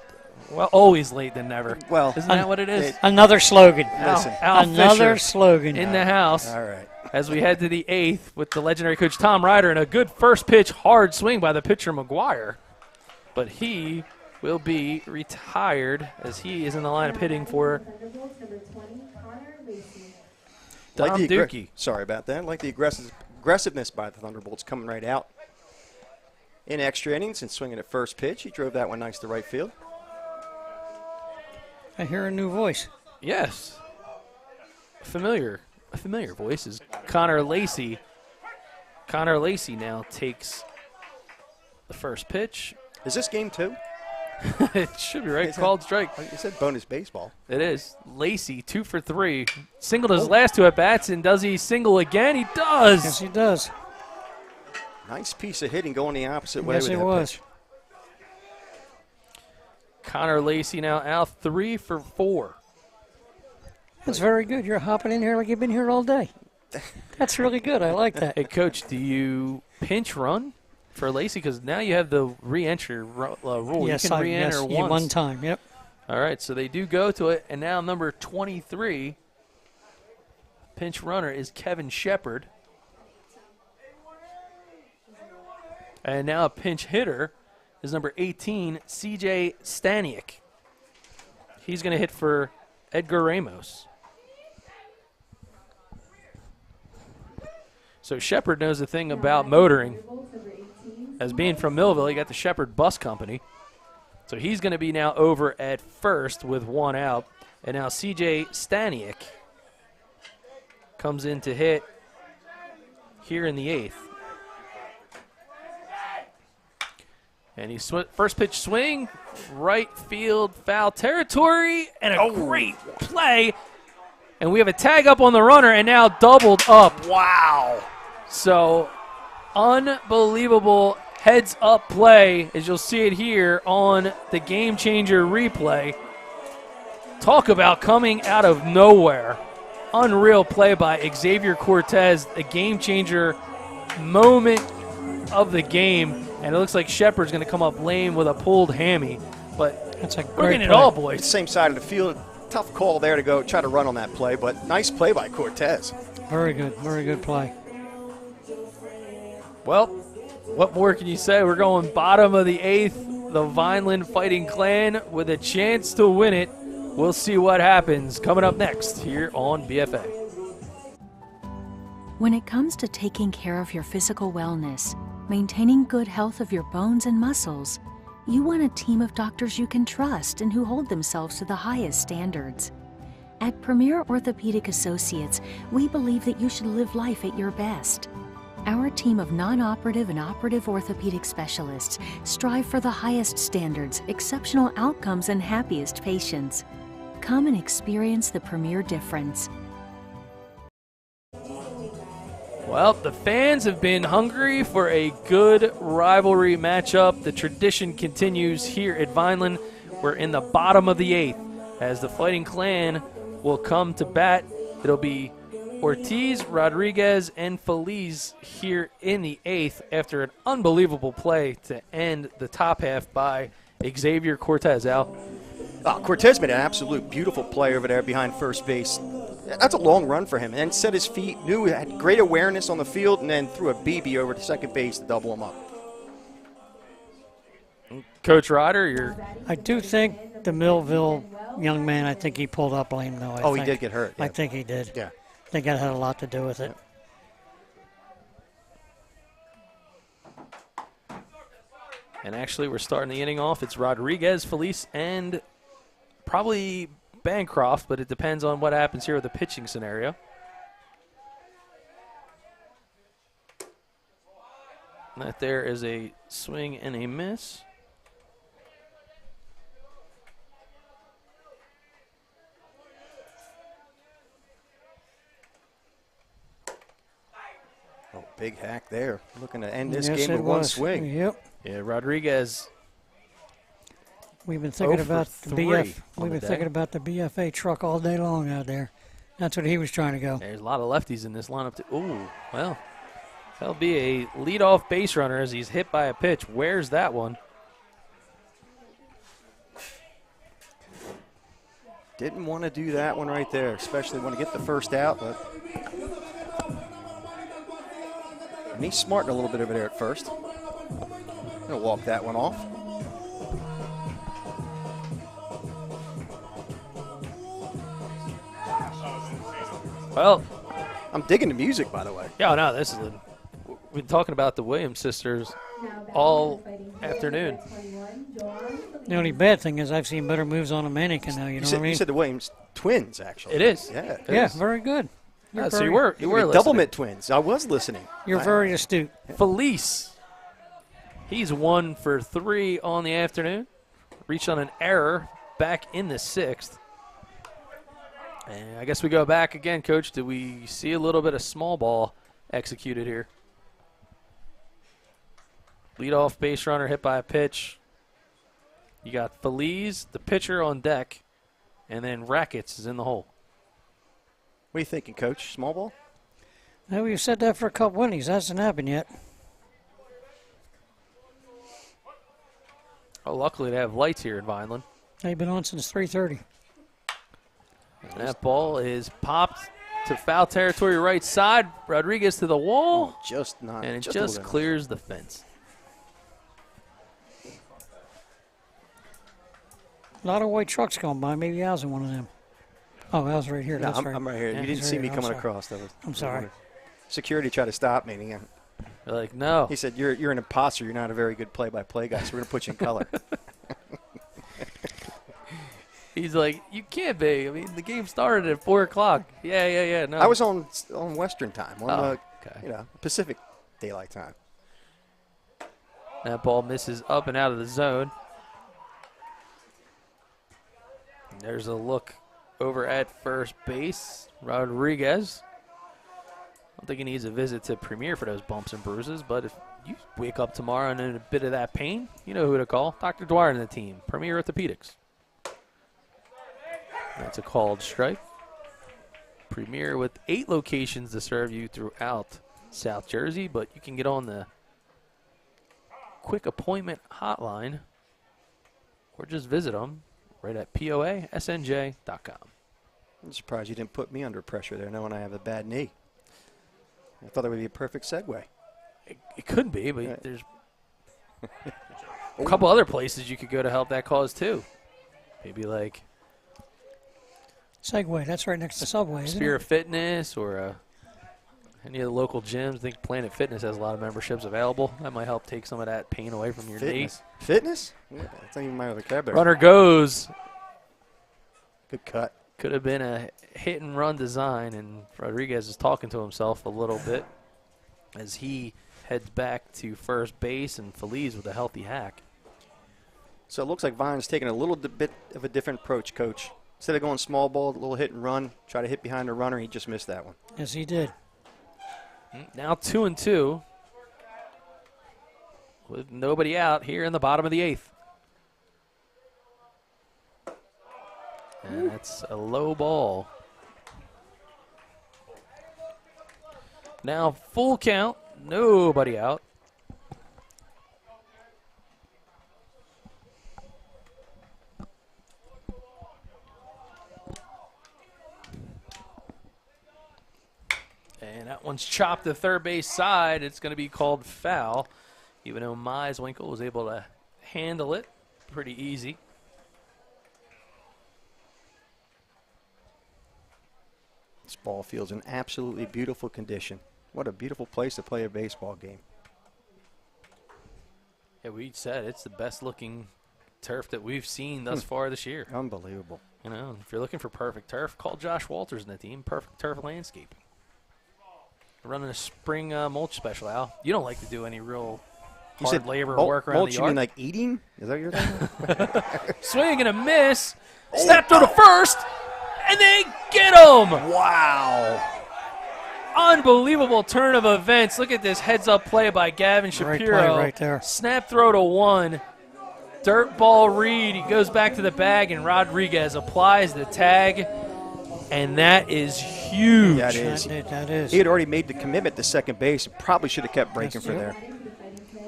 Well, always late than never. Well, isn't that what it is? Another slogan. Listen, Another Fisher slogan. in the house. all right. As we head to the 8th with the legendary coach Tom Ryder and a good first pitch hard swing by the pitcher McGuire. But he will be retired as he is in the line of hitting for Dom Dookie. Sorry about that. Like the aggressiveness by the Thunderbolts coming right out. In extra innings and swinging at first pitch. He drove that one nice to right field. I hear a new voice. Yes. A familiar voice is Connor Lacey. Connor Lacey now takes the first pitch. Is this game 2? It should be right. Called strike. You said bonus baseball. It is. Lacey, 2 for 3. Singled his last 2 at-bats, and does he single again? He does. Yes, he does. Nice piece of hitting going the opposite way Yes, with it that was. pitch. Connor Lacey now out 3 for 4. That's very good. You're hopping in here like you've been here all day. That's really good. I like that. Hey, Coach, do you pinch run for Lacey? Because now you have the re-entry rule. Yes, you can re-enter once. one time. Yep. All right, so they do go to it. And now number 23, pinch runner, is Kevin Shepard. And now a pinch hitter is number 18, CJ Staniak. He's going to hit for Edgar Ramos. So Shepard knows a thing about motoring. As being from Millville, he got the Shepard Bus Company. So he's going to be now over at first with 1 out. And now CJ Staniak comes in to hit here in the 8th. And he's first pitch swing, right field foul territory, and a great play. And we have a tag up on the runner and now doubled up. Wow. So unbelievable heads up play, as you'll see it here on the Game Changer replay. Talk about coming out of nowhere. Unreal play by Xavier Cortez, a Game Changer moment of the game. And it looks like Shepard's going to come up lame with a pulled hammy. But that's a great we're getting play. it all, boys. Same side of the field. Tough call there to go try to run on that play, but nice play by Cortez. Very good play. Well, what more can you say? We're going bottom of the 8th. The Vineland Fighting Clan with a chance to win it. We'll see what happens coming up next here on BFA. When it comes to taking care of your physical wellness, maintaining good health of your bones and muscles, you want a team of doctors you can trust and who hold themselves to the highest standards. At Premier Orthopedic Associates, we believe that you should live life at your best. Our team of non-operative and operative orthopedic specialists strive for the highest standards, exceptional outcomes, and happiest patients. Come and experience the Premier difference. Well, the fans have been hungry for a good rivalry matchup. The tradition continues here at Vineland. We're in the bottom of the 8th as the Fighting Clan will come to bat. It'll be Ortiz, Rodriguez, and Feliz here in the 8th after an unbelievable play to end the top half by Xavier Cortez. Al? Cortez made an absolute beautiful play over there behind first base. That's a long run for him, and set his feet, knew he had great awareness on the field, and then threw a BB over to second base to double him up. Coach Ryder, I do think the Millville young man, I think he pulled up lame, though. He did get hurt. Yeah. I think he did. Yeah. I think that had a lot to do with it. And actually, we're starting the inning off. It's Rodriguez, Feliz, and probably Bancroft, but it depends on what happens here with the pitching scenario. That there is a swing and a miss. Oh, big hack there. Looking to end this Yes, game it with one was. swing. Yep. Yeah, Rodriguez. We've been thinking 0 for about the 3 BF. on We've the been day. thinking about the BFA truck all day long out there. That's what he was trying to go. There's a lot of lefties in this lineup, too. Ooh, well, that'll be a leadoff base runner as he's hit by a pitch. Where's that one? Didn't want to do that one right there, especially want to get the first out. But and he's smarting a little bit over there at first. Gonna walk that one off. Well, I'm digging the music, by the way. yeah, no, this is we've been talking about the Williams sisters all afternoon. The only bad thing is I've seen better moves on a mannequin now. You know what I mean? You said the Williams twins, actually. It is. Yeah. It Yeah, is. very good. You're So very- you were Double listening. mid twins. I was listening. You're very astute. Felice. He's 1 for 3 on the afternoon. Reached on an error back in the 6th. And I guess we go back again, Coach. Do we see a little bit of small ball executed here? Leadoff base runner hit by a pitch. You got Feliz, the pitcher, on deck, and then Rackets is in the hole. What are you thinking, Coach? Small ball? Now, we've said that for a couple innings. Hasn't happened yet. Oh, luckily they have lights here in Vineland. They've been on since 3:30. And that ball is popped to foul territory right side. Rodriguez to the wall. Just not. And it just a just little. clears the fence. A lot of white trucks going by. Maybe I was in one of them. Oh, I was right here. No, That's right. I'm right here. Yeah, you didn't he's see right me here. I'm coming sorry. across. That was, I'm sorry. Security tried to stop me. And They're like, no. he said, you're an imposter. You're not a very good play-by-play guy, so we're going to put you in color. He's like, you can't be. I mean, the game started at 4 o'clock. Yeah. No, I was on Western time, on okay. Pacific Daylight Time. That ball misses up and out of the zone. There's a look over at first base. Rodriguez. I don't think he needs a visit to Premier for those bumps and bruises, but if you wake up tomorrow and in a bit of that pain, you know who to call. Dr. Dwyer and the team, Premier Orthopedics. That's a called strike. Premier with 8 locations to serve you throughout South Jersey, but you can get on the quick appointment hotline or just visit them right at poasnj.com. I'm surprised you didn't put me under pressure there, knowing I have a bad knee. I thought that would be a perfect segue. It could be, but there's a couple other places you could go to help that cause too. Maybe like Segway, that's right next to Subway, isn't Spirit it? Fitness or any of the local gyms. I think Planet Fitness has a lot of memberships available. That might help take some of that pain away from your knee. Fitness? Yeah, that's not even my vocabulary. Runner goes. Good cut. Could have been a hit and run design, and Rodriguez is talking to himself a little bit as he heads back to first base, and Feliz with a healthy hack. So it looks like Vine's taking a little bit of a different approach, Coach. Instead of going small ball, a little hit and run, try to hit behind the runner, he just missed that one. Yes, he did. Now 2-2 with nobody out here in the bottom of the 8th. And that's a low ball. Now full count, nobody out. And that one's chopped to third base side. It's going to be called foul, even though Meiswinkle was able to handle it pretty easy. This ball field's in absolutely beautiful condition. What a beautiful place to play a baseball game. Yeah, we said it's the best looking turf that we've seen thus far this year. Unbelievable. You know, if you're looking for perfect turf, call Josh Walters and the team, Perfect Turf Landscaping. Running a spring mulch special, Al. You don't like to do any real hard labor work around mulch, the yard. You mean like eating? Is that what you're thinking? Swing and a miss. Snap through to first, and they get him. Wow. Unbelievable turn of events. Look at this heads-up play by Gavin Shapiro. Great play right there. Snap throw to 1. Dirt ball read. He goes back to the bag, and Rodriguez applies the tag. And that is huge. That is. That is. He had already made the commitment to second base. Probably should have kept breaking from there.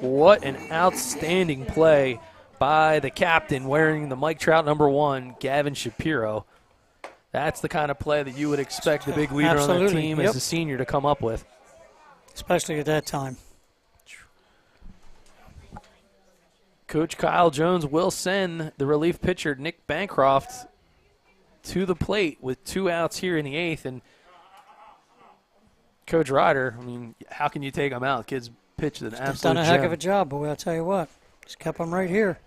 What an outstanding play by the captain wearing the Mike Trout #1, Gavin Shapiro. That's the kind of play that you would expect the big leader on the team as a senior to come up with. Especially at that time. Coach Kyle Jones will send the relief pitcher Nick Bancroft to the plate with 2 outs here in the 8th. And Coach Ryder, I mean, how can you take him out? Kid's pitched an absolute done a heck gem. of a job, boy, I'll tell you what. Just kept him right here.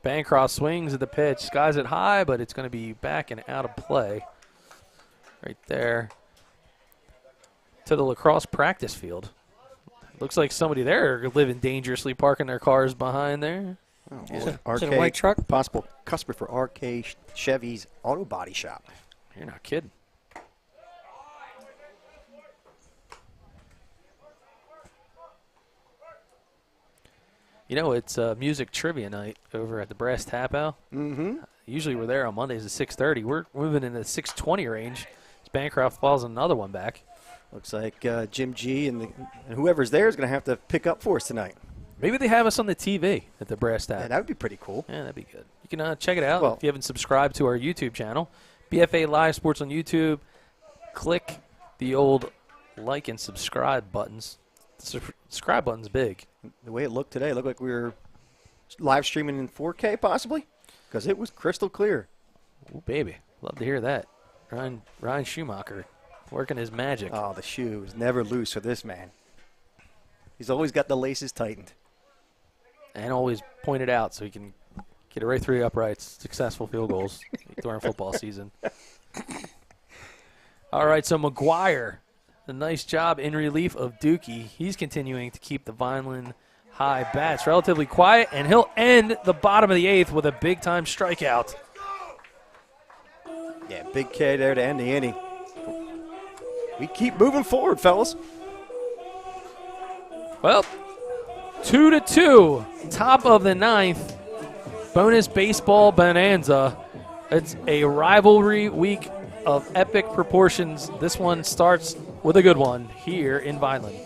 Bancroft swings at the pitch, skies it high, but it's going to be back and out of play. Right there to the lacrosse practice field. Looks like somebody there living dangerously, parking their cars behind there. Oh, is it a white truck? Possible customer for RK Chevy's Auto Body Shop. You're not kidding. You know, it's music trivia night over at the Brass Tap, Al. Mm-hmm. Usually we're there on Mondays at 6:30. We're moving in the 6:20 range. Bancroft falls another one back. Looks like Jim G and whoever's there is going to have to pick up for us tonight. Maybe they have us on the TV at the Brass Tap. Yeah, that would be pretty cool. Yeah, that'd be good. You can check it out Well, if you haven't subscribed to our YouTube channel. BFA Live Sports on YouTube. Click the old like and subscribe buttons. The subscribe button's big. The way it looked today, it looked like we were live streaming in 4K possibly because it was crystal clear. Ooh, baby. Love to hear that. Ryan Schumacher working his magic. Oh, the shoe is never loose for this man. He's always got the laces tightened. and always point it out so he can get it right through the uprights. Successful field goals during football season. All right, so McGuire, a nice job in relief of Dookie. He's continuing to keep the Vineland high bats relatively quiet, and he'll end the bottom of the 8th with a big-time strikeout. Yeah, big K there to end the inning. We keep moving forward, fellas. Well, 2-2, top of the 9th. Bonus baseball bonanza. It's a rivalry week of epic proportions. This one starts with a good one here in Vineland.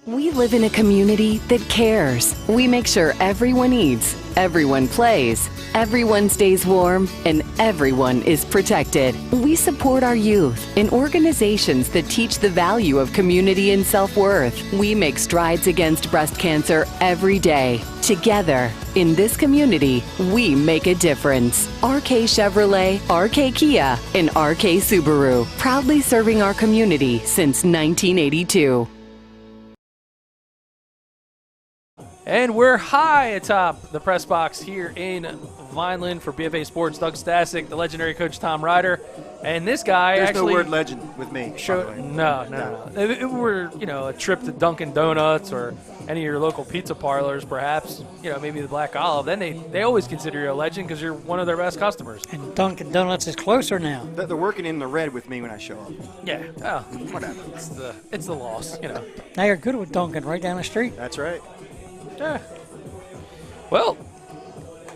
We live in a community that cares. We make sure everyone eats, everyone plays, everyone stays warm, and everyone is protected. We support our youth in organizations that teach the value of community and self-worth. We make strides against breast cancer every day. Together, in this community, we make a difference. RK Chevrolet, RK Kia, and RK Subaru, proudly serving our community since 1982. And we're high atop the press box here in Vineland for BFA Sports. Doug Stasic, the legendary coach Tom Ryder, and this guy There's actually no word legend with me. No. If it were, a trip to Dunkin' Donuts or any of your local pizza parlors, perhaps, maybe the Black Olive, then they always consider you a legend because you're one of their best customers. And Dunkin' Donuts is closer now. They're working in the red with me when I show up. Yeah, whatever. It's the loss, Now you're good with Dunkin' right down the street. That's right. Yeah. Well,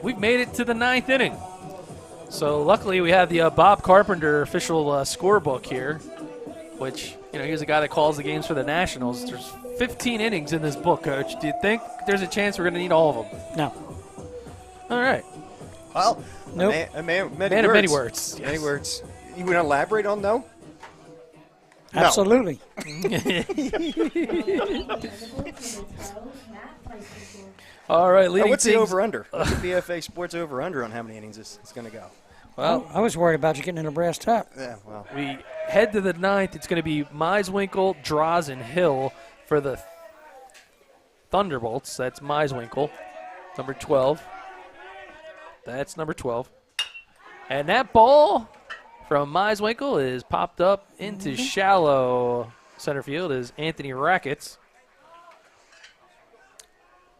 we've made it to the 9th inning. So luckily we have the Bob Carpenter official scorebook here, which, he's the guy that calls the games for the Nationals. There's 15 innings in this book, Coach. Do you think there's a chance we're going to need all of them? No. All right. Well, nope. Many of many words. Yes. Many words. You want to elaborate on no? Absolutely. All right, leading what's the over-under? What's the BFA Sports over-under on how many innings it's going to go? Well, I was worried about you getting in a brass tap. Yeah, well. We head to the 9th. It's going to be Meiswinkle, Draws, and Hill for the Thunderbolts. That's Meiswinkle, number 12. That's number 12. And that ball from Meiswinkle is popped up into shallow center field as Anthony Rackets.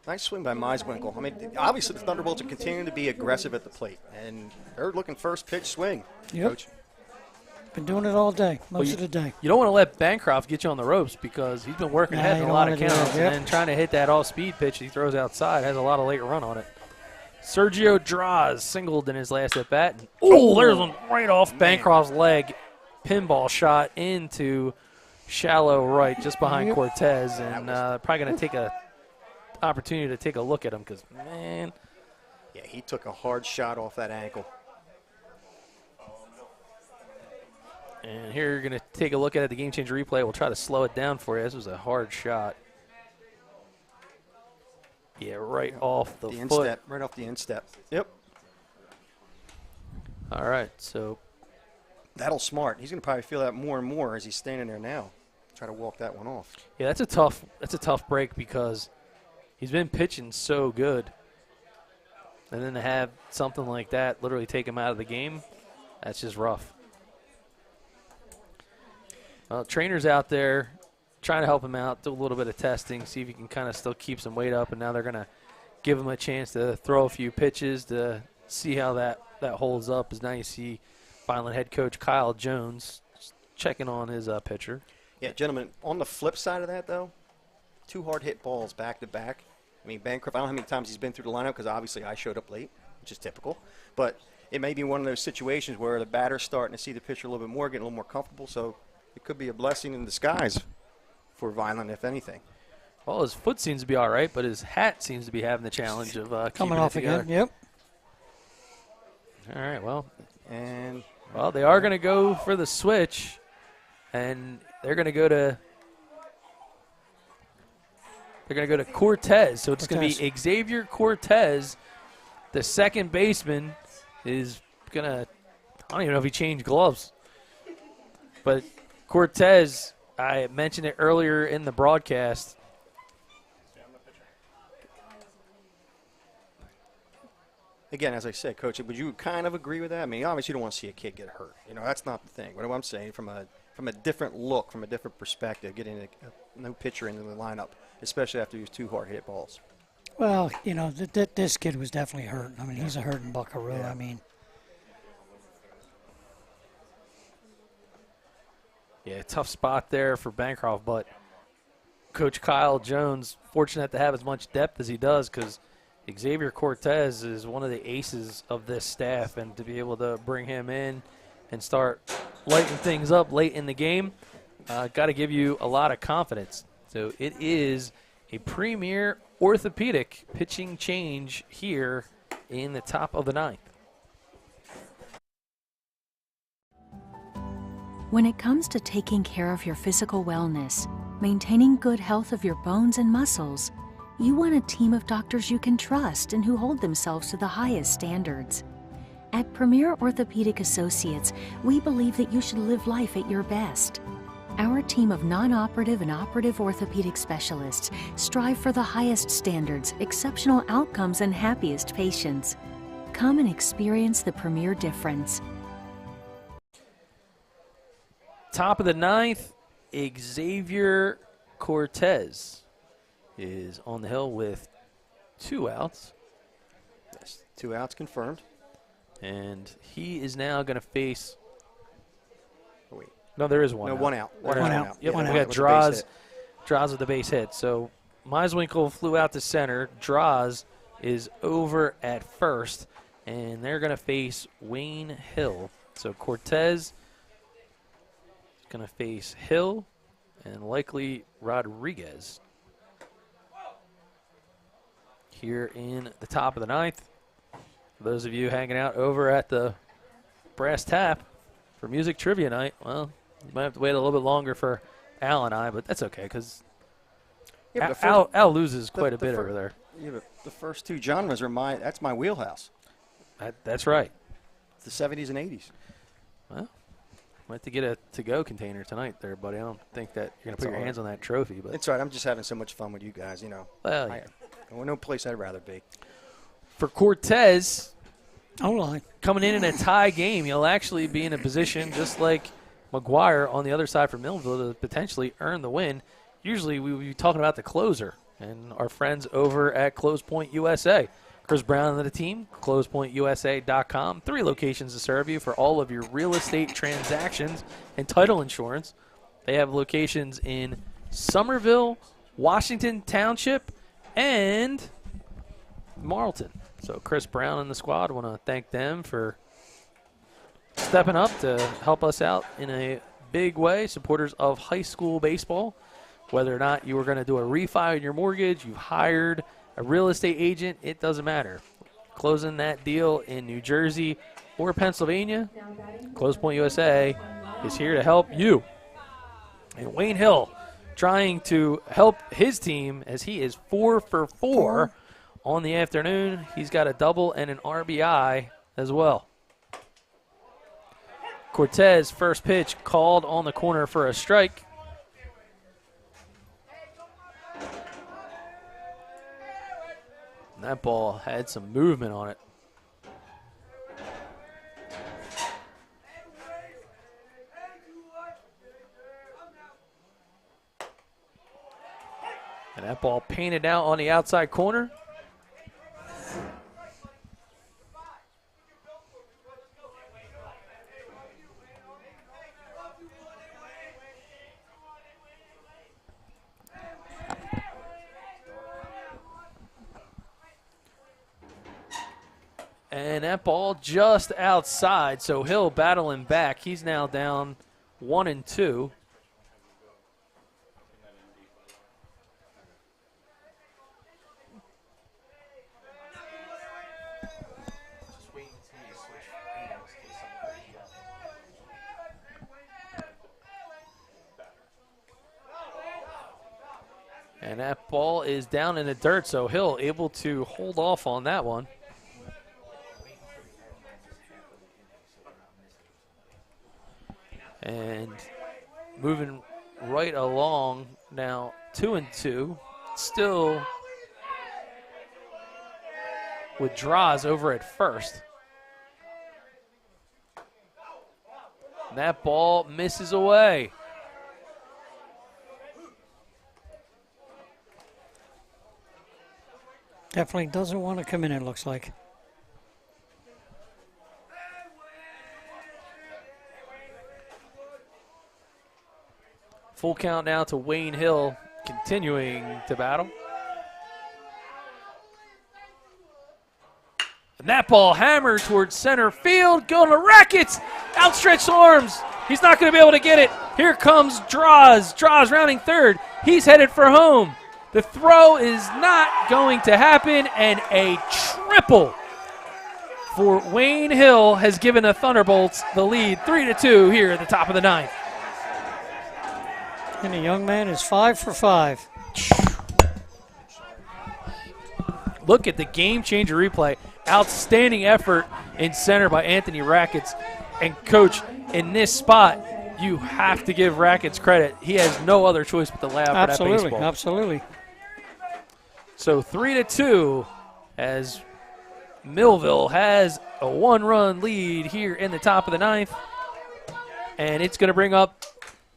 Nice swing by Meiswinkle. I mean, obviously the Thunderbolts are continuing to be aggressive at the plate, and they're looking first pitch swing, Coach. Been doing it all day, most of the day. You don't want to let Bancroft get you on the ropes because he's been working ahead in a lot of counts and then trying to hit that all-speed pitch he throws outside. Has a lot of late run on it. Sergio Draws singled in his last at-bat. Oh, there's one right off Bancroft's leg. Pinball shot into shallow right just behind Cortez, and probably going to take a opportunity to take a look at him because, man. Yeah, he took a hard shot off that ankle. And here you're going to take a look at it, the game changer replay. We'll try to slow it down for you. This was a hard shot. Yeah, right off the foot. Instep, right off the instep. Yep. All right, so. That'll smart. He's going to probably feel that more and more as he's standing there now. Try to walk that one off. Yeah, that's a tough break because he's been pitching so good. And then to have something like that literally take him out of the game, that's just rough. Well, trainers out there trying to help him out, do a little bit of testing, see if he can kind of still keep some weight up, and now they're going to give him a chance to throw a few pitches to see how that holds up. As now you see Vineland head coach Kyle Jones checking on his pitcher. Yeah, gentlemen, on the flip side of that, though, 2 hard hit balls back to back. I mean, Bancroft, I don't know how many times he's been through the lineup because obviously I showed up late, which is typical. But it may be one of those situations where the batter's starting to see the pitcher a little bit more, getting a little more comfortable. So it could be a blessing in disguise for Vineland, if anything. Well, his foot seems to be all right, but his hat seems to be having the challenge of coming off again. Yep. All right, well. And they are going to go for the switch, and they're going to go to Cortez. So it's going to be Xavier Cortez, the second baseman, is going to – I don't even know if he changed gloves. But Cortez, I mentioned it earlier in the broadcast. again, as I said, Coach, would you kind of agree with that? I mean, obviously you don't want to see a kid get hurt. You know, that's not the thing. What I'm saying, from a different look, from a different perspective, getting a no pitcher into the lineup, especially after these 2 hard hit balls. Well, you know, this kid was definitely hurt. I mean, he's a hurting buckaroo. Yeah. I mean, Yeah, tough spot there for Bancroft, but Coach Kyle Jones, fortunate to have as much depth as he does, because Xavier Cortez is one of the aces of this staff, and to be able to bring him in and start lighting things up late in the game, got to give you a lot of confidence. So it is a premier orthopedic pitching change here in the top of the 9th. When it comes to taking care of your physical wellness, maintaining good health of your bones and muscles, you want a team of doctors you can trust and who hold themselves to the highest standards. At Premier Orthopedic Associates, we believe that you should live life at your best. Our team of non-operative and operative orthopedic specialists strive for the highest standards, exceptional outcomes, and happiest patients. Come and experience the Premier difference. Top of the 9th, Xavier Cortez is on the hill with 2 outs. Yes, 2 outs confirmed. And he is now going to face. Oh, wait. No, there is one. No, out. 1 out. One out. Yep, One we out. got With the base Draws with the base hit. So Meiswinkle flew out to center. Draws is over at first, and they're going to face Wayne Hill. So Cortez is going to face Hill and likely Rodriguez here in the top of the 9th. For those of you hanging out over at the Brass Tap for music trivia night, well, you might have to wait a little bit longer for Al and I, but that's okay, because Al loses quite a bit over there. Yeah, but the first 2 genres are that's my wheelhouse. That's right. The 70s and 80s. Well, might have to get a to-go container tonight there, buddy. I don't think that you're going to put your hands on that trophy. But it's all right. I'm just having so much fun with you guys, you know. Well, yeah. No place I'd rather be. For Cortez, O-line coming in a tie game, you'll actually be in a position just like McGuire on the other side for Millville to potentially earn the win. Usually we would be talking about the closer and our friends over at Close Point USA. Chris Brown and the team, closepointusa.com. 3 locations to serve you for all of your real estate transactions and title insurance. They have locations in Somerville, Washington Township, and Marlton. So Chris Brown and the squad, want to thank them for stepping up to help us out in a big way. Supporters of high school baseball. Whether or not you were going to do a refi on your mortgage, you've hired a real estate agent, it doesn't matter. Closing that deal in New Jersey or Pennsylvania, Close Point USA is here to help you. And Wayne Hill trying to help his team as he is 4 for 4 on the afternoon. He's got a double and an RBI as well. Cortez, first pitch called on the corner for a strike. And that ball had some movement on it. And that ball painted out on the outside corner. And that ball just outside, so Hill battling back. He's now down 1-2. And that ball is down in the dirt, so Hill able to hold off on that one. And moving right along now, 2-2. Still with Draws over at first. And that ball misses away. Definitely doesn't want to come in, it looks like. Full count now to Wayne Hill, continuing to battle. And that ball hammered towards center field, going to Rackets, outstretched arms. He's not going to be able to get it. Here comes Draws. Draws rounding third. He's headed for home. The throw is not going to happen, and a triple for Wayne Hill has given the Thunderbolts the lead 3-2 here at the top of the ninth. And the young man is 5 for 5. Look at the game changer replay. Outstanding effort in center by Anthony Rackets. And coach, in this spot, you have to give Rackets credit. He has no other choice but to lay out for that baseball. Absolutely. So 3-2 as Millville has a 1-run lead here in the top of the ninth. And it's going to bring up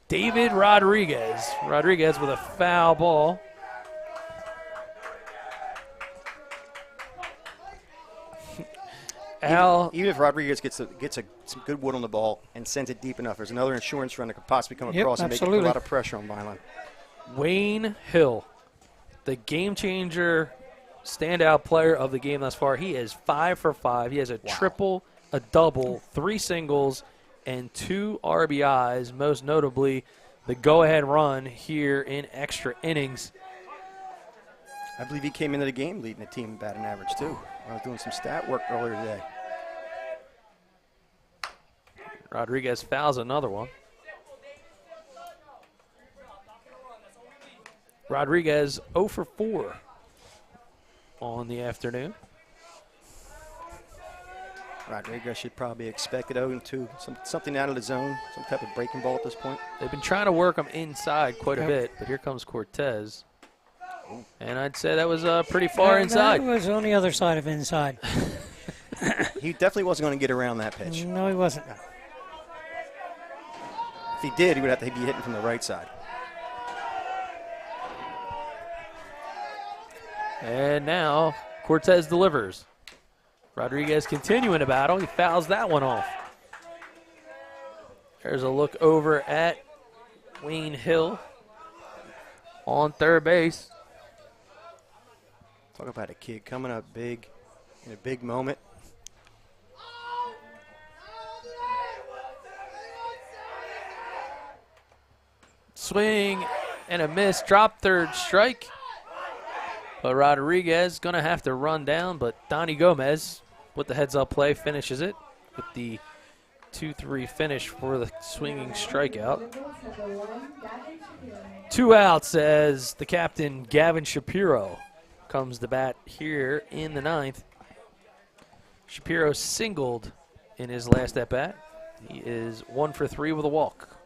David Rodriguez. Rodriguez with a foul ball. Even if Rodriguez gets some good wood on the ball and sends it deep enough, there's another insurance run that could possibly come across and make a lot of pressure on Vineland. Wayne Hill, the game changer, standout player of the game thus far. He is 5 for 5. He has a triple, a double, 3 singles, and 2 RBIs, most notably the go-ahead run here in extra innings. I believe he came into the game leading the team in batting average, too. I was doing some stat work earlier today. Rodriguez fouls another one. Rodriguez 0 for 4 on the afternoon. Rodriguez should probably expect it 0-2, something out of the zone, some type of breaking ball at this point. They've been trying to work him inside quite a bit, but here comes Cortez. And I'd say that was pretty far inside. That was on the other side of inside. He definitely wasn't going to get around that pitch. No, he wasn't. If he did, he would have to be hitting from the right side. And now Cortez delivers. Rodriguez continuing to battle. He fouls that one off. There's a look over at Wayne Hill on third base. Talk about a kid coming up big in a big moment. Swing and a miss. Drop third strike. But Rodriguez going to have to run down, but Donnie Gomez with the heads-up play finishes it with the 2-3 finish for the swinging strikeout. 2 outs as the captain, Gavin Shapiro, comes to bat here in the ninth. Shapiro singled in his last at-bat. He is 1 for 3 with a walk.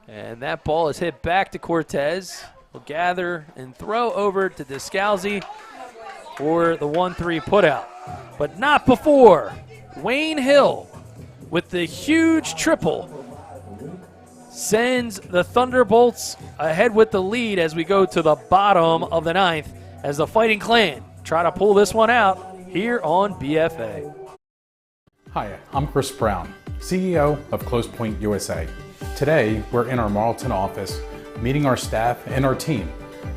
And that ball is hit back to Cortez. Will gather and throw over to Descalzi for the 1-3 putout. But not before Wayne Hill with the huge triple sends the Thunderbolts ahead with the lead as we go to the bottom of the ninth as the Fighting Clan try to pull this one out here on BFA. Hi, I'm Chris Brown, CEO of Close Point USA. Today, we're in our Marlton office meeting our staff and our team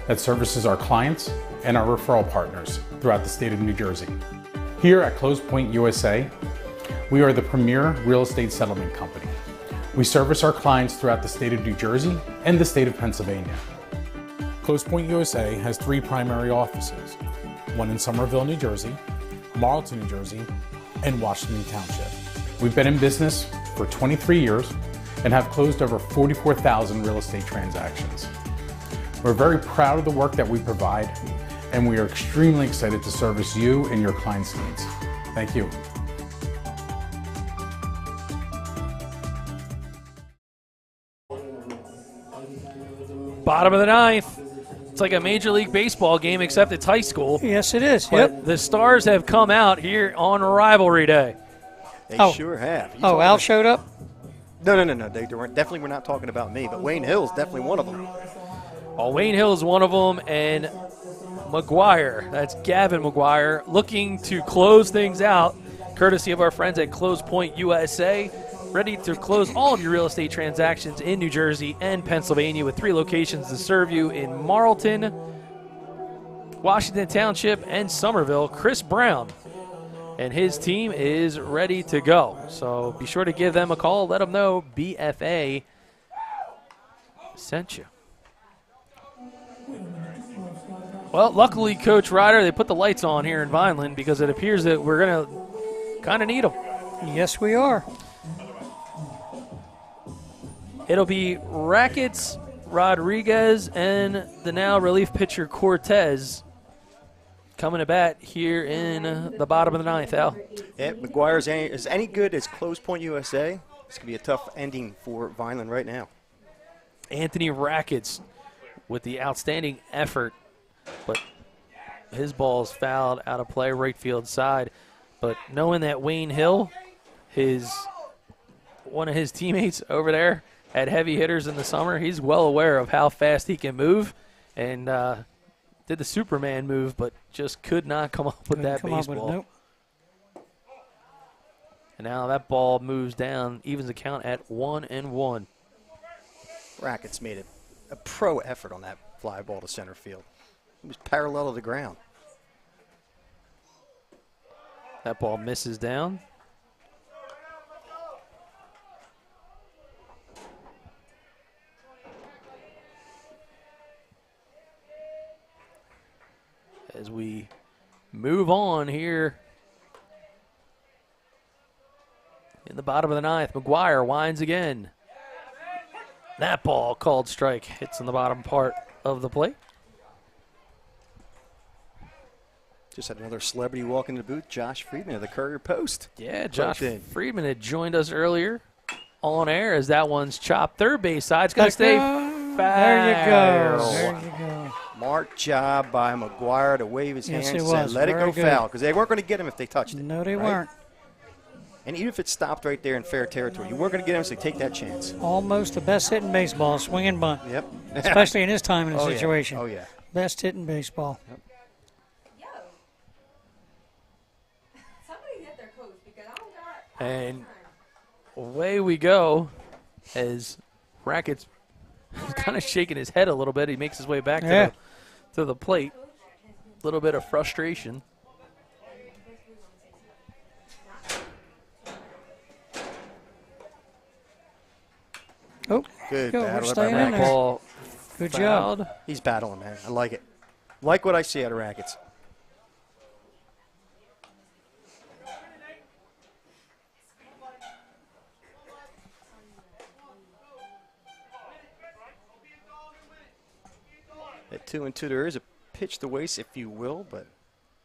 that services our clients and our referral partners throughout the state of New Jersey. Here at Close Point USA, we are the premier real estate settlement company. We service our clients throughout the state of New Jersey and the state of Pennsylvania. Close Point USA has 3 primary offices, one in Somerville, New Jersey, Marlton, New Jersey, and Washington Township. We've been in business for 23 years and have closed over 44,000 real estate transactions. We're very proud of the work that we provide, and we are extremely excited to service you and your clients' needs. Thank you. Bottom of the ninth. It's like a Major League Baseball game, except it's high school. Yes, it is. But Yep. the Stars have come out here on Rivalry Day. They sure have. Al showed up? No. They weren't. Definitely, we're not talking about me, but Wayne Hill's definitely one of them. Well, Wayne Hill is one of them, and McGuire, that's Gavin McGuire, looking to close things out, courtesy of our friends at Close Point USA, ready to close all of your real estate transactions in New Jersey and Pennsylvania with 3 locations to serve you in Marlton, Washington Township, and Somerville. Chris Brown and his team is ready to go. So be sure to give them a call. Let them know BFA sent you. Well, luckily, Coach Ryder, they put the lights on here in Vineland because it appears that we're going to kind of need them. Yes, we are. It'll be Rackets, Rodriguez, and the now relief pitcher Cortez coming to bat here in the bottom of the 9th, Al. Yeah, McGuire is any good as Close Point USA. It's going to be a tough ending for Vineland right now. Anthony Rackets with the outstanding effort, but his ball's fouled out of play, right field side. But knowing that Wayne Hill, one of his teammates over there, had heavy hitters in the summer, he's well aware of how fast he can move, and did the Superman move, but just could not come up with that baseball. Nope. And now that ball moves down, evens the count at 1-1. Rackets made a pro effort on that fly ball to center field. It was parallel to the ground. That ball misses down. As we move on here in the bottom of the 9th, McGuire winds again. That ball called strike, hits in the bottom part of the plate. Just had another celebrity walk in the booth, Josh Friedman of the Courier Post. Yeah, Josh Friedman had joined us earlier on air as that one's chopped third base side. It's going to stay foul. There you go. There you go. Smart job by McGuire to wave his Yes, hand it and say, was. let it Very go good. foul, because they weren't going to get him if they touched it. No, they right? weren't. And even if it stopped right there in fair territory, you weren't going to get him, so take that chance. Almost the best hit in baseball, swing and bunt. Yep. Especially in his time in the situation. Oh, yeah. Best hit in baseball. Yep. And away we go as Rackets kind of shaking his head a little bit. He makes his way back to the plate. A little bit of frustration. Oh, good we're battle staying by in there. Ball Good fouled. job. He's battling, man. I like it. Like what I see out of Rackets. At 2-2, there is a pitch to waste, if you will, but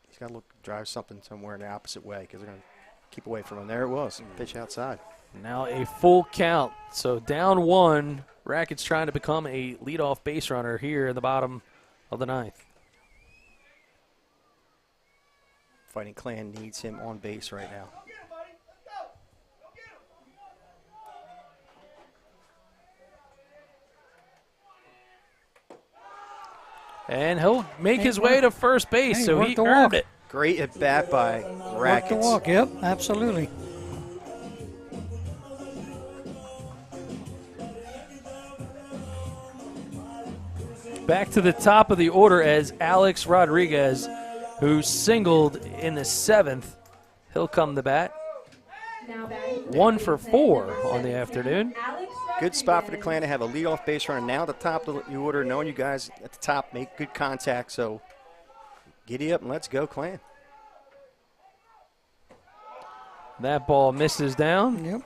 he's got to drive something somewhere in the opposite way because they're going to keep away from him. There it was, pitch outside. Now a full count. So down 1. Rackets trying to become a leadoff base runner here in the bottom of the 9th. Fighting Clan needs him on base right now. And he'll make his way to first base, Hey, so worked he the earned walk. it. Great at bat by Walk the Rackets. walk, yep, absolutely. Back to the top of the order as Alex Rodriguez, who singled in the 7th. He'll come to bat. 1 for 4 on the afternoon. Good spot for the Clan to have a leadoff base runner now at the top of the order, knowing you guys at the top make good contact. So giddy up and let's go, Clan. That ball misses down. Yep.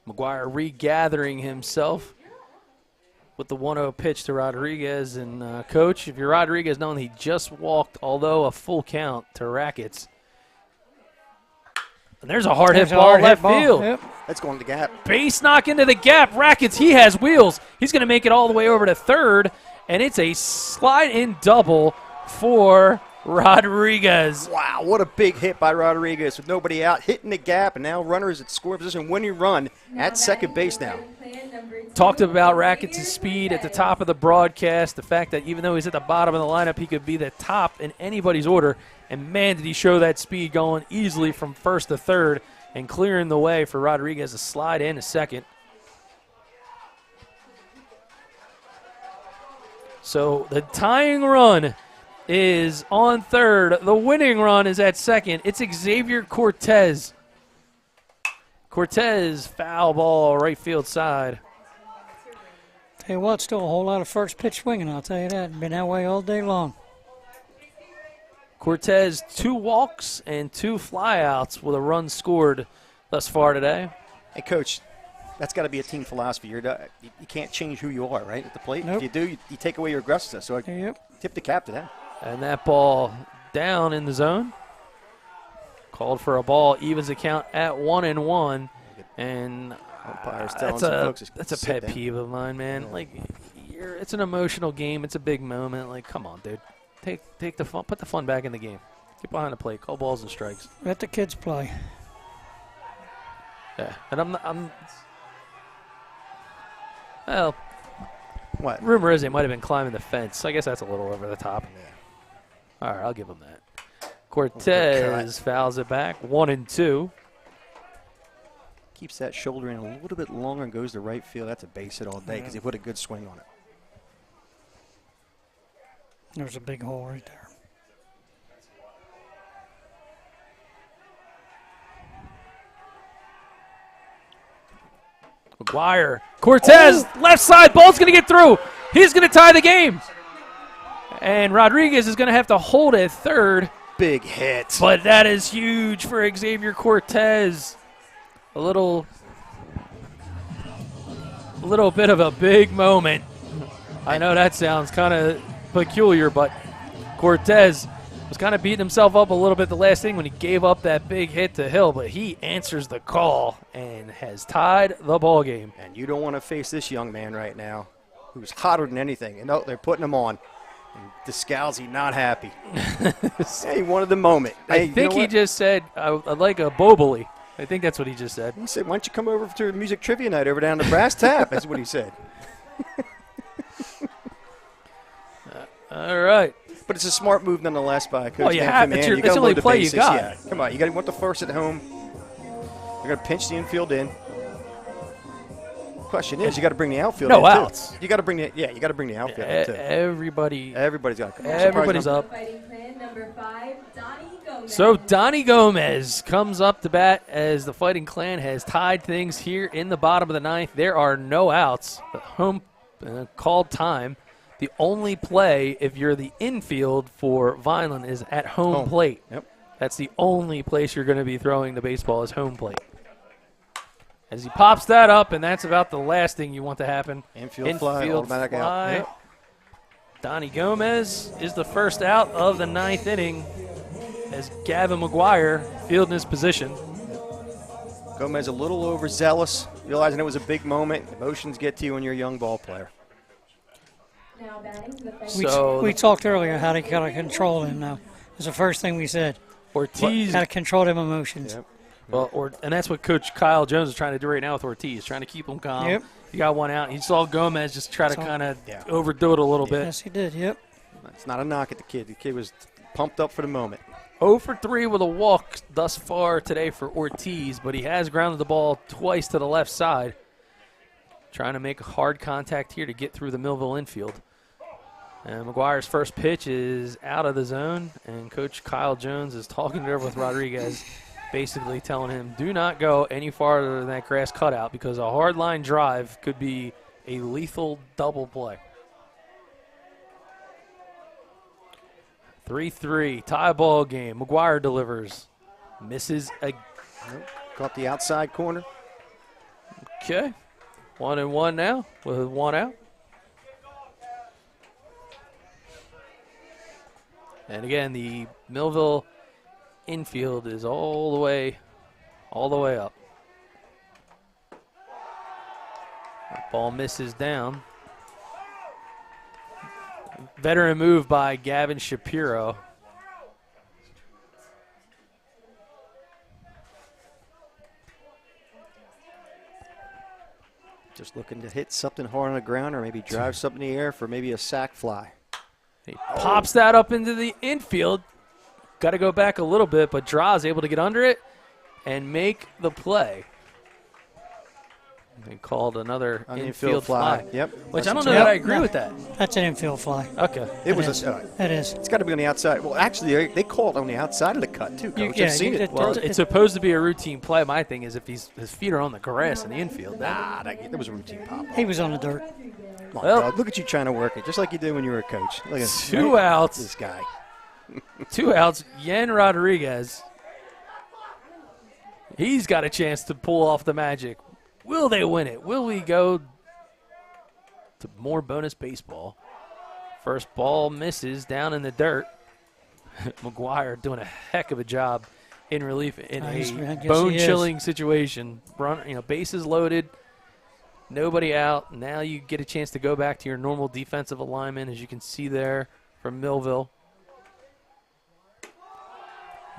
McGuire regathering himself. with the 1-0 pitch to Rodriguez. And, Coach, if you're Rodriguez, knowing he just walked, although a full count, to Rackets. And there's a hard hit ball left field. Yep. That's going to the gap. Base knock into the gap. Rackets, he has wheels. He's going to make it all the way over to third, and it's a slide-in double for Rodriguez. Wow, what a big hit by Rodriguez with nobody out, hitting the gap, and now runners at scoring position. Winning run at second base now. Talked about Rackets' speed at the top of the broadcast, the fact that even though he's at the bottom of the lineup, he could be the top in anybody's order. And, man, did he show that speed going easily from first to third and clearing the way for Rodriguez to slide in a second. So the tying run is on third. The winning run is at second. It's Xavier Cortez. Cortez, foul ball, right field side. Tell you what, still a whole lot of first pitch swinging, I'll tell you that. Been that way all day long. Cortez, 2 walks and 2 flyouts with a run scored thus far today. Hey, Coach, that's got to be a team philosophy. You can't change who you are, right, at the plate. Nope. If you do, you take away your aggressiveness. So tip the cap to that. And that ball down in the zone. Called for a ball, evens the count at 1-1. And that's a pet peeve of mine, man. Yeah. Like, it's an emotional game. It's a big moment. Like, come on, dude. Take the fun, put the fun back in the game. Get behind the plate, call balls and strikes. Let the kids play. Yeah, and well, what? Rumor is they might have been climbing the fence. I guess that's a little over the top. Yeah. All right, I'll give them that. Cortez fouls it back, 1-2. Keeps that shoulder in a little bit longer and goes to right field. That's a base hit all day because he put a good swing on it. There's a big hole right there. McGuire. Cortez, left side, ball's going to get through. He's going to tie the game. And Rodriguez is going to have to hold it third. Big hit. But that is huge for Xavier Cortez. A little bit of a big moment. I know that sounds kind of peculiar, but Cortez was kind of beating himself up a little bit the last thing when he gave up that big hit to Hill, but he answers the call and has tied the ball game. And you don't want to face this young man right now who's hotter than anything. And they're putting him on. And Descalzi not happy. He wanted the moment. I think he just said, I'd like a Boboli. I think that's what he just said. He said, why don't you come over to a music trivia night over down the Brass Tap? That's what he said. All right. But it's a smart move nonetheless by Coach you have. It's the only play you got. Yeah. Come on, you want the first at home. You're going to pinch the infield in. Question is, you got to bring the outfield in. No outs. You got to bring the outfield in too. Everybody's got. Everybody's up. So Donnie Gomez comes up to bat as the Fighting Clan has tied things here in the bottom of the ninth. There are no outs. The home called time. The only play, if you're the infield for Vineland, is at home plate. Yep. That's the only place you're going to be throwing the baseball is home plate. As he pops that up, and that's about the last thing you want to happen. Infield fly, automatic out. Yep. Donnie Gomez is the first out of the ninth inning as Gavin McGuire fielding his position. Gomez a little overzealous, realizing it was a big moment. Emotions get to you when you're a young ball player. We talked earlier how to kind of control him now. That's the first thing we said. Ortiz. How to control them emotions. Yep. Well, and that's what Coach Kyle Jones is trying to do right now with Ortiz, trying to keep him calm. Yep. He got one out. He saw Gomez just try to kind of overdo it a little bit. Yes, he did, yep. It's not a knock at the kid. The kid was pumped up for the moment. 0 for 3 with a walk thus far today for Ortiz, but he has grounded the ball twice to the left side. Trying to make hard contact here to get through the Millville infield. And McGuire's first pitch is out of the zone, and Coach Kyle Jones is talking it over with Rodriguez, basically telling him, do not go any farther than that grass cutout because a hard line drive could be a lethal double play. 3-3, tie ball game. McGuire delivers. Misses again. Caught the outside corner. Okay. 1-1 now with one out. And again, the Millville infield is all the way up. That ball misses down. Veteran move by Gavin Shapiro. Just looking to hit something hard on the ground or maybe drive something in the air for maybe a sac fly. He pops that up into the infield. Got to go back a little bit, but Draw is able to get under it and make the play. They called another infield fly. Yep. Which I don't know that I agree with that. That's an infield fly. Okay. It was It is. It's got to be on the outside. Well, actually, they called on the outside of the cut, too, Coach. I've seen it. Well, it's supposed to be a routine play. My thing is if his feet are on the grass in the infield. Nah, that was a routine pop. He was on the dirt. Come on, Well, dog. Look at you trying to work it, just like you did when you were a coach. Look at 2 outs. This guy. 2 outs. Yen Rodriguez. He's got a chance to pull off the magic. Will they win it? Will we go to more bonus baseball? First ball misses down in the dirt. McGuire doing a heck of a job in relief in a bone-chilling situation. Bases loaded, nobody out. Now you get a chance to go back to your normal defensive alignment, as you can see there from Millville.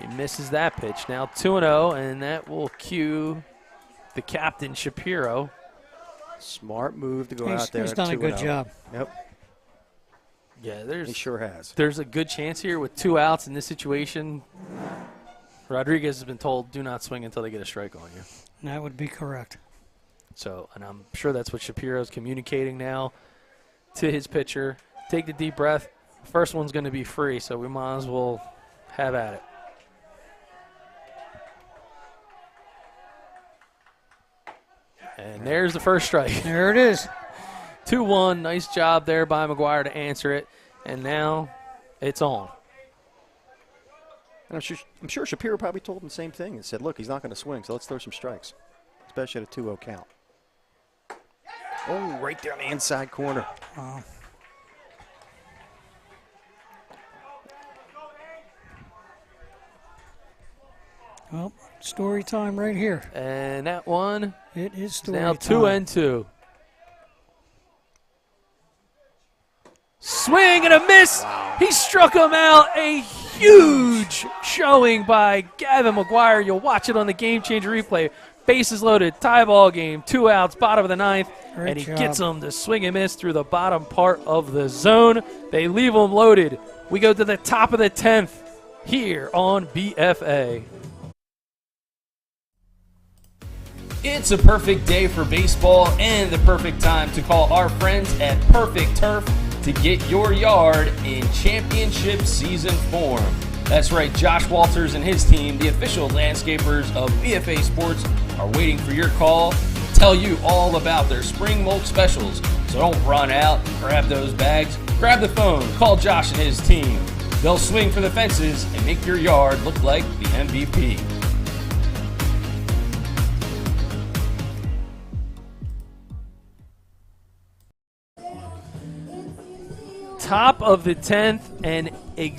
He misses that pitch. Now 2-0, and that will cue the captain, Shapiro. Smart move to go out there. He's done a good job. Yep. Yeah, he sure has. There's a good chance here with 2 outs in this situation. Rodriguez has been told, do not swing until they get a strike on you. That would be correct. So, and I'm sure that's what Shapiro's communicating now to his pitcher. Take the deep breath. First one's going to be free, so we might as well have at it. And there's the first strike. There it is. 2-1. Nice job there by McGuire to answer it. And now it's on. And I'm sure Shapiro probably told him the same thing and said, look, he's not going to swing, so let's throw some strikes, especially at a 2-0 count. Oh, right there on the inside corner. Well, story time right here. And that one it is story now time. 2-2. Swing and a miss. Wow. He struck him out. A huge showing by Gavin McGuire. You'll watch it on the Game Changer replay. Bases loaded, tie ball game, 2 outs, bottom of the 9th. Great and he job. gets them to swing and miss through the bottom part of the zone. They leave them loaded. We go to the top of the 10th here on BFA. It's a perfect day for baseball and the perfect time to call our friends at Perfect Turf to get your yard in championship season form. That's right, Josh Walters and his team, the official landscapers of BFA Sports, are waiting for your call to tell you all about their spring mulch specials. So don't run out, grab those bags, grab the phone, call Josh and his team. They'll swing for the fences and make your yard look like the MVP. Top of the 10th, and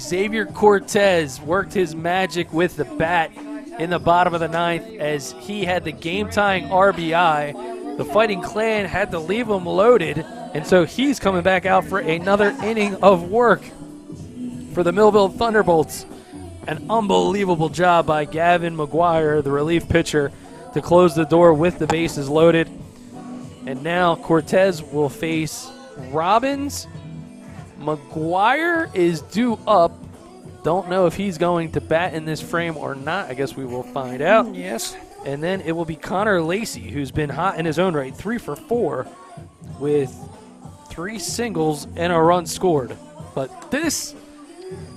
Xavier Cortez worked his magic with the bat in the bottom of the 9th as he had the game-tying RBI. The Fighting Clan had to leave him loaded, and so he's coming back out for another inning of work for the Millville Thunderbolts. An unbelievable job by Gavin McGuire, the relief pitcher, to close the door with the bases loaded. And now Cortez will face Robbins. McGuire is due up. Don't know if he's going to bat in this frame or not. I guess we will find out. Yes. And then it will be Connor Lacey, who's been hot in his own right, 3 for 4 with 3 singles and a run scored. But this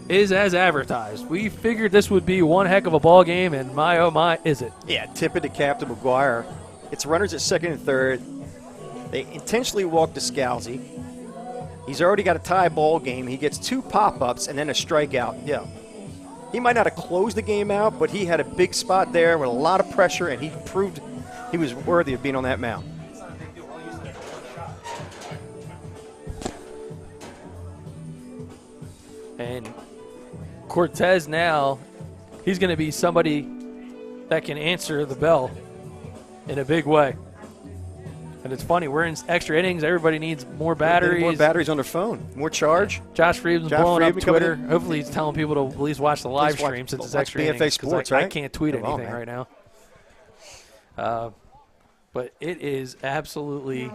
is as advertised. We figured this would be one heck of a ball game, and my oh my, is it? Yeah, tip it to Captain McGuire. It's runners at second and third. They intentionally walk to Scalzi. He's already got a tie ball game. He gets 2 pop-ups and then a strikeout. Yeah. He might not have closed the game out, but he had a big spot there with a lot of pressure, and he proved he was worthy of being on that mound. And Cortez now, he's going to be somebody that can answer the bell in a big way. And it's funny, we're in extra innings. Everybody needs more batteries. More batteries on their phone. More charge. Josh Friedman's blowing up Twitter. Hopefully he's telling people to at least watch the live stream since it's extra innings. BFA Sports, right? I can't tweet anything right now. But it is absolutely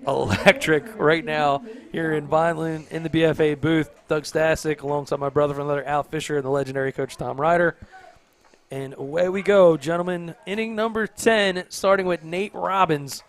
electric right now here in Vineland in the BFA booth. Doug Stasic alongside my brother from another, Al Fisher, and the legendary coach Tom Ryder. And away we go, gentlemen. Inning number 10, starting with Nate Robbins.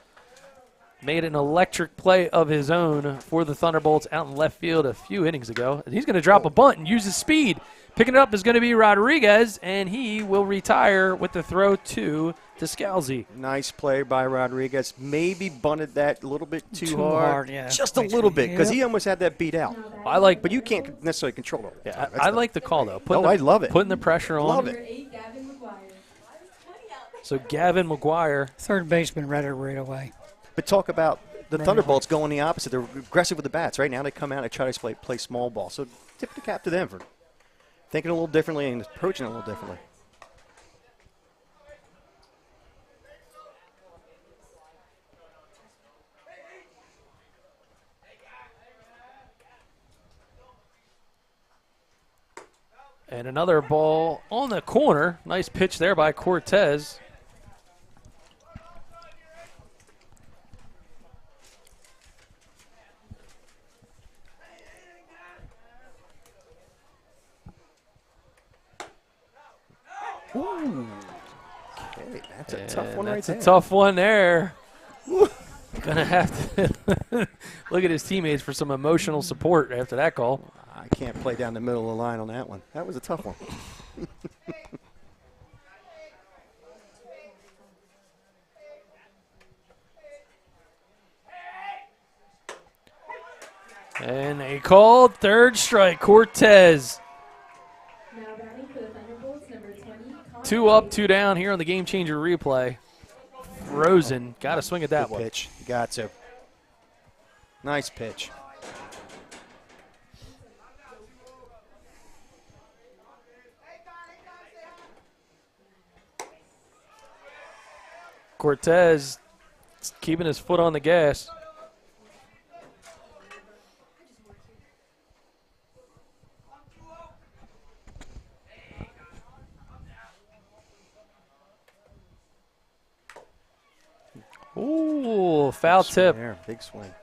Made an electric play of his own for the Thunderbolts out in left field a few innings ago. And he's going to drop a bunt and use his speed. Picking it up is going to be Rodriguez, and he will retire with the throw to Descalzi. Nice play by Rodriguez. Maybe bunted that a little bit too hard. Yeah. Just a little bit, because he almost had that beat out. But you can't necessarily control it. Yeah, I like the call, though. I love it. Putting the pressure on. Love it. So Gavin McGuire. Third baseman read it right away. But talk about the Thunderbolts going the opposite. They're aggressive with the bats. Right now they come out and try to play small ball. So tip the cap to them for thinking a little differently and approaching it a little differently. And another ball on the corner. Nice pitch there by Cortez. Ooh. Okay, that's a tough one right there. That's a tough one there. Gonna have to look at his teammates for some emotional support after that call. I can't play down the middle of the line on that one. That was a tough one. And they called third strike. Cortez. Now batting for the Thunderbolts, number 20. 2 up, 2 down here on the game changer replay. Rosen got to swing at that one. Pitch. Got to. Nice pitch. Cortez keeping his foot on the gas. Ooh, foul tip. There, big swing.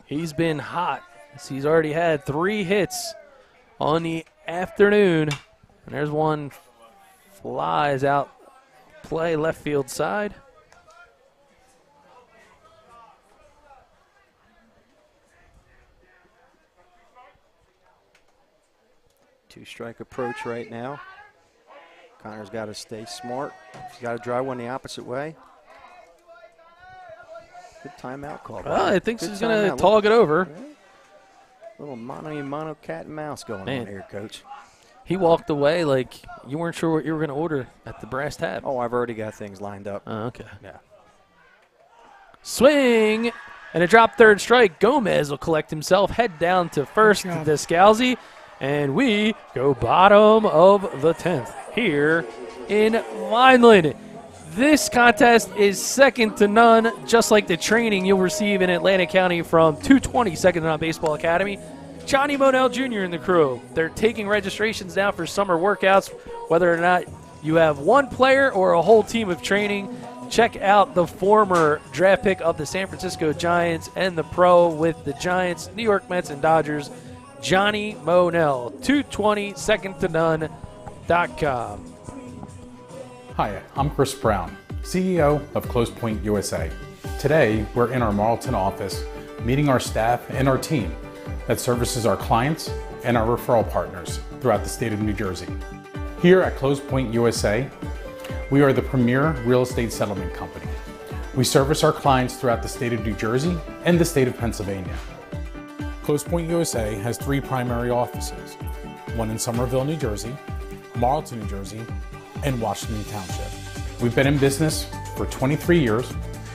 He's been hot. He's already had 3 hits on the afternoon. And there's one flies out play left field side. Two-strike approach right now. Connor's got to stay smart. He's got to drive one the opposite way. Good timeout call. Well, I think he's going to tog it over. Yeah. Little mono cat and mouse going on here, Coach. He walked away like you weren't sure what you were going to order at the brass tab. Oh, I've already got things lined up. Oh, okay. Yeah. Swing and a drop third strike. Gomez will collect himself, head down to first to Descalzi. And we go bottom of the 10th here in Vineland. This contest is second to none, just like the training you'll receive in Atlantic County from 220 Second to None Baseball Academy. Johnny Monell Jr. and the crew. They're taking registrations now for summer workouts, whether or not you have one player or a whole team of training. Check out the former draft pick of the San Francisco Giants and the pro with the Giants, New York Mets, and Dodgers, Johnny Monell, 220secondtonone.com. Hi, I'm Chris Brown, CEO of Close Point USA. Today, we're in our Marlton office meeting our staff and our team that services our clients and our referral partners throughout the state of New Jersey. Here at Close Point USA, we are the premier real estate settlement company. We service our clients throughout the state of New Jersey and the state of Pennsylvania. Close Point USA has 3 primary offices, one in Somerville, New Jersey, Marlton, New Jersey, and Washington Township. We've been in business for 23 years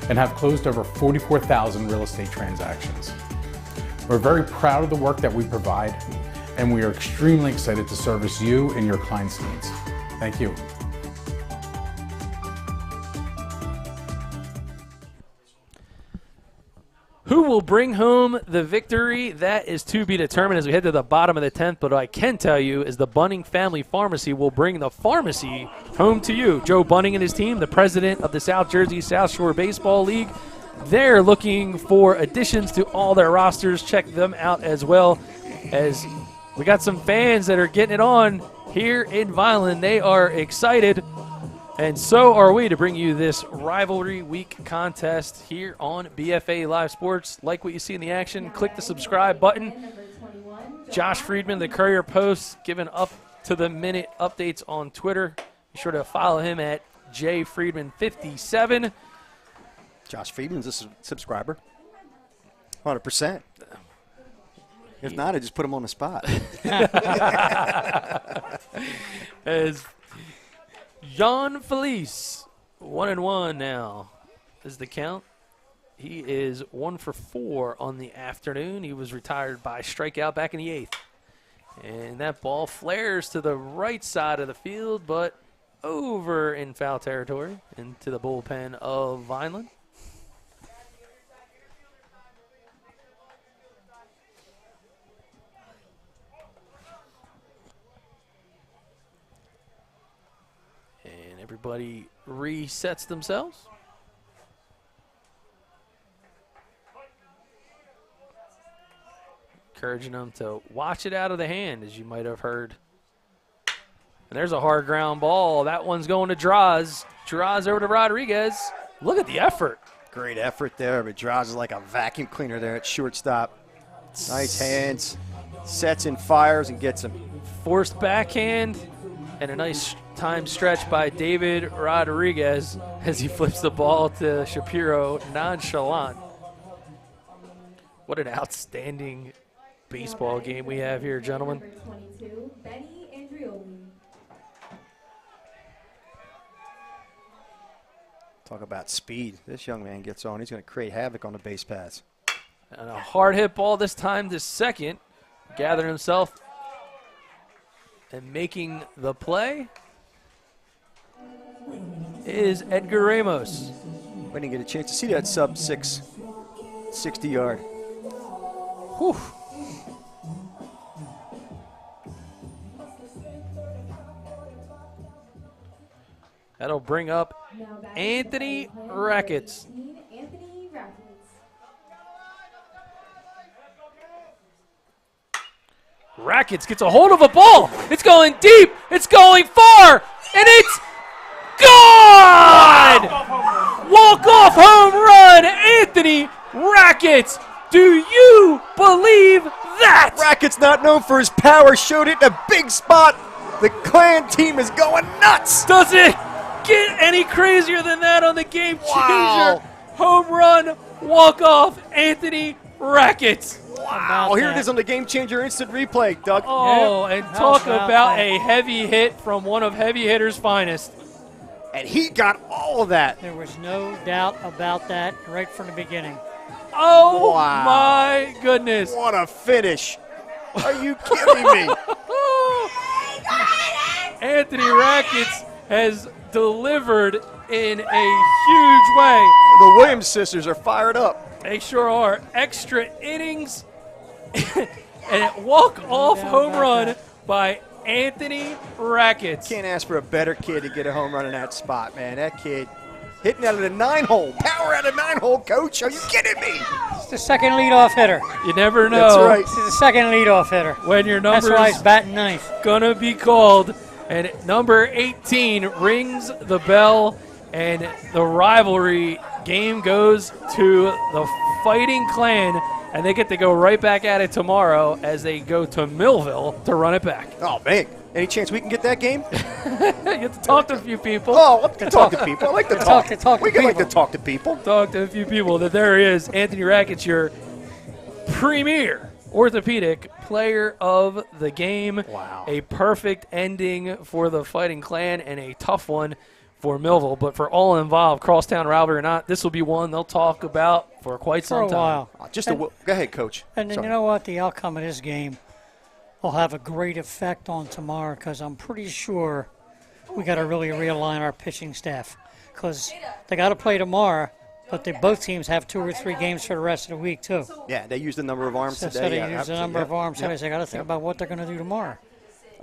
and have closed over 44,000 real estate transactions. We're very proud of the work that we provide, and we are extremely excited to service you and your clients' needs. Thank you. Who will bring home the victory? That is to be determined as we head to the bottom of the 10th. But what I can tell you is the Bunning Family Pharmacy will bring the pharmacy home to you. Joe Bunning and his team, the president of the South Jersey South Shore Baseball League, they're looking for additions to all their rosters. Check them out as well, as we got some fans that are getting it on here in Vineland. They are excited. And so are we to bring you this Rivalry Week contest here on BFA Live Sports. Like what you see in the action, click the subscribe button. Josh Friedman, the Courier Post, giving up-to-the-minute updates on Twitter. Be sure to follow him at jfriedman57. Josh Friedman's a subscriber. 100%. If not, I just put him on the spot. As Jean Felice, 1-1 now is the count. He is 1 for 4 on the afternoon. He was retired by strikeout back in the 8th. And that ball flares to the right side of the field, but over in foul territory into the bullpen of Vineland. Everybody resets themselves. Encouraging them to watch it out of the hand, as you might have heard. And there's a hard ground ball. That one's going to Draws. Draws over to Rodriguez. Look at the effort. Great effort there, but Draws is like a vacuum cleaner there at shortstop. Nice hands. Sets and fires and gets him. Forced backhand and a nice time stretch by David Rodriguez as he flips the ball to Shapiro, nonchalant. What an outstanding baseball game we have here, gentlemen. Talk about speed. This young man gets on. He's going to create havoc on the base paths. And a hard hit ball this time to second. Gathering himself and making the play is Edgar Ramos. We didn't get a chance to see that sub-6 60-yard. Whew. That'll bring up Anthony Rackets. Rackets gets a hold of a ball. It's going deep. It's going far. And it's gone! Walk-off home run, Anthony Rackets. Do you believe that? Rackets, not known for his power, showed it in a big spot. The Clan team is going nuts. Does it get any crazier than that on the game changer? Wow. Home run, walk-off, Anthony Rackets. Wow, here it is on the Game Changer instant replay, Doug. Oh, and talk about a heavy hit from one of heavy hitters' finest. And he got all of that. There was no doubt about that right from the beginning. Oh, wow. My goodness. What a finish. Are you kidding me? Anthony Rackets has delivered in a huge way. The Williams sisters are fired up. They sure are. Extra innings and a walk-off home run by Anthony Rackets. Can't ask for a better kid to get a home run in that spot, man. That kid hitting out of the 9-hole. Power out of 9-hole, coach. Are you kidding me? It's the second leadoff hitter. You never know. That's right. This is the second leadoff hitter. When your number That's why is he's batting ninth. gonna be called, and number 18 rings the bell, and the rivalry game goes to the Fighting Clan, and they get to go right back at it tomorrow as they go to Millville to run it back. Oh, man. Any chance we can get that game? You have to talk to a few people. Oh, let's talk to people. I like to talk. We can like to people. talk to people. Talk to a few people. That there he is, Anthony Rackets, your premier orthopedic player of the game. Wow. A perfect ending for the Fighting Clan and a tough one for Millville. But for all involved, crosstown rivalry or not, this will be one they'll talk about for quite some For a time. while. Go ahead, Coach. And then Sorry. you know what? The outcome of this game will have a great effect on tomorrow because I'm pretty sure we got to really realign our pitching staff because they got to play tomorrow, but both teams have 2 or 3 games for the rest of the week too. Yeah, they used the number of arms So today. they use the number of arms today. So they got to think about what they're going to do tomorrow.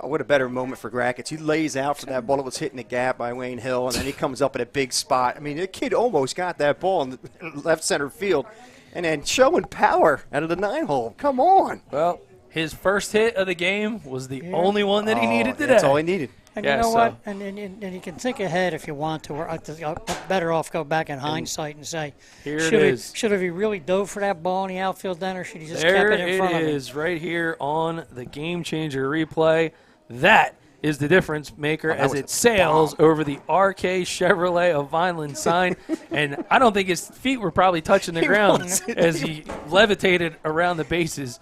Oh, what a better moment for Grackets. He lays out for that ball that was hitting the gap by Wayne Hill, and then he comes up at a big spot. I mean, the kid almost got that ball in the left center field, and then showing power out of the 9-hole. Come on. Well, his first hit of the game was the only one that he needed today. That's all he needed. And Yeah, you know so- what? And you can think ahead if you want to. Or better off go back in hindsight and say, Here it is. should have he really dove for that ball in the outfield then, or should he just There kept it in front of it him? is, right here on the Game Changer replay. That is the difference maker as it sails over the RK Chevrolet of Vineland sign. And I don't think his feet were probably touching the ground as he levitated around the bases.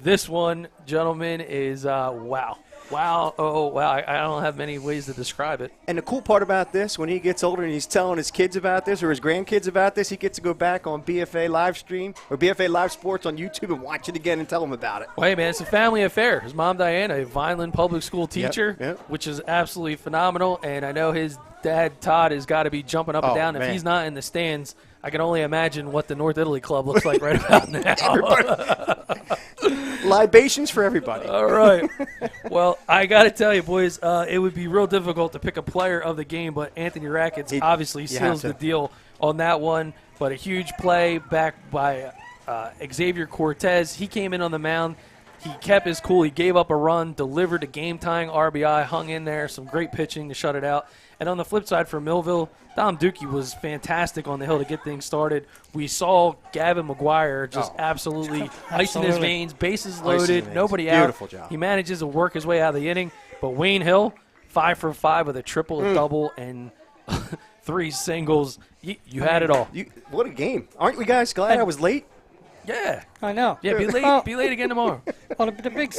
This one, gentlemen, is wow. Wow. Oh, wow. I don't have many ways to describe it. And the cool part about this, when he gets older and he's telling his kids about this or his grandkids about this, he gets to go back on BFA live stream or BFA Live Sports on YouTube and watch it again and tell them about it. Well, hey, man, it's a family affair. His mom, Diana, a Vineland public school teacher, Yep. which is absolutely phenomenal. And I know his dad, Todd, has got to be jumping up and Oh, down. man. If he's not in the stands, I can only imagine what the North Italy Club looks like right about now. Libations for everybody. All right. Well, I got to tell you, boys, it would be real difficult to pick a player of the game, but Anthony Rackets obviously you have seals to. the deal on that one. But a huge play back by Xavier Cortez. He came in on the mound. He kept his cool. He gave up a run, delivered a game-tying RBI, hung in there, some great pitching to shut it out. And on the flip side for Millville, Dom Dookie was fantastic on the hill to get things started. We saw Gavin McGuire just absolutely icing his veins, bases loaded, nobody out. Beautiful job. He manages to work his way out of the inning. But Wayne Hill, 5 for 5 with a triple, a double, and 3 singles. You had it all. What a game. Aren't we guys glad I was late? Yeah. I know. Yeah, be late. Well, Be late again tomorrow. Well, the big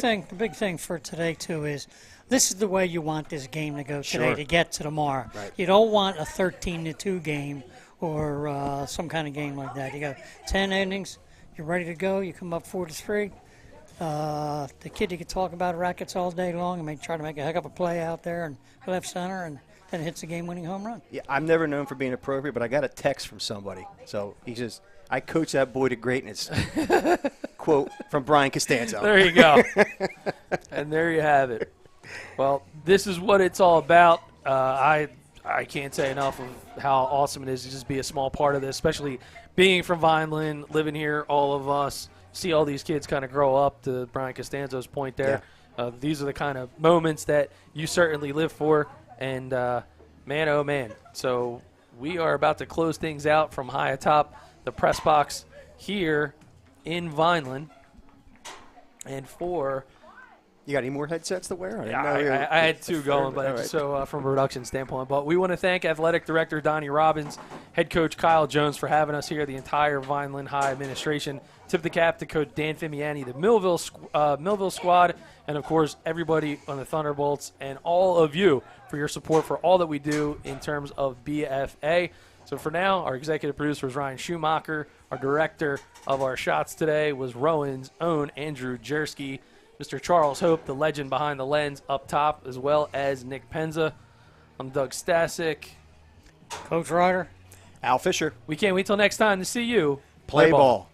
thing for today too is this is the way you want this game to go today Sure. to get to tomorrow. Right. You don't want a 13-2 game or some kind of game like that. You got 10 innings. You're ready to go. You come up 4-3. The kid you could talk about Rackets all day long and try to make a heck of a play out there and left center and then hits a game-winning home run. Yeah, I'm never known for being appropriate, but I got a text from somebody. So he says, I coach that boy to greatness. Quote from Brian Costanzo. There you go. And there you have it. Well, this is what it's all about. I can't say enough of how awesome it is to just be a small part of this, especially being from Vineland, living here, all of us, see all these kids kind of grow up, to Brian Costanzo's point there. These are the kind of moments that you certainly live for, and man, oh man. So we are about to close things out from high atop the press box here in Vineland. And for... You got any more headsets to wear? I had 2 going, but right. so from a production standpoint. But we want to thank Athletic Director Donnie Robbins, Head Coach Kyle Jones for having us here, the entire Vineland High administration. Tip the cap to Coach Dan Fimiani, the Millville squad, and, of course, everybody on the Thunderbolts, and all of you for your support for all that we do in terms of BFA. So for now, our executive producer is Ryan Schumacher. Our director of our shots today was Rowan's own Andrew Jersky. Mr. Charles Hope, the legend behind the lens, up top, as well as Nick Penza. I'm Doug Stasic. Coach Ryder. Al Fisher. We can't wait till next time to see you Play ball.